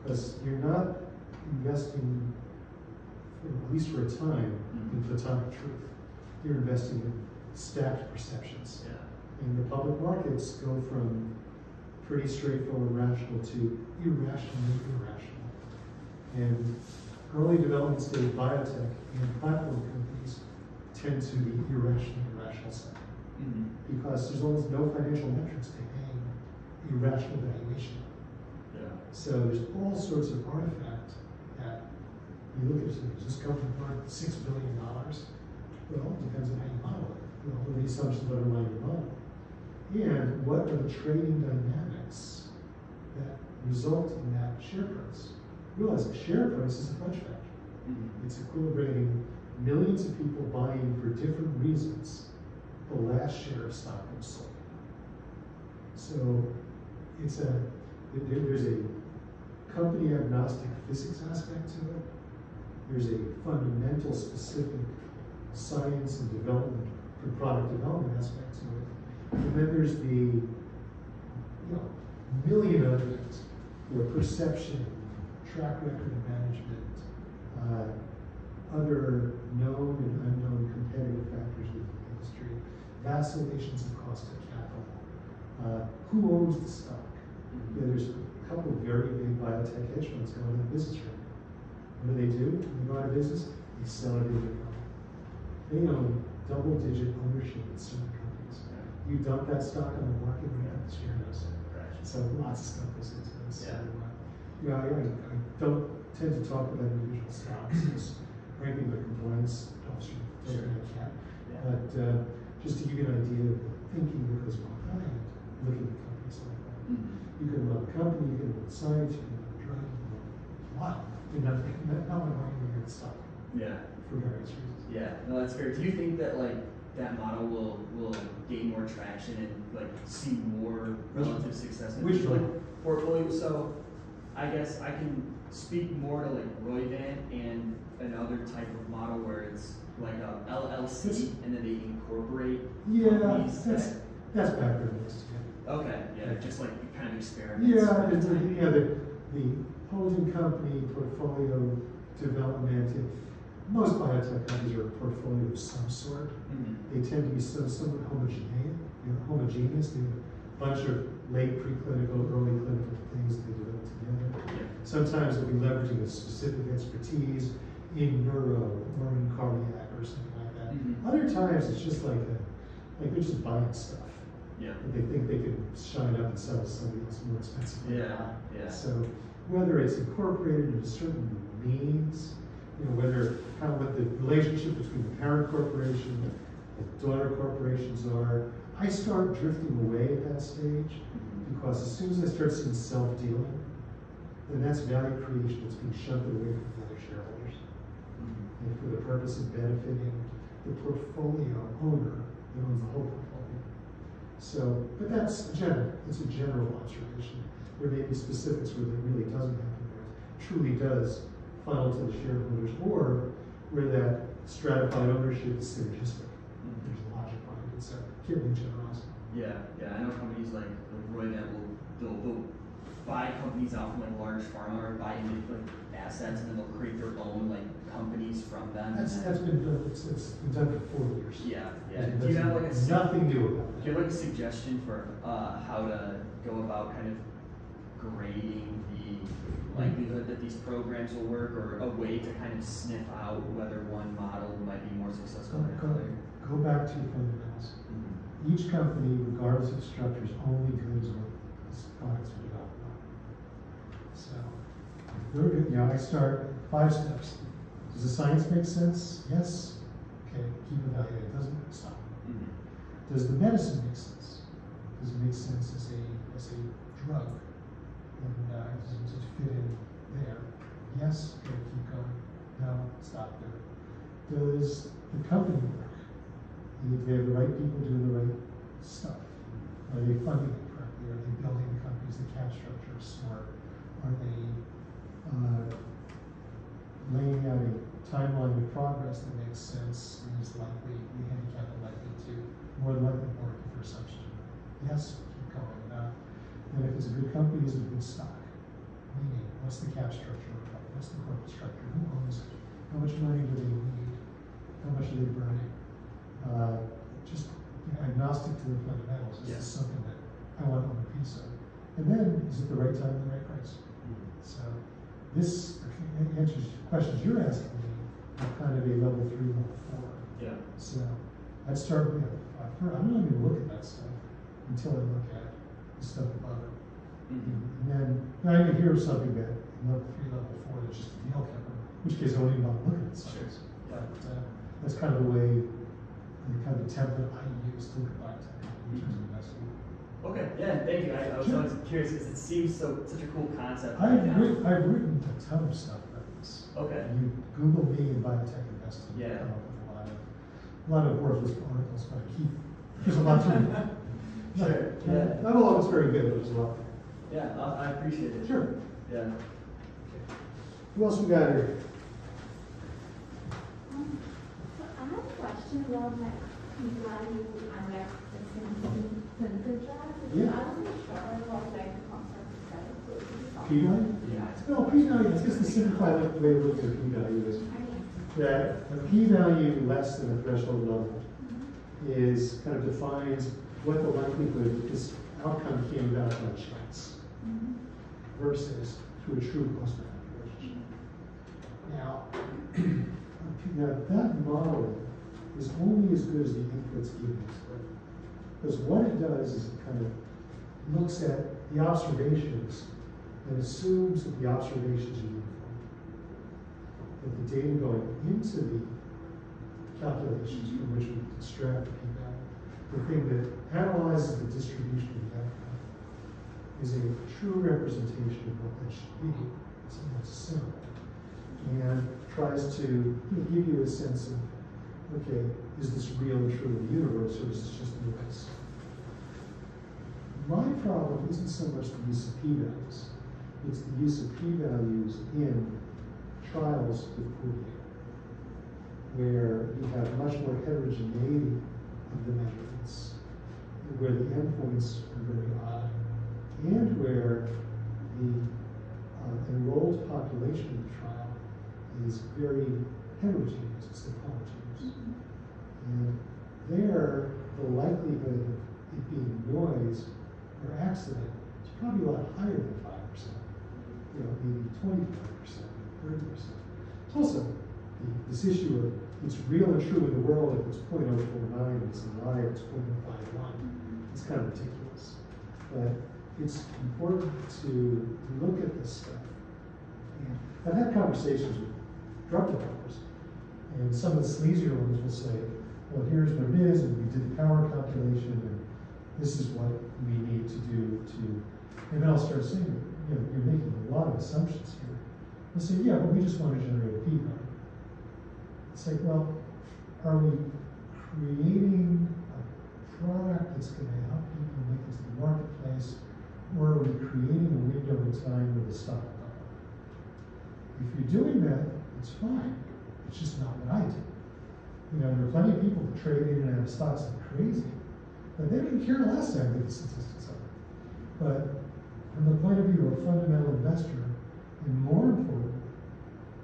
Because you're not investing, at least for a time, in platonic truth. You're investing in stacked perceptions. Yeah. And the public markets go from pretty straightforward rational to irrationally irrational. And early development stage biotech and platform companies tend to be irrationally irrational side. Because there's almost no financial metrics to hang irrational valuation. Yeah. So there's all sorts of artifacts that you look at, does this company worth $6 billion? Well, it depends on how you model it. You know, what are the assumptions underlying your model? And what are the trading dynamics that result in that share price? Realize the share price is a fudge factor. It's equilibrating millions of people buying for different reasons the last share of stock that was sold. So there's a company agnostic physics aspect to it. There's a fundamental specific science and development and product development aspect to it. And then there's the million other things. Perception, track record of management, other known and unknown competitive factors within the industry, vacillations of cost of capital, who owns the stock. There's a couple of very big biotech hedge funds going out of business right now. What do? When they go out of business, they sell everything they own. They own double-digit ownership in certain companies. You dump that stock on the market, we have the share notes. So lots of stuff goes into this. Yeah. So, I don't tend to talk about individual stocks because frankly the compliance officer doesn't really care. But just to give you an idea of the thinking that goes behind looking at companies like that. You can love a company, you can love science, you can love a drug, you can love wow. You're not arguing against stock. Yeah. For various reasons. Yeah, no, that's fair. Do you think that like that model will gain more traction and like see more relative success in Which like one? portfolios? So I guess I can speak more to like Roivant and another type of model where it's like a LLC and then they incorporate companies that's background next to it. Okay, yeah, just like kind of experiments. Yeah, the holding company portfolio development. Most biotech companies are a portfolio of some sort. They tend to be somewhat homogeneous. They have a bunch of late preclinical, early clinical things that they develop together. Yeah. Sometimes they'll be leveraging a specific expertise in neuro or in cardiac or something like that. Other times it's just like they're just buying stuff. Yeah. But they think they can shine up and sell to somebody else more expensive. Yeah. So whether it's incorporated into certain means, whether kind of what the relationship between the parent corporation and daughter corporations are, I start drifting away at that stage, because as soon as I start seeing self-dealing, then that's value creation that's being shunted away from the other shareholders. And for the purpose of benefiting the portfolio owner that owns the whole portfolio. So, but it's a general observation. There may be specifics where that really doesn't happen, where it truly does funnel to the shareholders, or where that stratified ownership is synergistic. There's logic behind it, so can't be generosity. Yeah, I know companies like Roy that they'll buy companies out from like large pharma or buy into like assets, and then they'll create their own like companies from them. That's been done. It's been done for 4 years. Yeah. There's Do you have like nothing new about Do you have like a suggestion for how to go about kind of grading the likelihood that these programs will work, or a way to kind of sniff out whether one model might be more successful than another? Go back to your fundamentals. Each company, regardless of structure, is only good as what its products are developed on. So, I start 5 steps. Does the science make sense? Yes. Okay, keep evaluating. Doesn't stop. Does the medicine make sense? Does it make sense as a drug? And does it fit in there? Yes. Okay, keep going. No, stop there. Does the company work? Do they have the right people doing the right stuff? Are they funding it correctly? Are they building the companies? The cap structure is smart? Are they laying out a timeline of progress that makes sense and is likely, the handicap are likely to, more than likely work for assumption? Yes, keep going. And if it's a good company, is it a good stock? Meaning, what's the cap structure look like? What's the corporate structure? Who owns it? How much money do they need? How much are they burning? Just agnostic to the fundamentals. Is this something that I want to own a piece of? And then, is it the right time and the right price? So, this answers questions you're asking me at kind of a level 3, level 4. Yeah. So, I'd start with, I'm not even look at that stuff until I look at the stuff above it. And then I can hear something that level 3, level 4, that's just a deal killer, in which case I won't even bother looking at science. But that's kind of the way, the kind of template I use to look at biotechnology in terms of investing. Okay, yeah, thank you. I was always curious because it seems such a cool concept. I've written a ton of stuff about this. Okay. You Google me in biotech investing. Yeah. Come up with a lot of worthless articles, but there's a lot to read. Sure. Yeah. Not all of it's very good, but there's a lot. Yeah, I appreciate it. Sure. Yeah. Who else we got here? So I have a question about like value and like clinical trials. Yeah. I wasn't sure about like the concept of credit. P-value? Yeah. No, P-value, it's just the simplified way to look at P-value is that a P-value less than a threshold level is kind of defines what the likelihood that this outcome came about by chance versus through a true cost-benefit relationship. Now, that model is only as good as the inputs given to it. Because what it does is it kind of looks at the observations and assumes that the observations are uniform. That the data going into the calculations from which we extract the p-value, the thing that analyzes the distribution of the outcome, is a true representation of what that should be, something that's similar, and tries to give you a sense of, okay, is this real and true in the universe, or is this just a device? My problem isn't so much the use of p-values, it's the use of p-values in trials with poor data, where you have much more heterogeneity of the measurements, where the endpoints are very odd, and where the enrolled population of the trial is very heterogeneous, it's the heterogeneous. And there, the likelihood of it being noise or accident is probably a lot higher than 5%. Maybe 25%, 30%. It's also this issue of it's real and true in the world if it's 0.049, it's a lie if it's 0.051. It's kind of ridiculous. But it's important to look at this stuff. And I've had conversations with drug developers, and some of the sleazier ones will say, well, here's what it is, and we did the power calculation, and this is what we need to do to, and then I'll start saying, you know, you're making a lot of assumptions here. They'll say, yeah, but we just want to generate a p-value. It's like, well, are we creating a product that's going to help people make it to the marketplace, or are we creating a window in time where the stock will go up? If you're doing that, it's fine. It's just not what I do. You know, there are plenty of people that trade in and out of stocks like crazy, but they don't care less than what the statistics are. But from the point of view of a fundamental investor, and more important,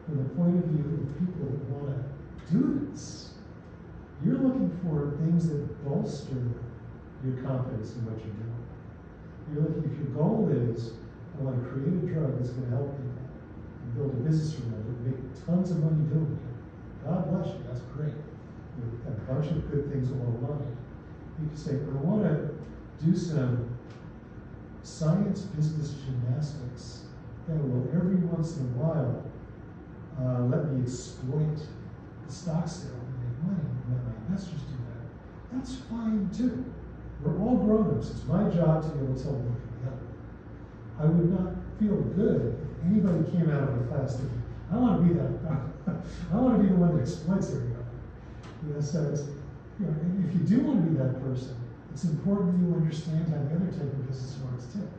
from the point of view of people that want to do this, you're looking for things that bolster your confidence in what you're doing. You're looking, if your goal is, I want to create a drug that's going to help people and build a business around it, make tons of money doing it. God bless you, that's great. You've got a bunch of good things along the line. You can say, I want to do some science business gymnastics that will every once in a while let me exploit the stock sale and make money and let my investors do that. That's fine too. We're all grown-ups. It's my job to be able to tell one from the other. I would not feel good if anybody came out of a class thinking, I want to be that. I want to be the one that exploits everybody. You know, so it's, you know, if you do want to be that person, it's important that you understand how the other type of business works too.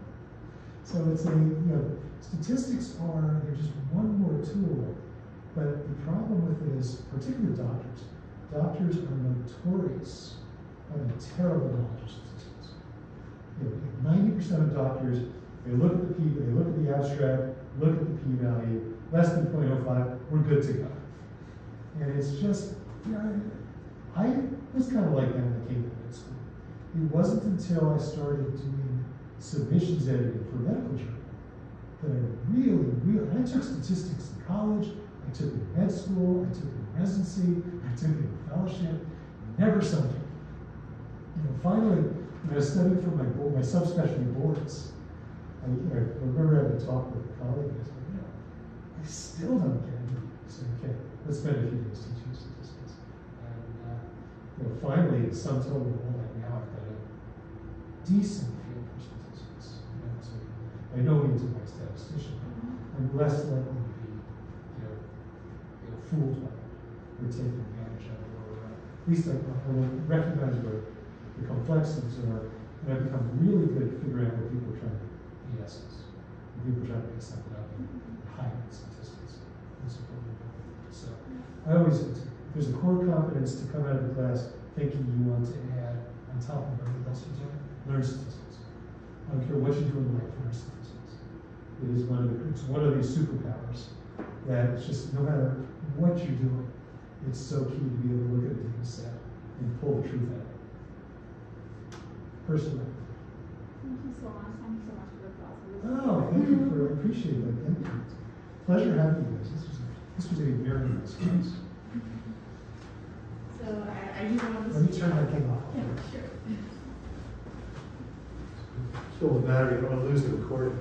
So it's a, you know, statistics are, they're just one more tool, but the problem with it is, particularly doctors are notorious having terrible knowledge of statistics. You know, 90% of doctors, they look at the they look at the abstract, look at the p-value, less than 0.05, we're good to go. And it's just, you know, I was kind of like that when I came to med school. It wasn't until I started doing submissions editing for a medical journal that I really, and I took statistics in college, I took it in med school, I took it in residency, I took it in fellowship, never something. You know, finally, when I was studying for my subspecialty boards, I remember having a talk with a colleague, and I said, you know, I still don't get it. So, okay, let's spend a few days teaching statistics. And, you know, finally, the sum total of all that, now I've got a decent feel for statistics. You know, so by no means am I a statistician. I'm less likely to be, you know, fooled by it, or taken advantage of it, or at least I will recognize where the complexities are, and I've become really good at figuring out what people are trying to BS us. People are trying to make something up and hide the statistics. That's important. So I always say, there's a core competence to come out of the class thinking you want to add on top of everything else you're doing. Learn statistics. I don't care what you're doing, like learn statistics. It is it's one of these superpowers that it's just no matter what you're doing, it's so key to be able to look at a data set and pull the truth out of it. Personally. Thank you so much. Thank you so much for the class. Oh, thank you for, I appreciate that. Thank you. Pleasure having you guys. This was a very nice class. So, are you one of the... Let me turn that thing off. Yeah, sure. Still the battery, I don't want to lose the recording.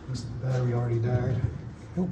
Was the battery already died? Nope.